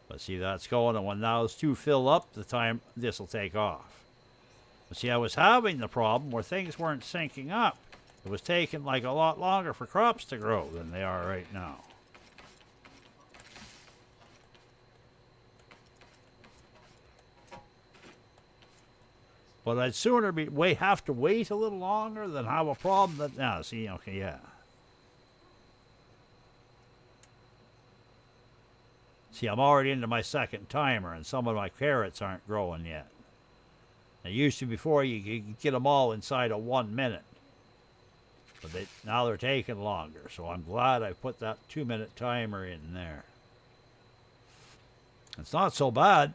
But see, that's going, and when those 2 fill up, this will take off. But see, I was having the problem where things weren't syncing up. It was taking like a lot longer for crops to grow than they are right now. But I'd sooner have to wait a little longer than have a problem that now. See, okay, yeah. See, I'm already into my second timer, and some of my carrots aren't growing yet. It used to before you could get them all inside of 1 minute, but now they're taking longer. So I'm glad I put that 2-minute timer in there. It's not so bad,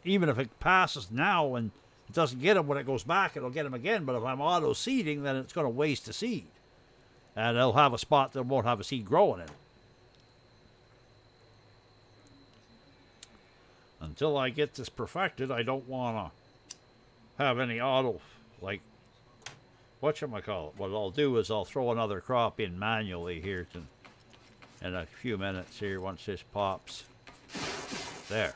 even if it passes now and it doesn't get them when it goes back, it'll get them again. But if I'm auto seeding, then it's going to waste a seed. And it'll have a spot that won't have a seed growing in it. Until I get this perfected, I don't want to have any auto, like, whatchamacallit. What I'll do is I'll throw another crop in manually here in a few minutes here once this pops. There.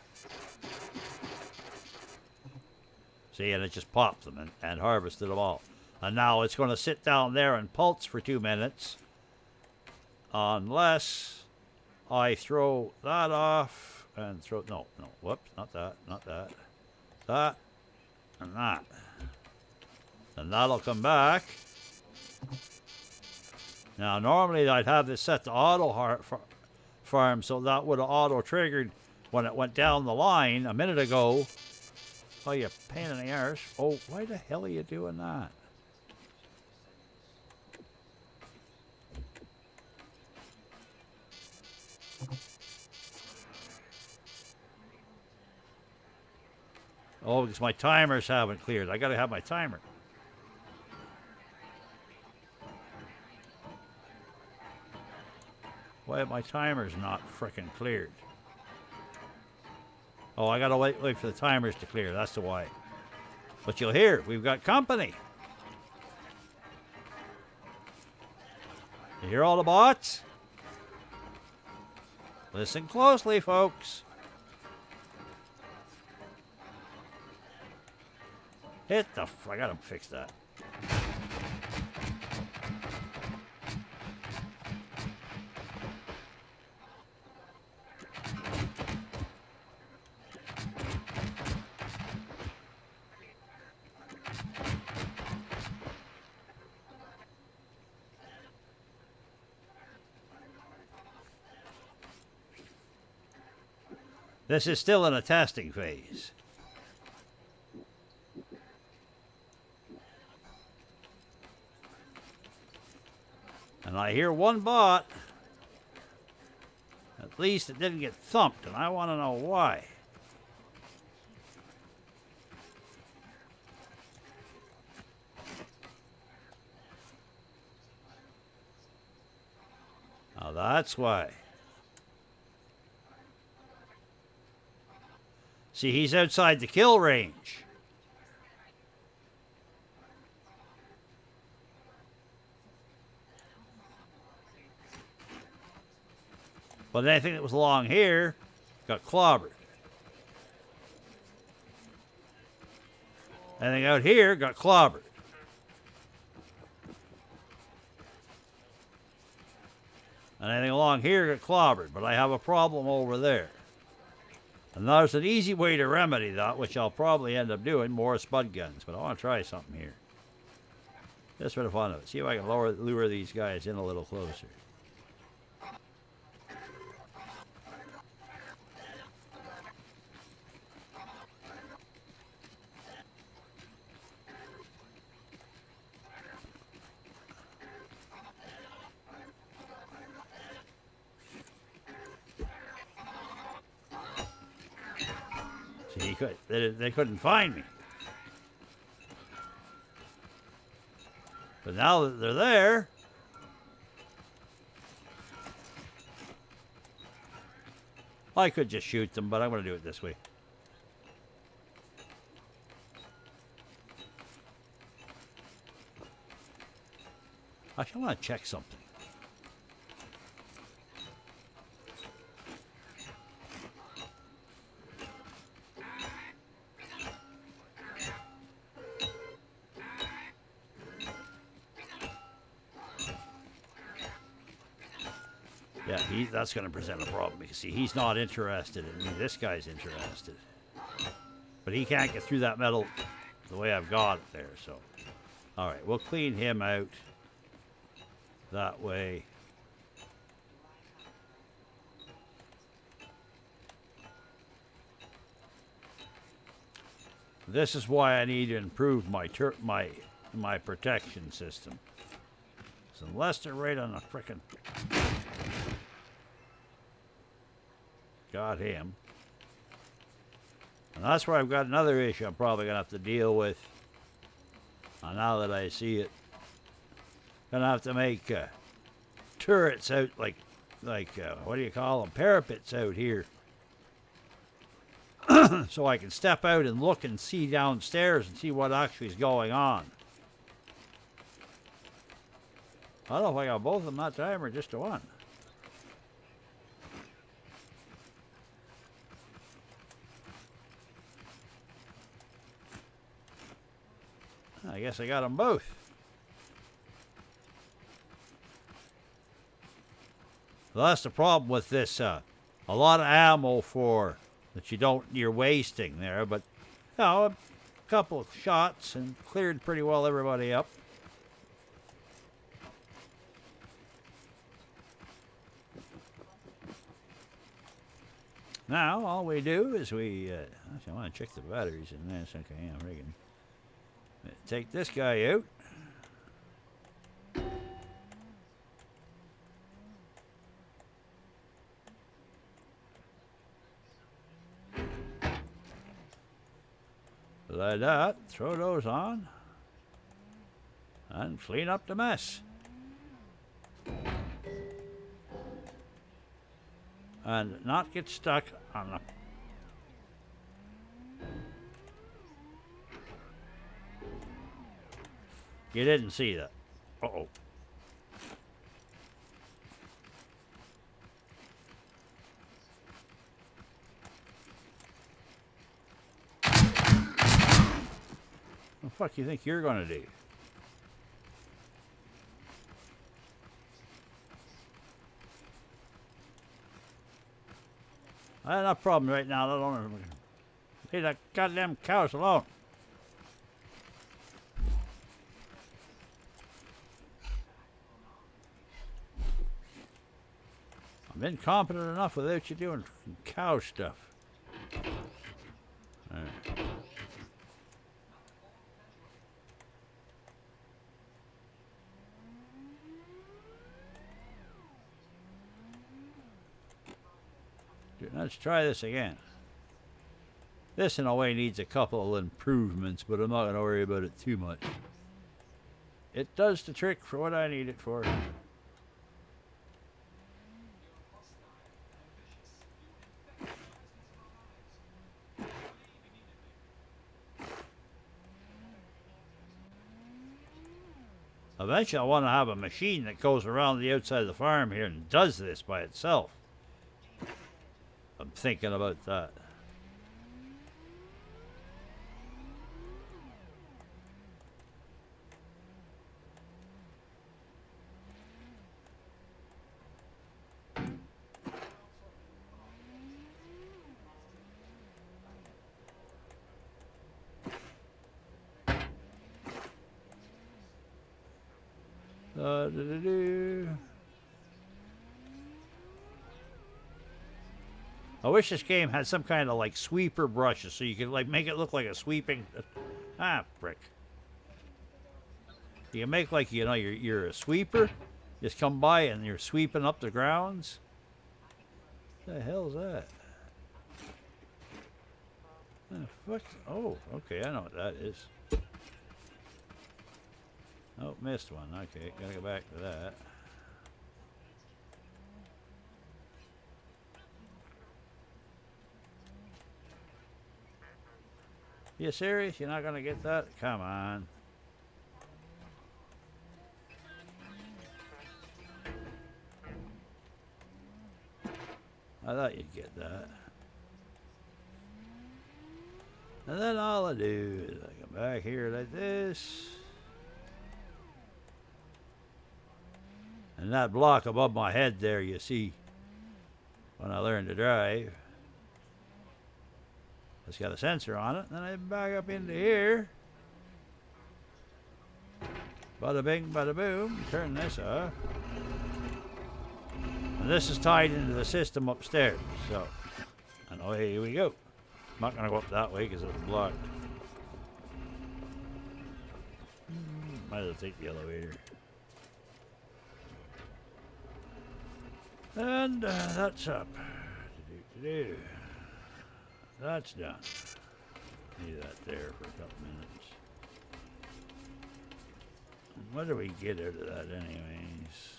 See, and it just popped them and harvested them all. And now it's going to sit down there and pulse for 2 minutes. Unless I throw that off and throw... No, whoops, not that. That and that. And that'll come back. Now, normally I'd have this set to auto farm, so that would have auto-triggered when it went down the line a minute ago. Oh, you pain in the arse. Oh, why the hell are you doing that? Oh, because my timers haven't cleared. I gotta have my timer. Why have my timers not frickin' cleared? Oh, I gotta wait for the timers to clear. That's the why. But you'll hear, we've got company. You hear all the bots? Listen closely, folks. I gotta fix that. This is still in a testing phase. And I hear one bot. At least it didn't get thumped, and I want to know why. Now that's why. See, he's outside the kill range. But anything that was along here got clobbered. Anything out here got clobbered. And anything along here got clobbered, but I have a problem over there. And there's an easy way to remedy that, which I'll probably end up doing, more spud guns, but I want to try something here. Just for the fun of it. See if I can lure these guys in a little closer. See, they couldn't find me. But now that they're there, I could just shoot them, but I'm going to do it this way. Actually, I want to check something. Yeah, that's going to present a problem because, see, he's not interested in me. This guy's interested. But he can't get through that metal the way I've got it there, so. All right, we'll clean him out that way. This is why I need to improve my protection system. So unless they're right on the frickin'... Got him. And that's where I've got another issue I'm probably going to have to deal with. And now that I see it. Going to have to make turrets out like what do you call them? Parapets out here. So I can step out and look and see downstairs and see what actually is going on. I don't know if I got both of them that time or just one. I guess I got them both. Well, that's the problem with this. A lot of ammo that you're wasting there, but you know, a couple of shots and cleared pretty well everybody up. Now all we do is actually I want to check the batteries in this. Okay, I'm rigging. Take this guy out. Like that, throw those on and clean up the mess. And not get stuck on the... You didn't see that. Uh-oh. What the fuck you think you're gonna do? I have no problem right now. I don't leave that goddamn cows alone. I'm incompetent enough without you doing cow stuff. All right. Let's try this again. This in a way needs a couple of improvements, but I'm not going to worry about it too much. It does the trick for what I need it for. Eventually I want to have a machine that goes around the outside of the farm here and does this by itself. I'm thinking about that. I wish this game had some kind of like sweeper brushes so you could like make it look like a sweeping. Ah, frick. You can make like, you know, you're a sweeper. Just come by and you're sweeping up the grounds. What the hell's that? What? Oh, okay, I know what that is. Oh, missed one. Okay, gotta go back to that. You serious? You're not gonna get that? Come on. I thought you'd get that. And then all I do is I come back here like this. And that block above my head there, you see, when I learned to drive, it's got a sensor on it. And then I back up into here. Bada bing, bada boom. Turn this off. And this is tied into the system upstairs. So, and away we go. I'm not going to go up that way because it's blocked. Might as well take the elevator. And that's up. That's done. Leave that there for a couple minutes. And what do we get out of that anyways?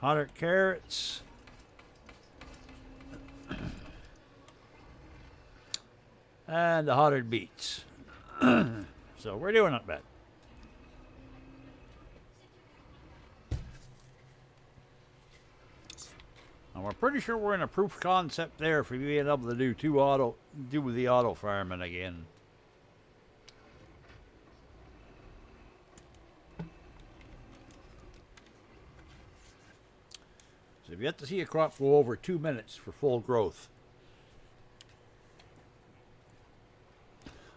100 carrots. And 100 beets. So we're doing not bad. And we're pretty sure we're in a proof of concept there for being able to do the auto farming again. So you've yet to see a crop go over 2 minutes for full growth.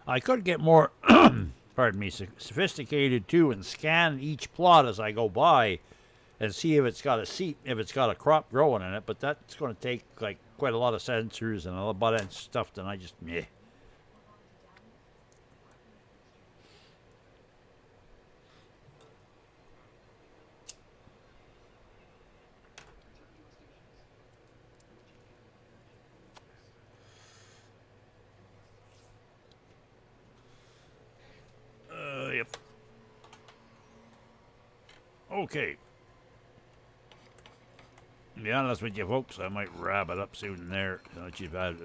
I could get more, pardon me, sophisticated too, and scan each plot as I go by, and see if it's got a crop growing in it. But that's going to take like quite a lot of sensors and a lot of stuff. Then I just meh. Yep. Okay. To be honest with you folks, I might wrap it up soon there. That you've had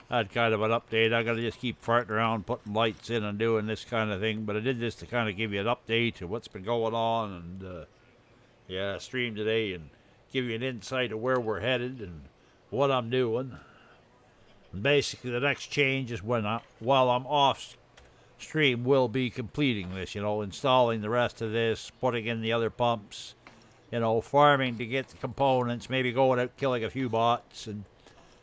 kind of an update. I gotta just keep farting around, putting lights in and doing this kind of thing. But I did this to kind of give you an update of what's been going on, and yeah, stream today and give you an insight of where we're headed and what I'm doing. And basically, the next change is while I'm off stream, we'll be completing this. You know, installing the rest of this, putting in the other pumps. You know, farming to get the components, maybe going out killing a few bots. And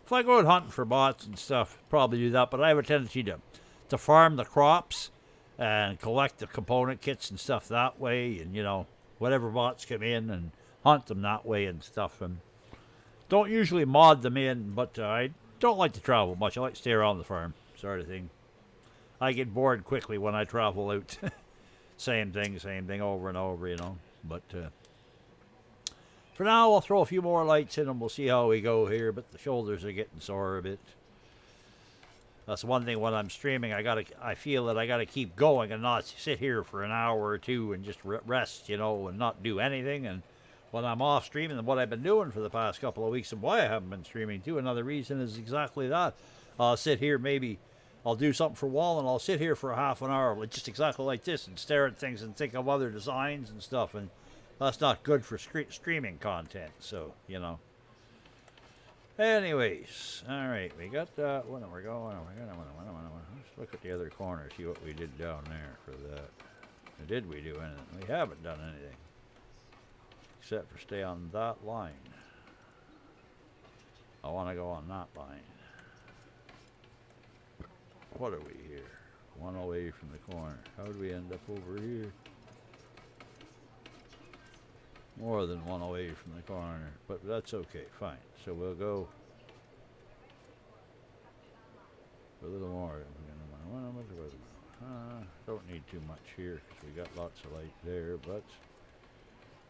if I go out hunting for bots and stuff, probably do that. But I have a tendency to farm the crops and collect the component kits and stuff that way. And, you know, whatever bots come in and hunt them that way and stuff. And don't usually mod them in, but I don't like to travel much. I like to stay around the farm, sort of thing. I get bored quickly when I travel out. Same thing over and over, you know. But for now, I'll throw a few more lights in and we'll see how we go here. But the shoulders are getting sore a bit. That's one thing when I'm streaming. I feel that I gotta keep going and not sit here for an hour or two and just rest, you know, and not do anything. And when I'm off streaming, and what I've been doing for the past couple of weeks, and why I haven't been streaming too, another reason is exactly that. I'll sit here, maybe I'll do something for a while, and I'll sit here for a half an hour, just exactly like this, and stare at things and think of other designs and stuff. And that's not good for streaming content. So, you know. Anyways, all right, we got that. When are we going? Let's look at the other corner, see what we did down there for that. Or did we do anything? We haven't done anything. Except for stay on that line. I want to go on that line. What are we here? One away from the corner. How did we end up over here? More than one away from the corner, but that's okay, fine. So we'll go a little more. Don't need too much here because we got lots of light there, but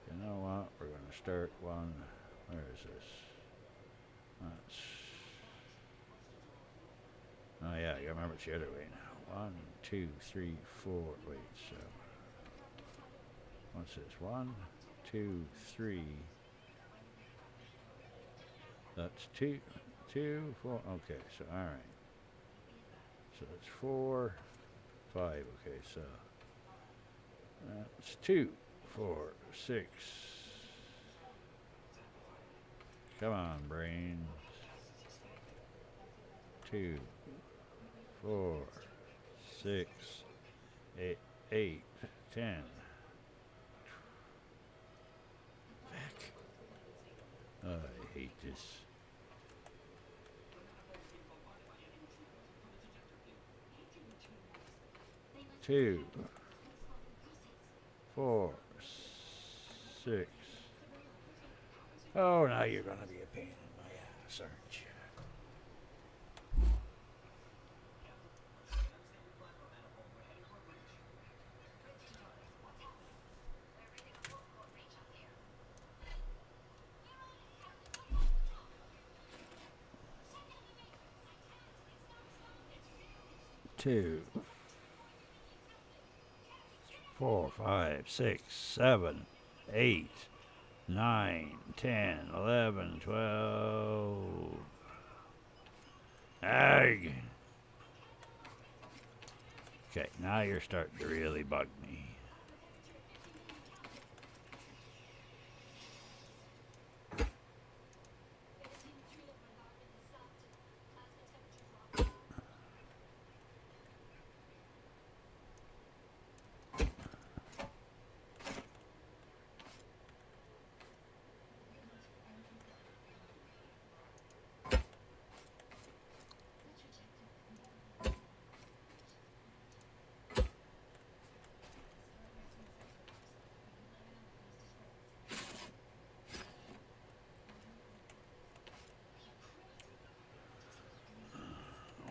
you know what? We're going to start one. Where is this? That's. Oh, yeah, you remember it's the other way now. 1, 2, 3, 4. Wait, so. What's this? 1, 2, 3. That's 2, 4. Okay, so all right. So that's 4, 5. Okay, so that's 2, 4, 6. Come on, brains. 2, 4, 6, 8, 10. I hate this. 2, 4, 6. Oh, now you're gonna be a pain in my ass, aren't you? Two, 4, 5, 6, 7, 8, 9, 10, 11, 12. Ag. Okay, now you're starting to really bug me.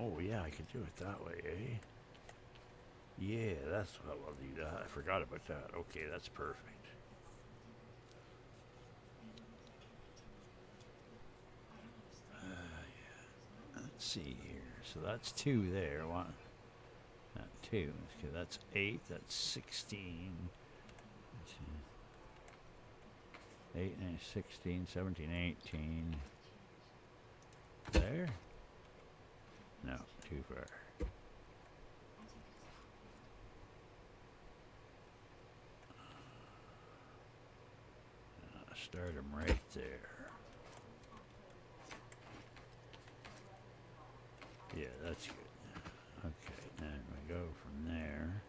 Oh, yeah, I could do it that way, eh? Yeah, that's what I'll do that. I forgot about that. Okay, that's perfect. Yeah. Let's see here. So that's 2 there. One, not 2. Okay, that's 8. That's 16. 8, 9, 16, 17, 18. There? No, too far. Start them right there. Yeah, that's good. Okay, then we go from there.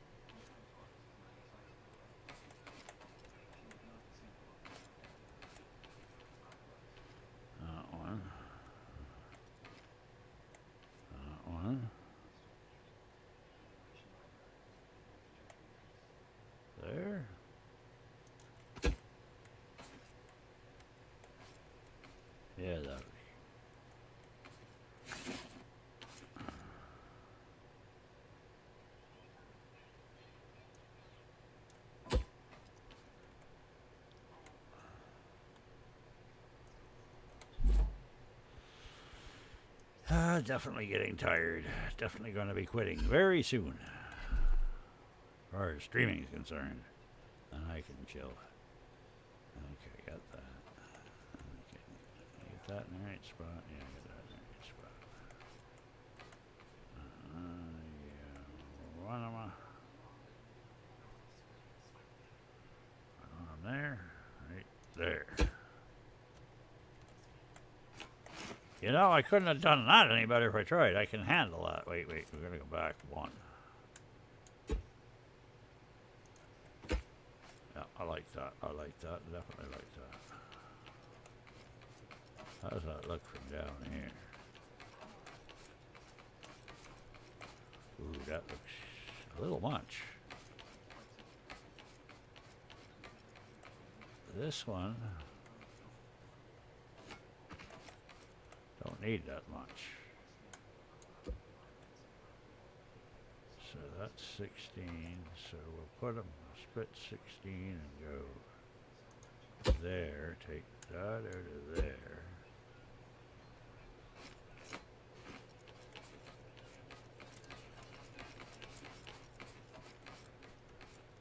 That one. That one. There. Yeah, that would be. Definitely getting tired. Definitely going to be quitting very soon. As far as streaming is concerned. And I can chill. Okay, got that. Okay. Get that in the right spot. Yeah, get that in the right spot. Yeah. One of them. There. Right there. You know, I couldn't have done that any better if I tried. I can handle that. Wait, we're gonna go back one. Yeah, I like that. I like that. Definitely like that. How does that look from down here? Ooh, that looks a little much. This one don't need that much. So that's 16. So we'll put them split 16 and go there. Take that out of there.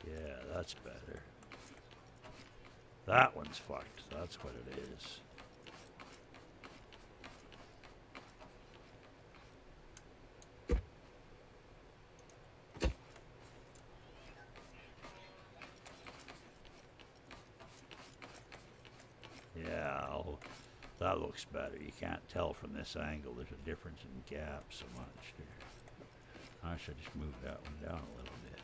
Yeah, that's better. That one's fucked. That's what it is. Yeah, that looks better. You can't tell from this angle. There's a difference in gap so much there. I should just move that one down a little bit.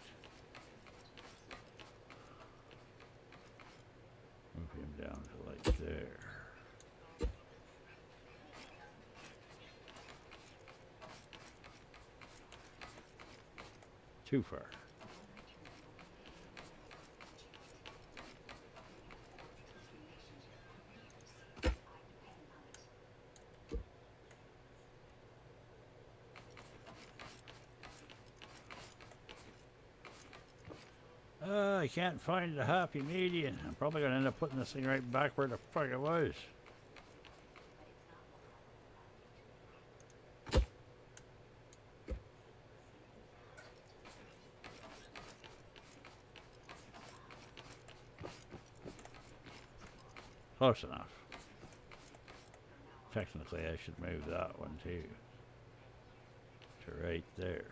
Move him down to like there. Too far. I can't find the happy median. I'm probably going to end up putting this thing right back where the fuck it was. Close enough. Technically, I should move that one too. To right there.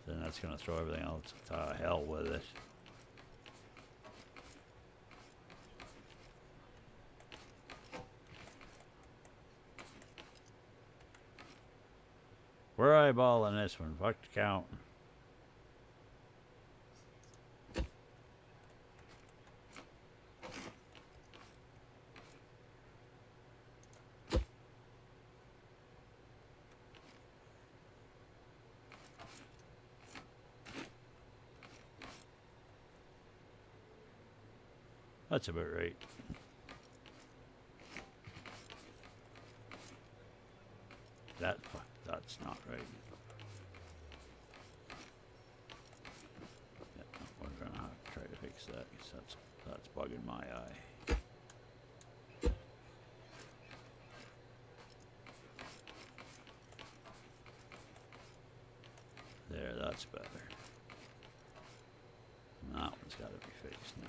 Then that's going to throw everything else to hell with it. We're eyeballing this one. Fuck the counting. That's about right. That's not right. Yeah, we're gonna have to try to fix that because that's bugging my eye. There, that's better. And that one's got to be fixed now.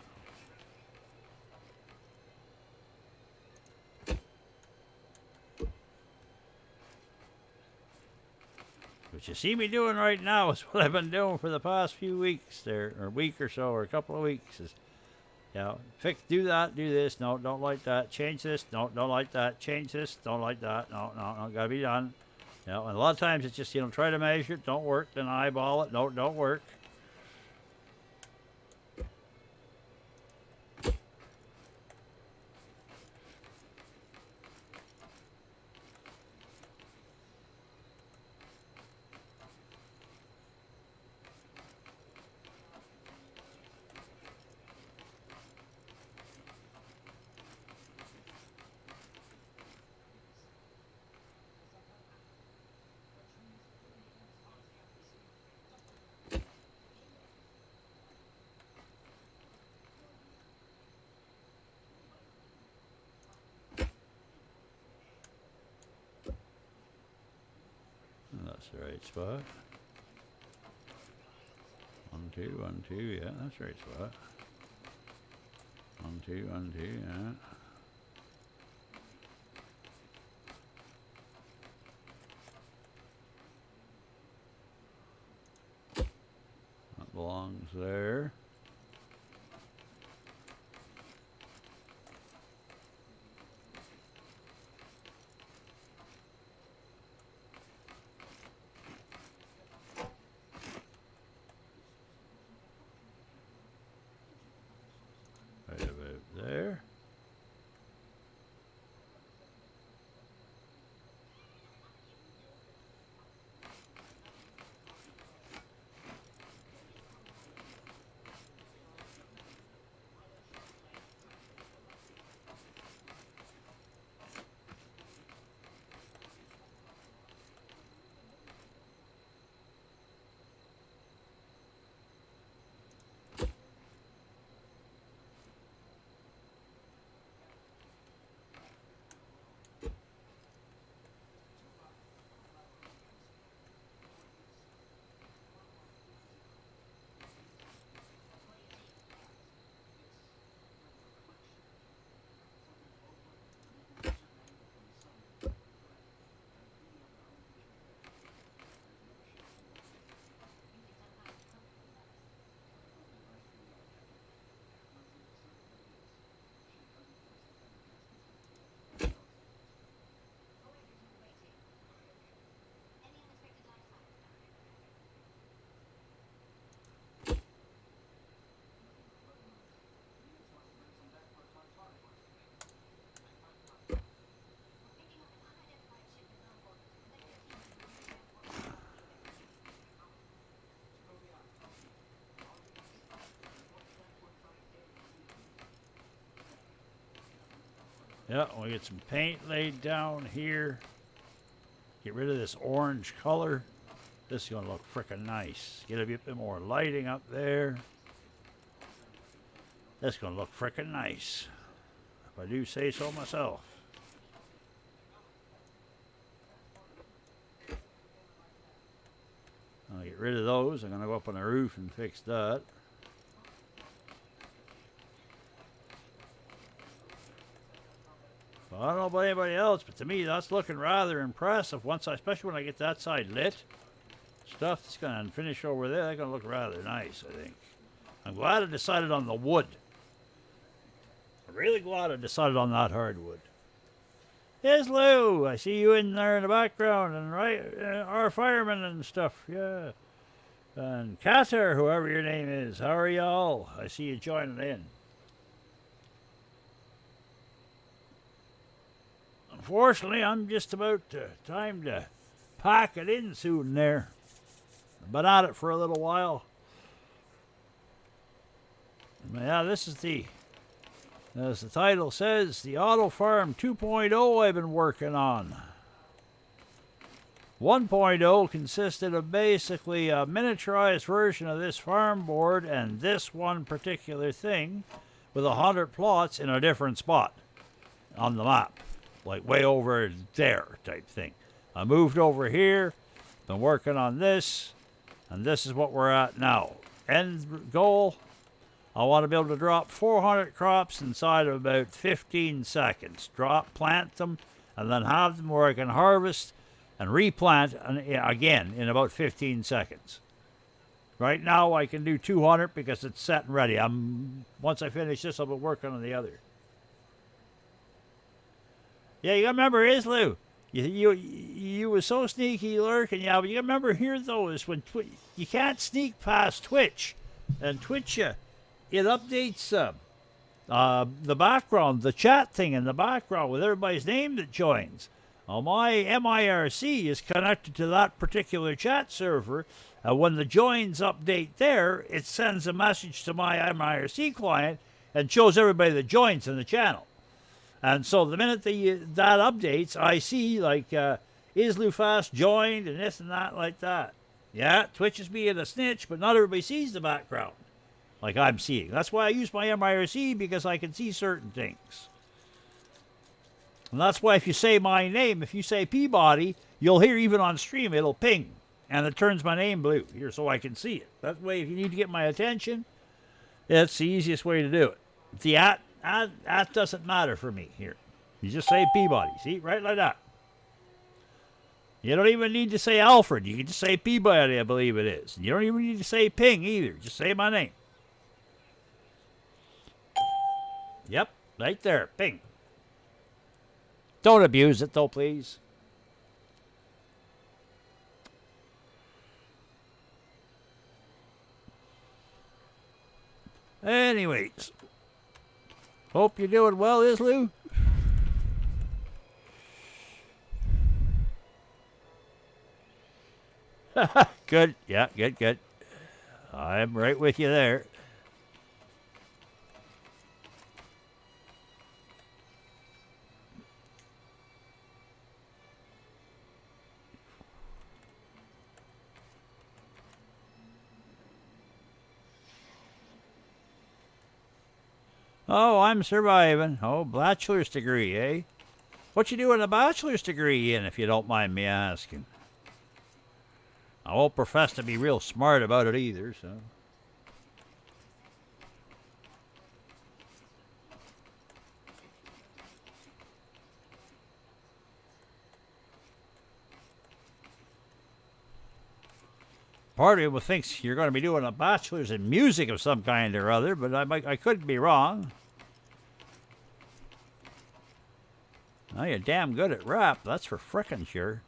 What you see me doing right now is what I've been doing for the past few weeks there, or a week or so, or a couple of weeks. Is, you know, do that, do this. No, don't like that. Change this. No, don't like that. Change this. Don't like that. No, gotta be done. You know, and a lot of times it's just, try to measure it, don't work, then eyeball it. No, don't work. That's the right spot. 1, 2, 1, 2, yeah, that's the right spot. 1, 2, 1, 2, yeah. That belongs there. Yeah, we'll get some paint laid down here. Get rid of this orange color. This is going to look frickin' nice. Get a bit more lighting up there. That's going to look frickin' nice, if I do say so myself. I'll get rid of those. I'm going to go up on the roof and fix that. Well, I don't know about anybody else, but to me, that's looking rather impressive. Especially when I get that side lit. Stuff that's going to finish over there, that's going to look rather nice, I think. I'm glad I decided on the wood. I'm really glad I decided on that hardwood. Here's Lou. I see you in there in the background, and our firemen and stuff, yeah. And Kater, whoever your name is, how are y'all? I see you joining in. Unfortunately, I'm just about time to pack it in soon there. I've been at it for a little while. Yeah, this is as the title says, the Auto Farm 2.0 I've been working on. 1.0 consisted of basically a miniaturized version of this farm board and this one particular thing with 100 plots in a different spot on the map. Like way over there type thing. I moved over here, been working on this, and this is what we're at now. End goal, I want to be able to drop 400 crops inside of about 15 seconds. Plant them, and then have them where I can harvest and replant again in about 15 seconds. Right now I can do 200 because it's set and ready. Once I finish this, I'll be working on the other. Yeah, you gotta remember, Islu, you was so sneaky lurking, yeah, but you gotta remember here, though, is when you can't sneak past Twitch. And Twitch, it updates the background, the chat thing in the background with everybody's name that joins. My MIRC is connected to that particular chat server, and when the joins update there, it sends a message to my MIRC client and shows everybody that joins in the channel. And so the minute that updates, I see like Islufast joined and this and that like that. Yeah, Twitch is being a snitch, but not everybody sees the background like I'm seeing. That's why I use my MIRC, because I can see certain things. And that's why if you say my name, if you say Peabody, you'll hear even on stream, it'll ping. And it turns my name blue here so I can see it. That way, if you need to get my attention, it's the easiest way to do it. The that doesn't matter for me here. You just say Peabody. See? Right like that. You don't even need to say Alfred. You can just say Peabody, I believe it is. You don't even need to say Ping either. Just say my name. Yep. Right there. Ping. Don't abuse it, though, please. Anyways. Hope you're doing well, Islu. Good. Yeah, good. I'm right with you there. Oh, I'm surviving. Oh, bachelor's degree, eh? What you doing a bachelor's degree in, if you don't mind me asking? I won't profess to be real smart about it either, so. Part of you thinks you're going to be doing a bachelor's in music of some kind or other, but I could be wrong. Now you're damn good at rap, that's for frickin' sure.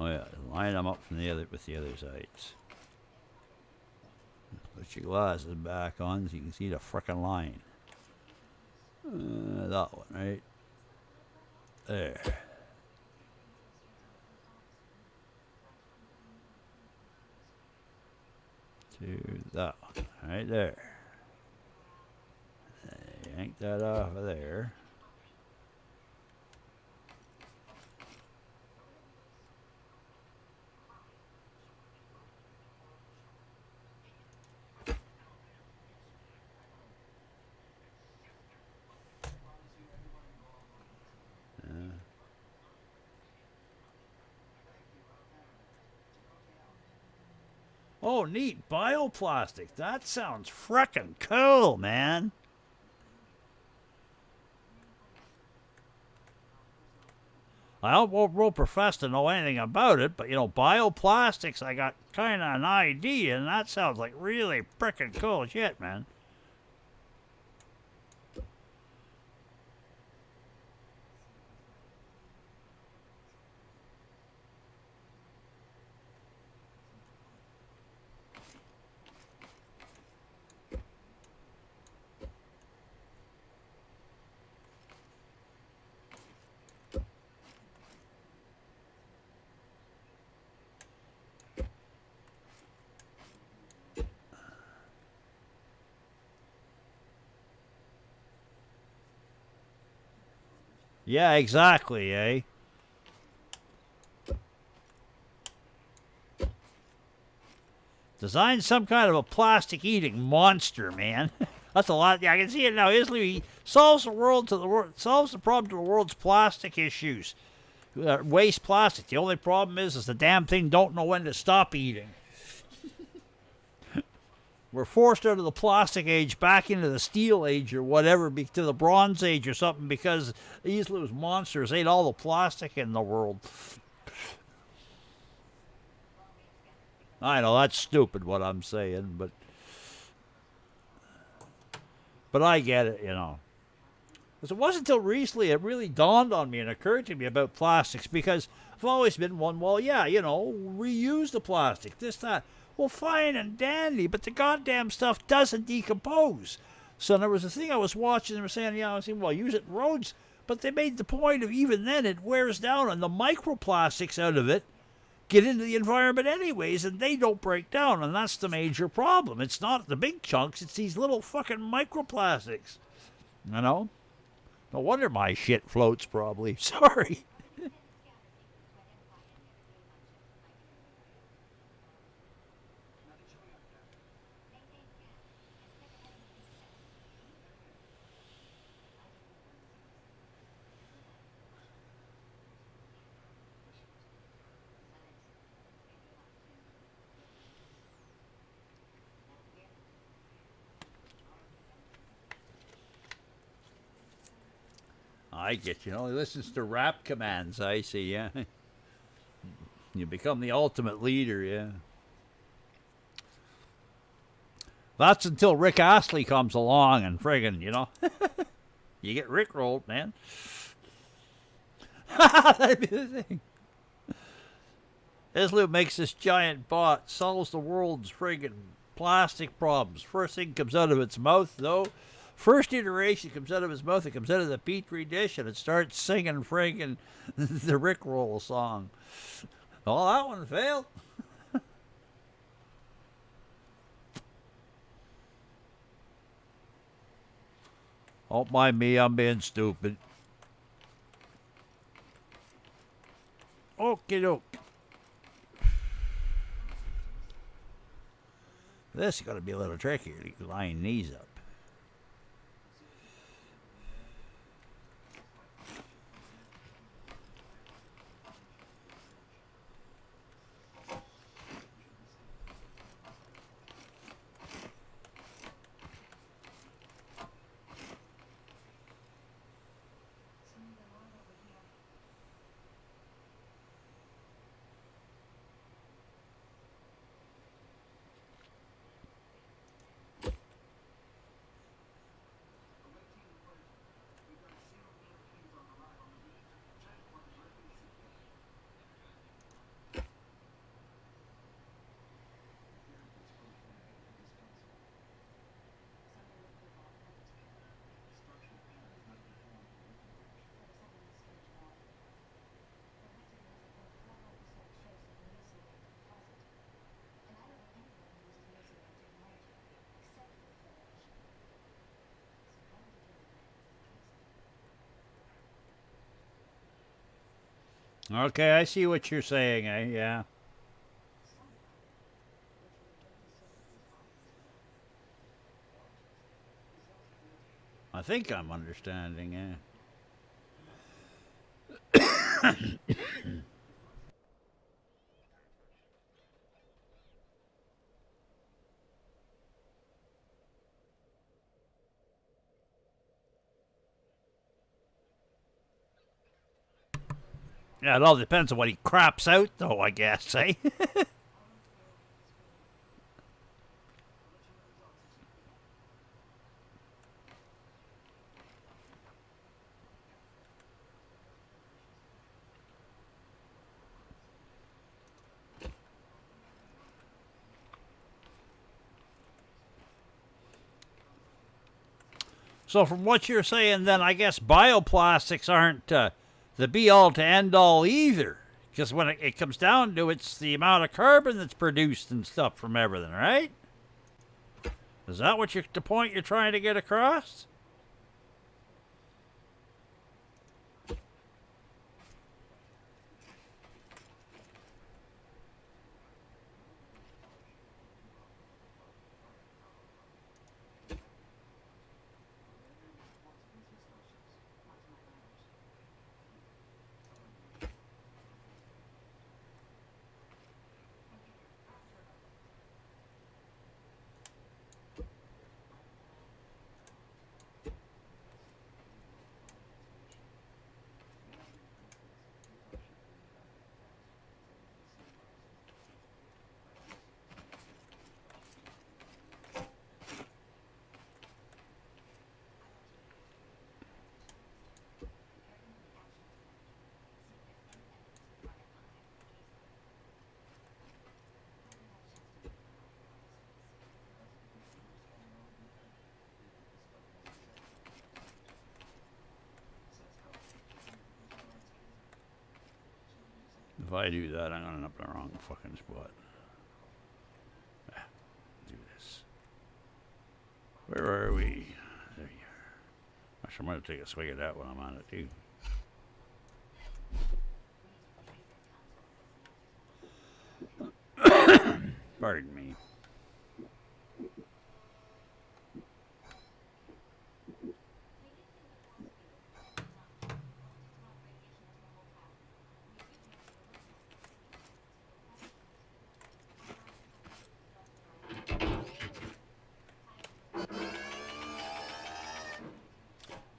Oh yeah, line them up from the other with the other sides. Put your glasses back on so you can see the frickin' line. That one, right? There. To that one, right there. Yank that off of there. Oh, neat. Bioplastic. That sounds frickin' cool, man. I won't profess to know anything about it, but, bioplastics, I got kind of an idea, and that sounds like really frickin' cool shit, man. Yeah, exactly, eh? Design some kind of a plastic eating monster, man. That's a lot. Yeah, I can see it now. Easily solves solves the problem to the world's plastic issues. Waste plastic. The only problem is the damn thing don't know when to stop eating. We're forced out of the plastic age back into the steel age or whatever, to the bronze age or something, because these little monsters ate all the plastic in the world. I know that's stupid what I'm saying, but I get it, Because it wasn't until recently it really dawned on me and occurred to me about plastics, because I've always been one, well, yeah, reuse the plastic, this, that. Well, fine and dandy, but the goddamn stuff doesn't decompose. So there was a thing I was watching, they were saying, well, use it in roads, but they made the point of even then it wears down, and the microplastics out of it get into the environment anyways, and they don't break down, and that's the major problem. It's not the big chunks, it's these little fucking microplastics. No wonder my shit floats, probably. Sorry. I get you. He listens to rap commands, I see, yeah. You become the ultimate leader, yeah. That's until Rick Astley comes along and friggin', you get rickrolled, man. That'd be the thing. Islu makes this giant bot, solves the world's friggin' plastic problems. First thing comes out of its mouth, though. First iteration comes out of his mouth, it comes out of the Petri dish, and it starts singing friggin' the Rickroll song. Oh, that one failed. Don't mind me, I'm being stupid. Okie doke. This is going to be a little trickier to line these up. Okay, I see what you're saying, yeah. I think I'm understanding, yeah. Yeah, it all depends on what he craps out, though, I guess, eh? So, from what you're saying, then I guess bioplastics aren't the be all to end all either. Because when it comes down to it, it's the amount of carbon that's produced and stuff from everything, right? Is that what the point you're trying to get across? If I do that, I'm going to end up in the wrong fucking spot. Do this. Where are we? There you are. Actually, I'm going to take a swig of that when I'm on it, too. Pardon me.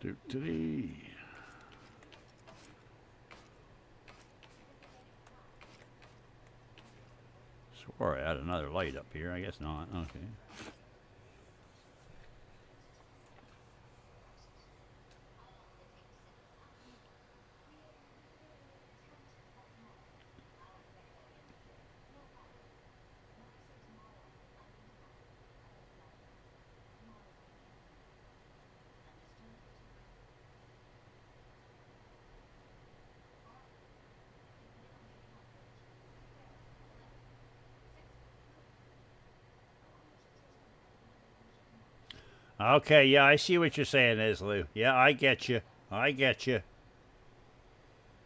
Doo-doo-dee. Swore I had another light up here. I guess not. Okay. Okay, yeah, I see what you're saying, Islu. Yeah, I get you. I get you.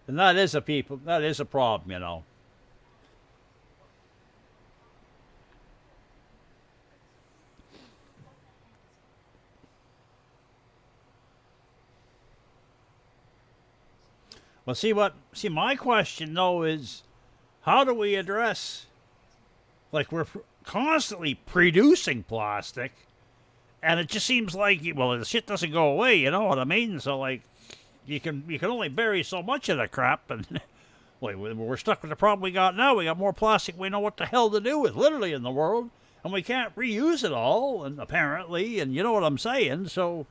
And that is a problem, you know. Well, see, my question though is, how do we address, like, we're constantly producing plastic, and it just seems like, well, the shit doesn't go away. You know what I mean? So like, you can only bury so much of the crap, and we're stuck with the problem we got now. We got more plastic we know what the hell to do with, literally, in the world, and we can't reuse it all, and apparently, and you know what I'm saying. So,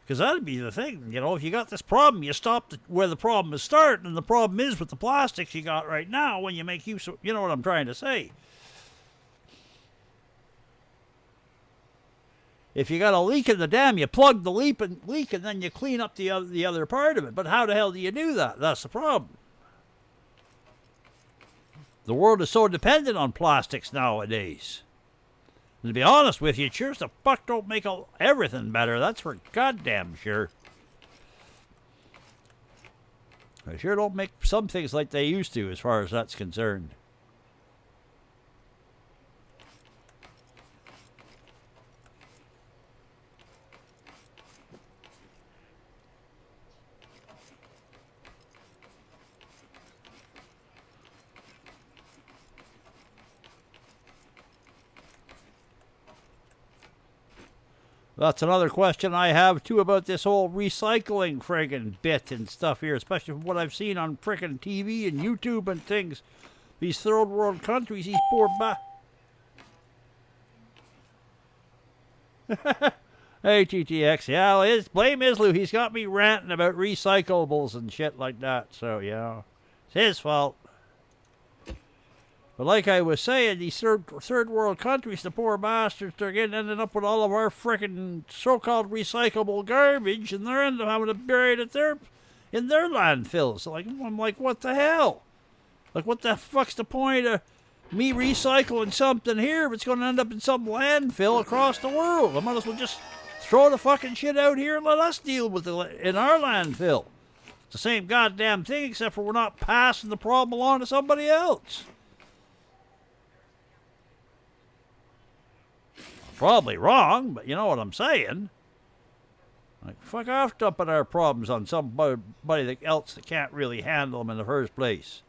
because that'd be the thing, you know, if you got this problem, you stop where the problem is starting, and the problem is with the plastics you got right now when you make use of, you know what I'm trying to say. If you got a leak in the dam, you plug the leak and then you clean up the other part of it. But how the hell do you do that? That's the problem. The world is so dependent on plastics nowadays. And to be honest with you, it sure as the fuck don't make everything better. That's for goddamn sure. They sure don't make some things like they used to, as far as that's concerned. That's another question I have, too, about this whole recycling friggin' bit and stuff here, especially from what I've seen on frickin' TV and YouTube and things. These third world countries, these poor Hey, TTX, yeah, blame Islu. He's got me ranting about recyclables and shit like that, so, yeah, it's his fault. But like I was saying, these third world countries, the poor bastards, they're ending up with all of our frickin' so-called recyclable garbage, and they're ending up having to bury it in their landfills. Like, I'm like, what the hell? Like, what the fuck's the point of me recycling something here if it's going to end up in some landfill across the world? I might as well just throw the fucking shit out here and let us deal with it in our landfill. It's the same goddamn thing, except for we're not passing the problem along to somebody else. Probably wrong, but you know what I'm saying. Like, fuck off dumping our problems on somebody else that can't really handle them in the first place.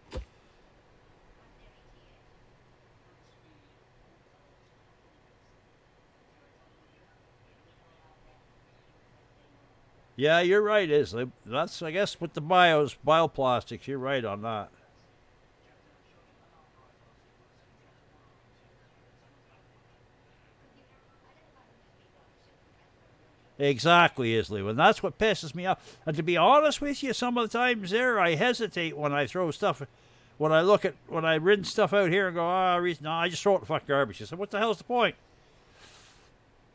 Yeah, you're right, Isley. That's, I guess, with the bioplastics, you're right on that. Exactly, Isley. And that's what pisses me off. And to be honest with you, some of the times there, I hesitate when I throw stuff, when I rinse stuff out here and go, no, I just throw it in the fucking garbage. I said, what the hell's the point?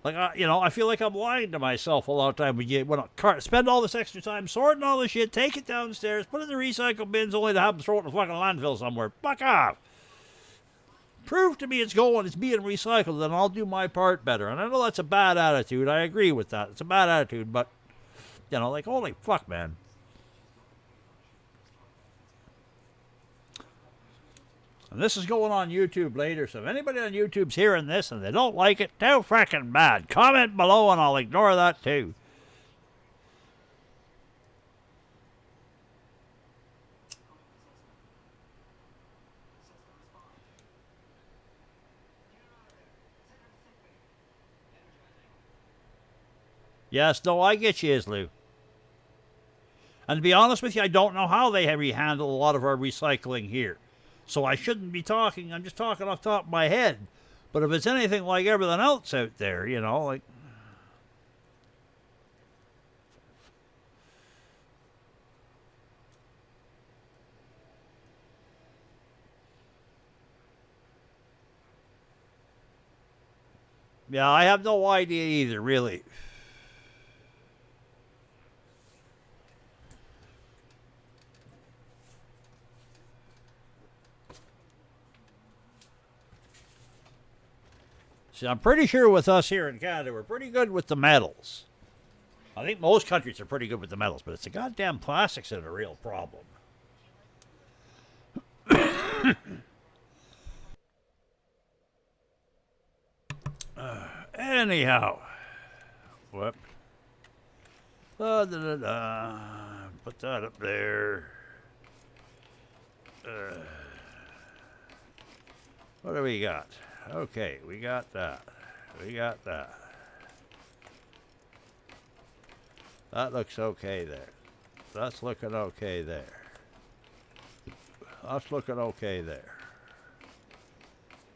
Like, I feel like I'm lying to myself a lot of time when I spend all this extra time sorting all this shit, take it downstairs, put it in the recycle bins, only to have them throw it in the fucking landfill somewhere. Fuck off. Prove to me it's being recycled, then I'll do my part better. And I know that's a bad attitude. I agree with that. It's a bad attitude, but, like, holy fuck, man. And this is going on YouTube later, so if anybody on YouTube's hearing this and they don't like it, too frickin' bad. Comment below and I'll ignore that too. Yes, no, I get you, Islu. And to be honest with you, I don't know how they handle a lot of our recycling here. So I shouldn't be talking, I'm just talking off the top of my head. But if it's anything like everything else out there, like... Yeah, I have no idea either, really. See, I'm pretty sure with us here in Canada, we're pretty good with the metals. I think most countries are pretty good with the metals, but it's the goddamn plastics that are a real problem. Anyhow. Whoop. Put that up there. What do we got? Okay, we got that. We got that. That looks okay there. That's looking okay there. That's looking okay there.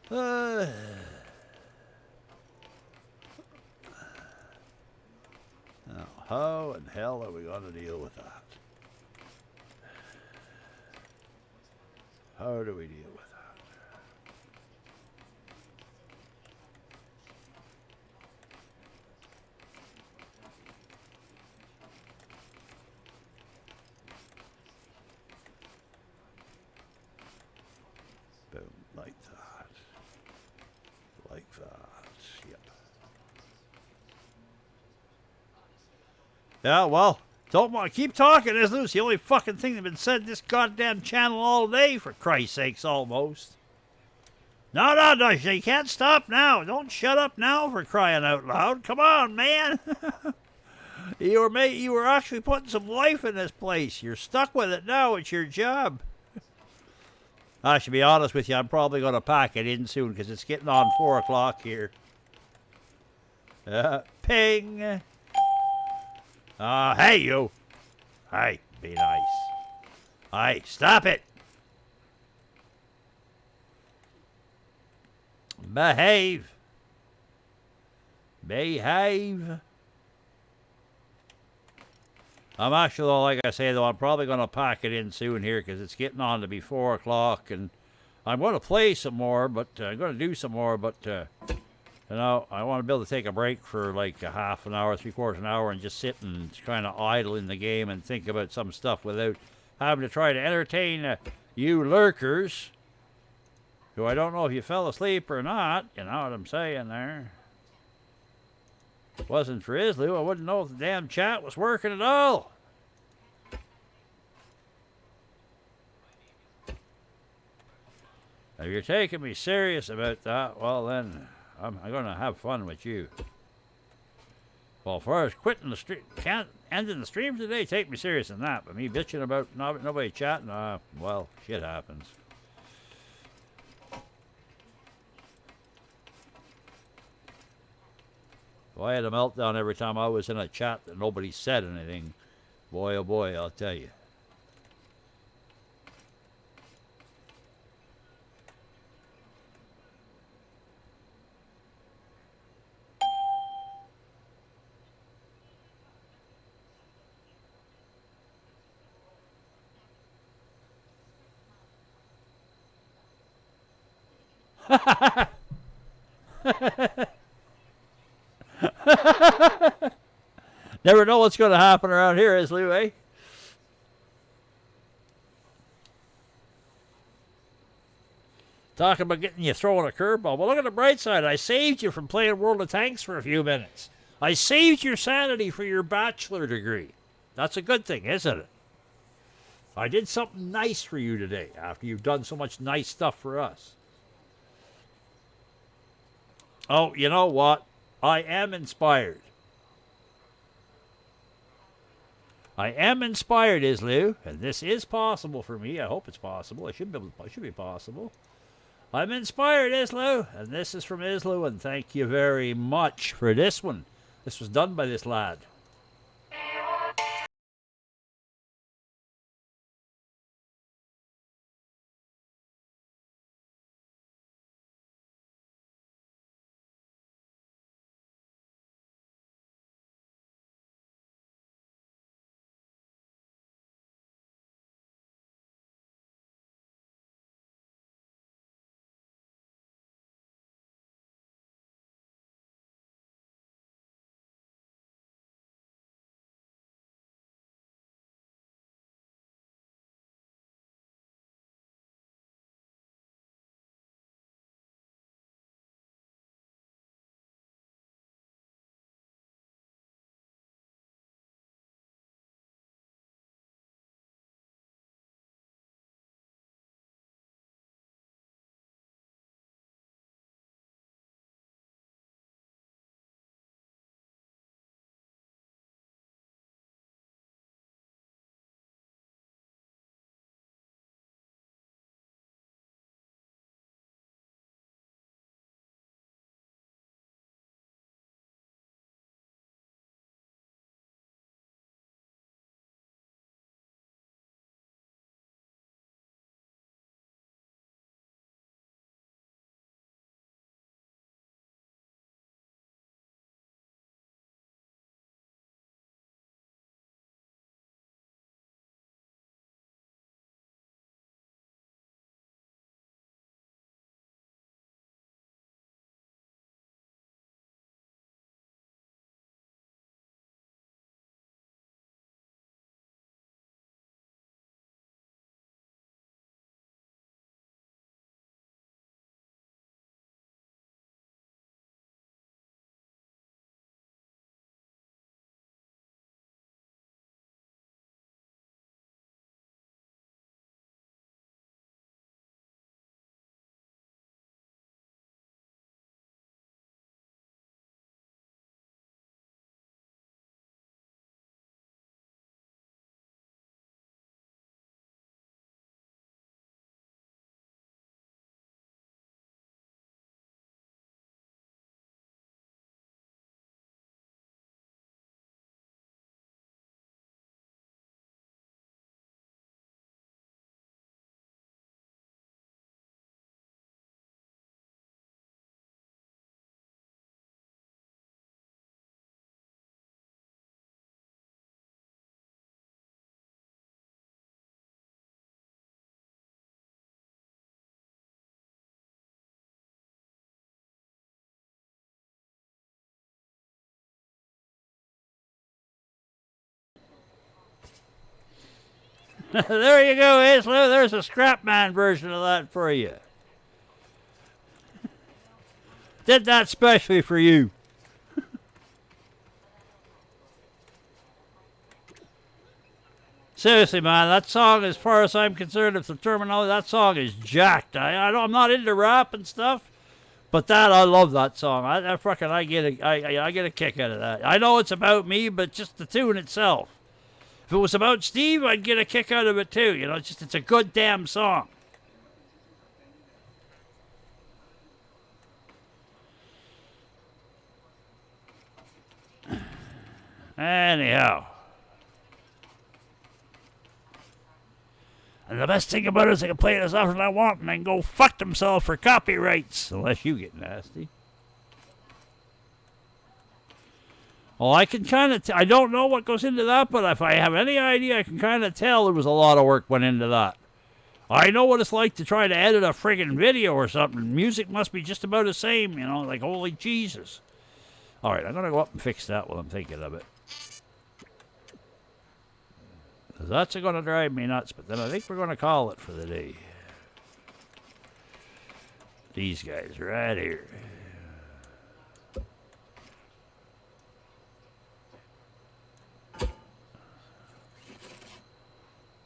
Now, how in hell are we going to deal with that? How do we deal with that? Boom, like that. Like that. Yep. Yeah, well, Don't keep talking, Islu. It's the only fucking thing that's been said in this goddamn channel all day, for Christ's sakes, almost. No, you can't stop now. Don't shut up now, for crying out loud. Come on, man. You were actually putting some life in this place. You're stuck with it now. It's your job. I should be honest with you. I'm probably going to pack it in soon because it's getting on 4 o'clock here. Ping. Hey, you. Hey, be nice. Hey, stop it. Behave. I'm actually, like I say, though, I'm probably going to pack it in soon here because it's getting on to be 4 o'clock, and I'm going to play some more, but I'm going to do some more, but, I want to be able to take a break for like a half an hour, 3/4 an hour, and just sit and kind of idle in the game and think about some stuff without having to try to entertain you lurkers, who I don't know if you fell asleep or not, you know what I'm saying there. If it wasn't for Islu, I wouldn't know if the damn chat was working at all. If you're taking me serious about that, well then, I'm going to have fun with you. Well, as far as quitting the stream, ending the stream today, take me serious in that. But me bitching about nobody chatting, well, shit happens. If I had a meltdown every time I was in a chat that nobody said anything, boy, oh boy, I'll tell you. Never know what's going to happen around here, Islu, eh? Talking about getting you throwing a curveball. Well, look at the bright side. I saved you from playing World of Tanks for a few minutes. I saved your sanity for your bachelor degree. That's a good thing, isn't it? I did something nice for you today after you've done so much nice stuff for us. Oh, you know what? I am inspired. I am inspired, Islu, and this is possible for me. I hope it's possible. It should be possible. I'm inspired, Islu, and this is from Islu, and thank you very much for this one. This was done by this lad. There you go, Isla. There's a Scrapman version of that for you. Did that specially for you. Seriously, man, that song, as far as I'm concerned, if the terminology, that song is jacked. I'm not into rap and stuff, but I love that song. I get a kick out of that. I know it's about me, but just the tune itself. If it was about Steve, I'd get a kick out of it too. You know, it's a good damn song. Anyhow. And the best thing about it is I can play it as often as I want and I can go fuck themselves for copyrights. Unless you get nasty. Well, I can kind of... I don't know what goes into that, but if I have any idea, I can kind of tell there was a lot of work went into that. I know what it's like to try to edit a friggin' video or something. Music must be just about the same, you know, like holy Jesus. All right, I'm going to go up and fix that while I'm thinking of it. That's going to drive me nuts, but then I think we're going to call it for the day. These guys right here.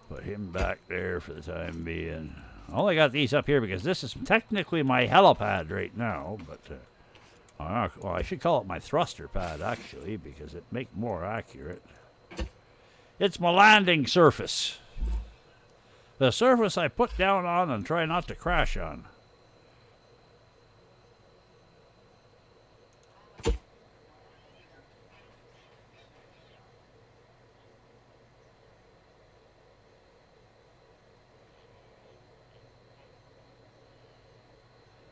Put him back there for the time being. I only got these up here because this is technically my helipad right now, but well, I should call it my thruster pad actually because it makes more accurate. It's my landing surface. The surface I put down on and try not to crash on.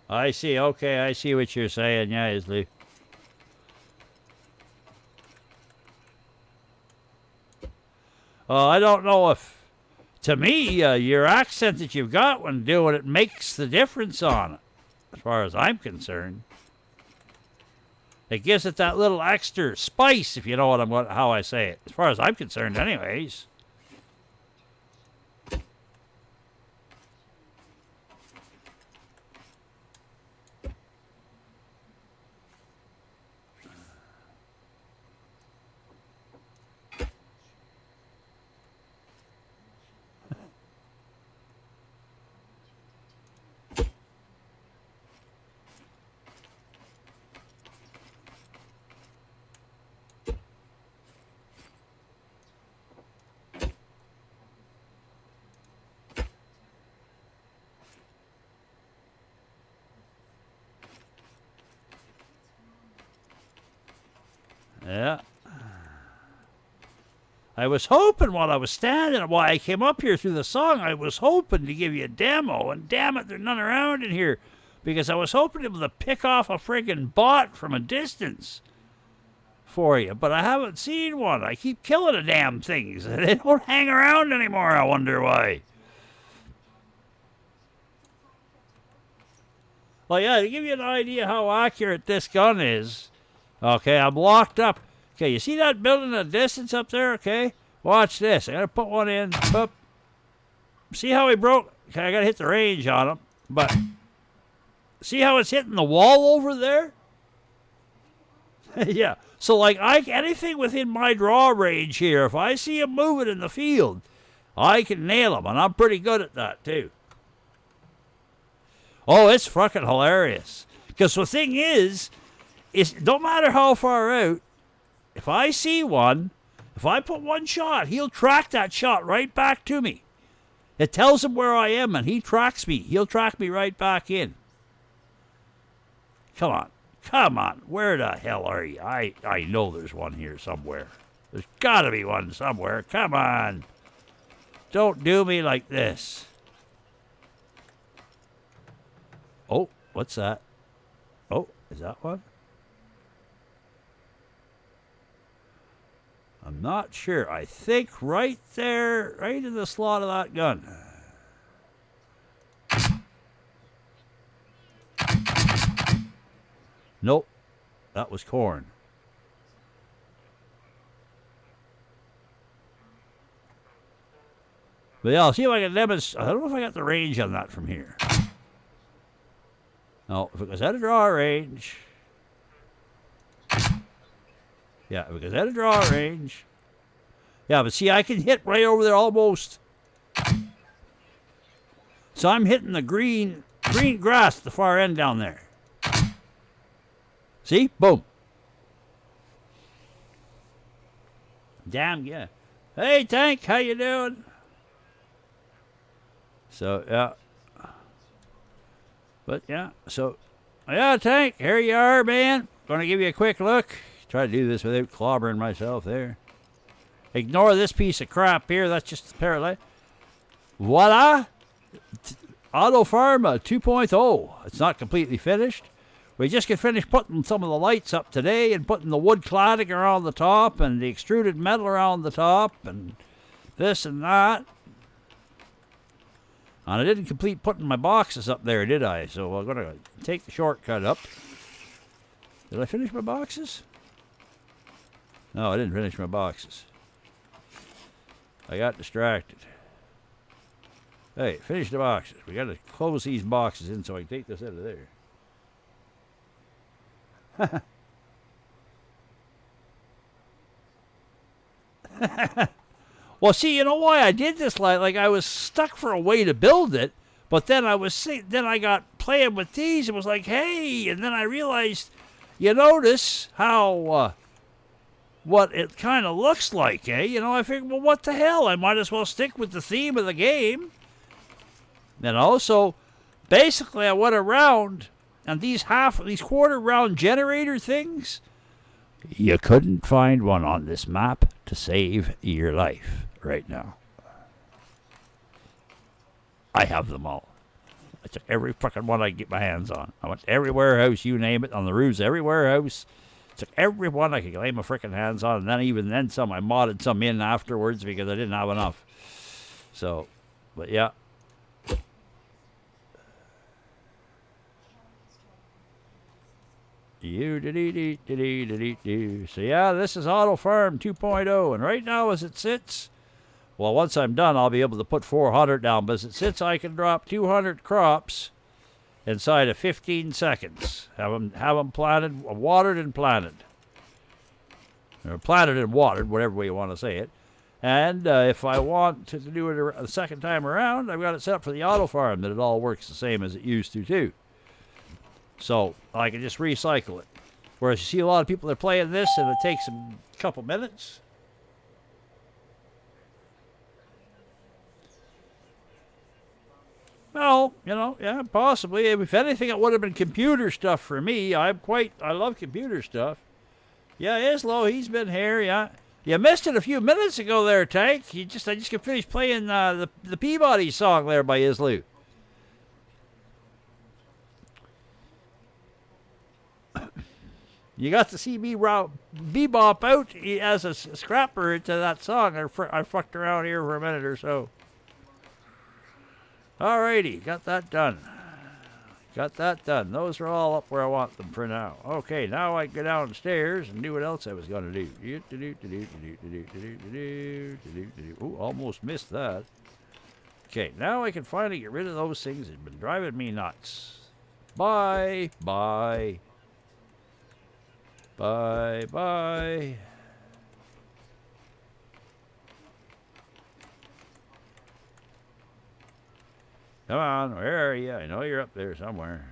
I see. Okay, I see what you're saying. Yeah, Isley. I don't know if, to me, your accent that you've got when doing it makes the difference on it, as far as I'm concerned. It gives it that little extra spice, if you know how I say it, as far as I'm concerned, anyways. Yeah. I was hoping while I was standing, while I came up here through the song, I was hoping to give you a demo, and damn it, there's none around in here, because I was hoping to be able to pick off a friggin' bot from a distance for you, but I haven't seen one. I keep killing the damn things. They don't hang around anymore, I wonder why. Well, yeah, to give you an idea how accurate this gun is, okay, I'm locked up. Okay, you see that building in the distance up there? Okay, watch this. I gotta put one in. Boop. See how he broke? Okay, I gotta hit the range on him. But see how it's hitting the wall over there? Yeah. So like anything within my draw range here, if I see him moving in the field, I can nail him, and I'm pretty good at that too. Oh, it's fucking hilarious. Because the thing is don't matter how far out, if I see one, if I put one shot, he'll track that shot right back to me. It tells him where I am, and he tracks me. He'll track me right back in. Come on. Come on. Where the hell are you? I know there's one here somewhere. There's got to be one somewhere. Come on. Don't do me like this. Oh, what's that? Oh, is that one? I'm not sure. I think right there, right in the slot of that gun. Nope. That was corn. But yeah, I'll see if I can demonstrate. I don't know if I got the range on that from here. No, if it goes out of draw range. Yeah, if it goes out of draw range. Yeah, but see, I can hit right over there almost. So I'm hitting the green grass at the far end down there. See? Boom. Damn, yeah. Hey, Tank, how you doing? So, yeah. But, yeah, so, yeah, Tank, here you are, man. Going to give you a quick look. Try to do this without clobbering myself there. Ignore this piece of crap here. That's just a parallel. Voila. Auto Pharma 2.0. It's not completely finished. We just get finished putting some of the lights up today and putting the wood cladding around the top and the extruded metal around the top and this and that. And I didn't complete putting my boxes up there, did I? So I'm going to take the shortcut up. Did I finish my boxes? No, I didn't finish my boxes. I got distracted. Hey, finish the boxes. We got to close these boxes in so I can take this out of there. Well, see, you know why I did this? Like I was stuck for a way to build it, but then I got playing with these. It was like, hey, and then I realized, you notice how what it kind of looks like, eh? You know, I figured, well, what the hell? I might as well stick with the theme of the game. And also, basically, I went around, and these quarter round generator things, you couldn't find one on this map to save your life right now. I have them all. I took every fucking one I could get my hands on. I went to every warehouse, you name it, on the roofs, every warehouse. Took every one I could lay my freaking hands on, and then even then some, I modded some in afterwards because I didn't have enough. So, but yeah. So yeah, this is Auto Farm 2.0, and right now as it sits, well, once I'm done, I'll be able to put 400 down, but as it sits, I can drop 200 crops inside of 15 seconds. Have them planted, watered and planted. Or planted and watered, whatever way you want to say it. And if I want to do it a second time around, I've got it set up for the Auto Farm that it all works the same as it used to, too. So I can just recycle it. Whereas you see a lot of people that are playing this and it takes them a couple minutes. Well, you know, yeah, possibly. If anything, it would have been computer stuff for me. I love computer stuff. Yeah, Islo, he's been here, yeah. You missed it a few minutes ago there, Tank. I just got finished playing the Peabody song there by Islo. You got to see me bebop out as a scrapper to that song. I fucked around here for a minute or so. Alrighty, got that done. Those are all up where I want them for now. Okay, now I can go downstairs and do what else I was going to do. Ooh, almost missed that. Okay, now I can finally get rid of those things that have been driving me nuts. Bye. Come on, where are you? I know you're up there somewhere.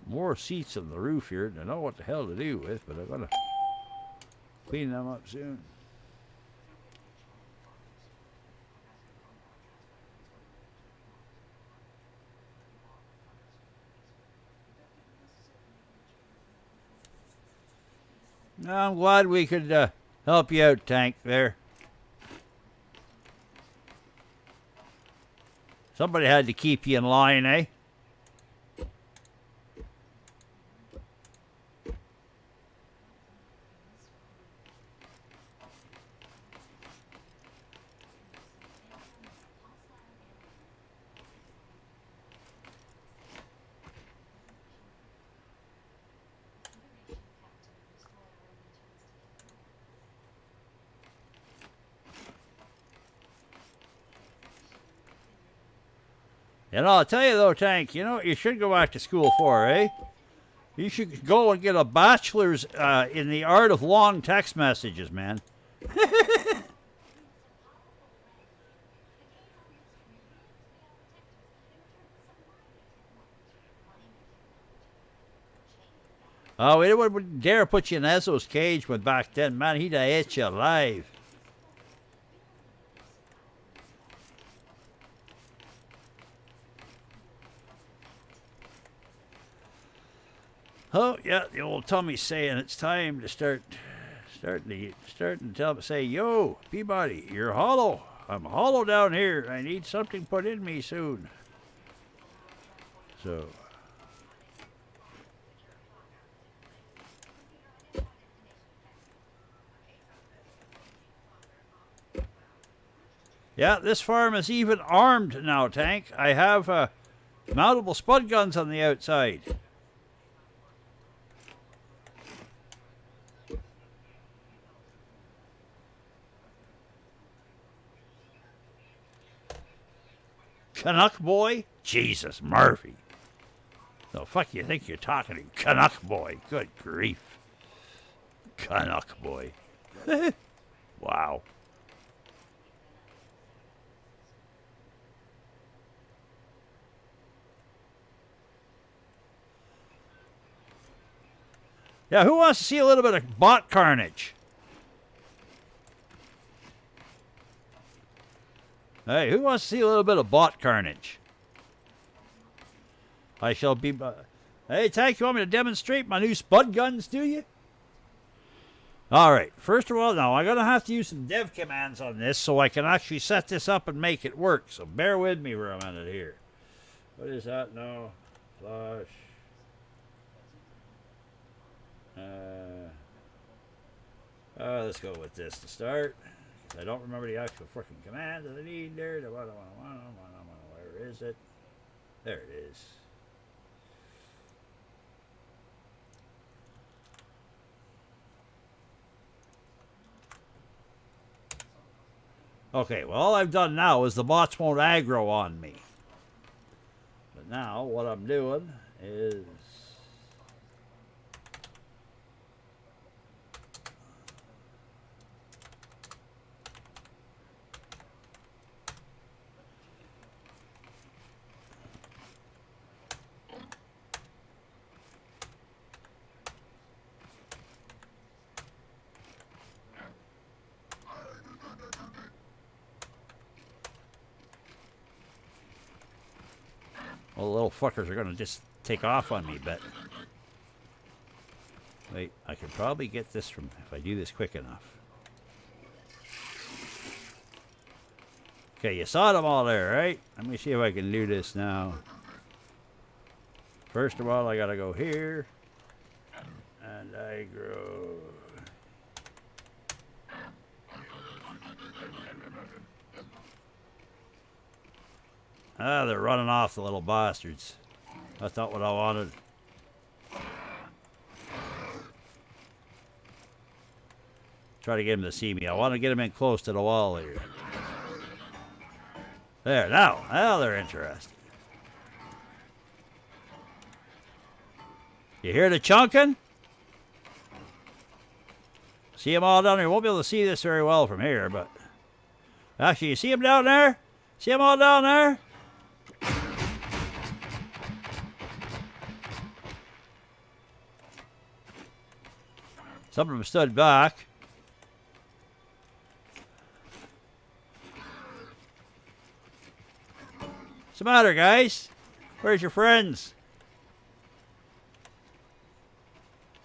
More seats on the roof here. I don't know what the hell to do with, but I'm going to clean them up soon. I'm glad we could help you out, Tank, there. Somebody had to keep you in line, eh? You know, I'll tell you though, Tank, you know what you should go back to school for, eh? You should go and get a bachelor's in the art of long text messages, man. Oh, we wouldn't dare put you in Ezzo's cage when back then, man. He'd have ate you alive. Oh, yeah, the old tummy's saying it's time to starting to tell say, yo, Peabody, you're hollow. I'm hollow down here. I need something put in me soon. So, yeah, this farm is even armed now, Tank. I have mountable spud guns on the outside. Canuck boy? Jesus, Murphy. The fuck you think you're talking to? Canuck boy. Good grief. Canuck boy. Wow. Yeah, who wants to see a little bit of bot carnage? Hey, who wants to see a little bit of bot carnage? I shall be... hey, Tank, you want me to demonstrate my new spud guns, do you? All right. First of all, now, I'm going to have to use some dev commands on this so I can actually set this up and make it work. So bear with me for a minute here. What is that now? Flash. Let's go with this to start. I don't remember the actual freaking command that I need there. Where is it? There it is. Okay, well, all I've done now is the bots won't aggro on me. But now what I'm doing is... well, the little fuckers are going to just take off on me, but... wait, I can probably get this from... if I do this quick enough. Okay, you saw them all there, right? Let me see if I can do this now. First of all, I got to go here. And I grow... ah, they're running off, the little bastards. That's not what I wanted. Try to get them to see me. I want to get them in close to the wall here. There, now they're interested. You hear the chunking? See them all down there. You won't be able to see this very well from here, but... actually, you see them down there? See them all down there? Some of them stood back. What's the matter, guys? Where's your friends?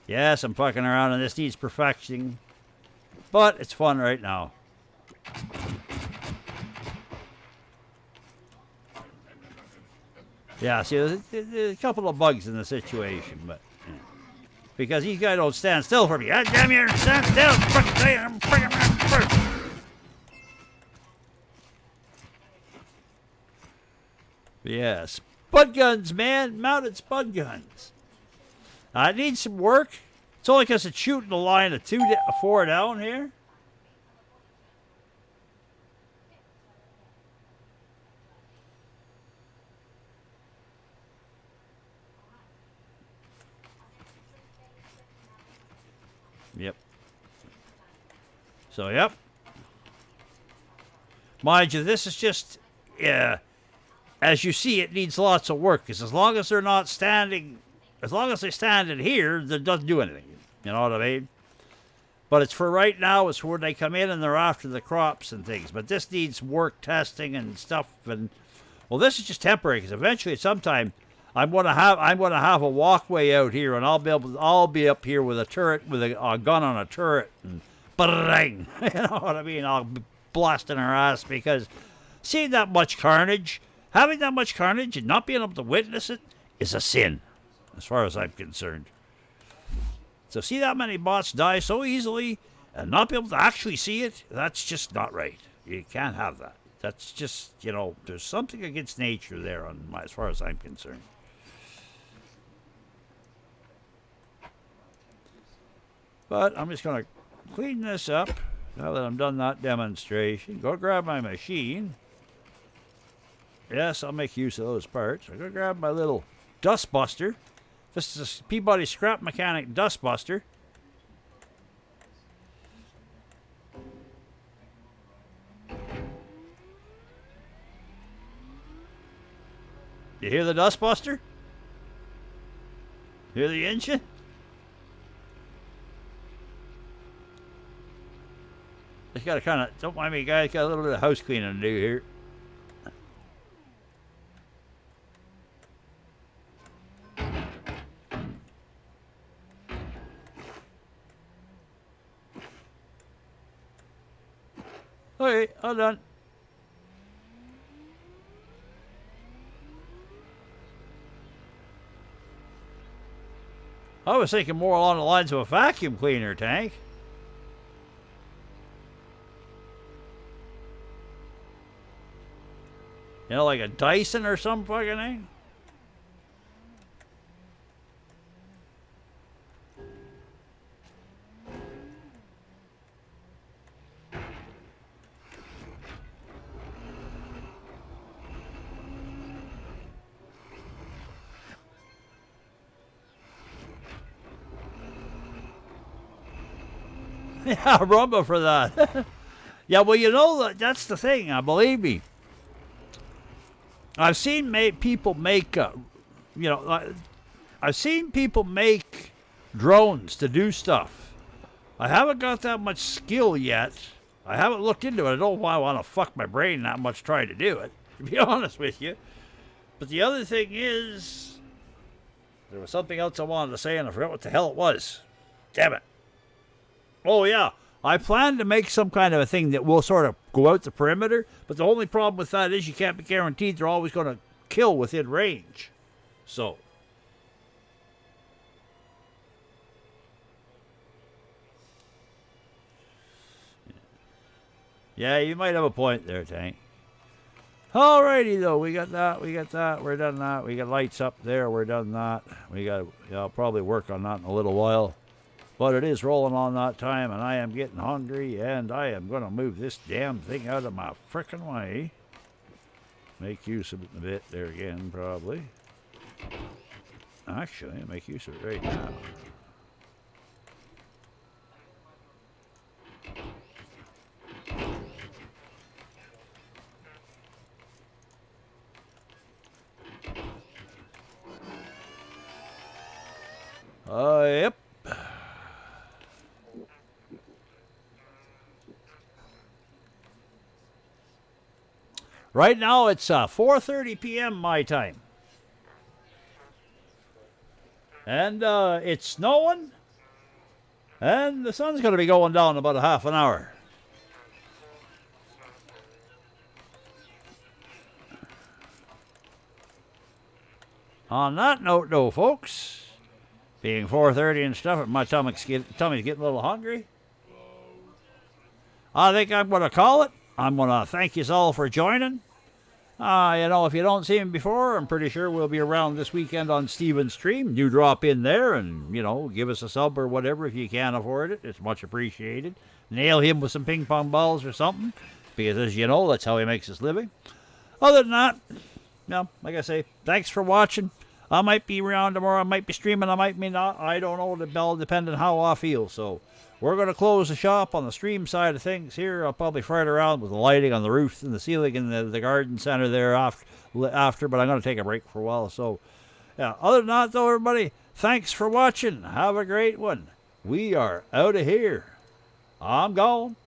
Yes, I'm fucking around and this needs perfecting. But it's fun right now. Yeah, see, there's a couple of bugs in the situation, but... yeah. Because these guys don't stand still for me. God damn you, stand still! Yeah, spud guns, man. Mounted spud guns. I need some work. It's only because it's shooting a line of 4 down here. Yep. So, yep. Mind you, this is just, as you see, it needs lots of work. Because as long as they're not standing, as long as they're standing here, that doesn't do anything. You know what I mean? But it's for right now. It's where they come in and they're after the crops and things. But this needs work, testing, and stuff. And well, this is just temporary because eventually, at some time, I'm gonna have a walkway out here, and I'll be up here with a turret, with a gun on a turret, and bang, you know what I mean? I'll be blasting her ass because seeing that much carnage, having that much carnage, and not being able to witness it is a sin, as far as I'm concerned. So see that many bots die so easily and not be able to actually see it, that's just not right. You can't have that. That's just, you know, there's something against nature there as far as I'm concerned. But I'm just going to clean this up now that I'm done that demonstration. Go grab my machine. Yes, I'll make use of those parts. I'm going to grab my little dust buster. This is a Peabody Scrap Mechanic dust buster. You hear the dust buster? Hear the engine? Just got to kind of, don't mind me guys, got a little bit of house cleaning to do here. Okay, all done. I was thinking more along the lines of a vacuum cleaner tank. You know, like a Dyson or some fucking thing. Yeah, rumba for that. Yeah, well, you know, that's the thing. Believe me. I've seen people make, I've seen people make drones to do stuff. I haven't got that much skill yet. I haven't looked into it. I don't want to fuck my brain that much trying to do it, to be honest with you. But the other thing is, there was something else I wanted to say, and I forgot what the hell it was. Damn it. Oh, yeah. I plan to make some kind of a thing that will sort of go out the perimeter, but the only problem with that is you can't be guaranteed they're always going to kill within range. So. Yeah, you might have a point there, Tank. Alrighty, though. We got that. We're done that. We got lights up there. We're done that. I'll probably work on that in a little while. But it is rolling on that time, and I am getting hungry, and I am going to move this damn thing out of my frickin' way. Make use of it in a bit there again, probably. Actually, I'll make use of it right now. Yep. Right now it's 4:30 p.m. my time. And it's snowing. And the sun's going to be going down in about a half an hour. On that note, though, folks, being 4:30 and stuff, my tummy's getting a little hungry. I think I'm going to call it. I'm going to thank you all for joining. If you don't see him before, I'm pretty sure we'll be around this weekend on Steven's Stream. You drop in there and, give us a sub or whatever if you can afford it. It's much appreciated. Nail him with some ping pong balls or something, because as you know, that's how he makes his living. Other than that, like I say, thanks for watching. I might be around tomorrow. I might be streaming. I might be not. I don't know. It'll depend on how I feel. So we're going to close the shop on the stream side of things here. I'll probably fart around with the lighting on the roof and the ceiling in the garden center there after, but I'm going to take a break for a while. So, yeah, other than that, though, everybody, thanks for watching. Have a great one. We are out of here. I'm gone.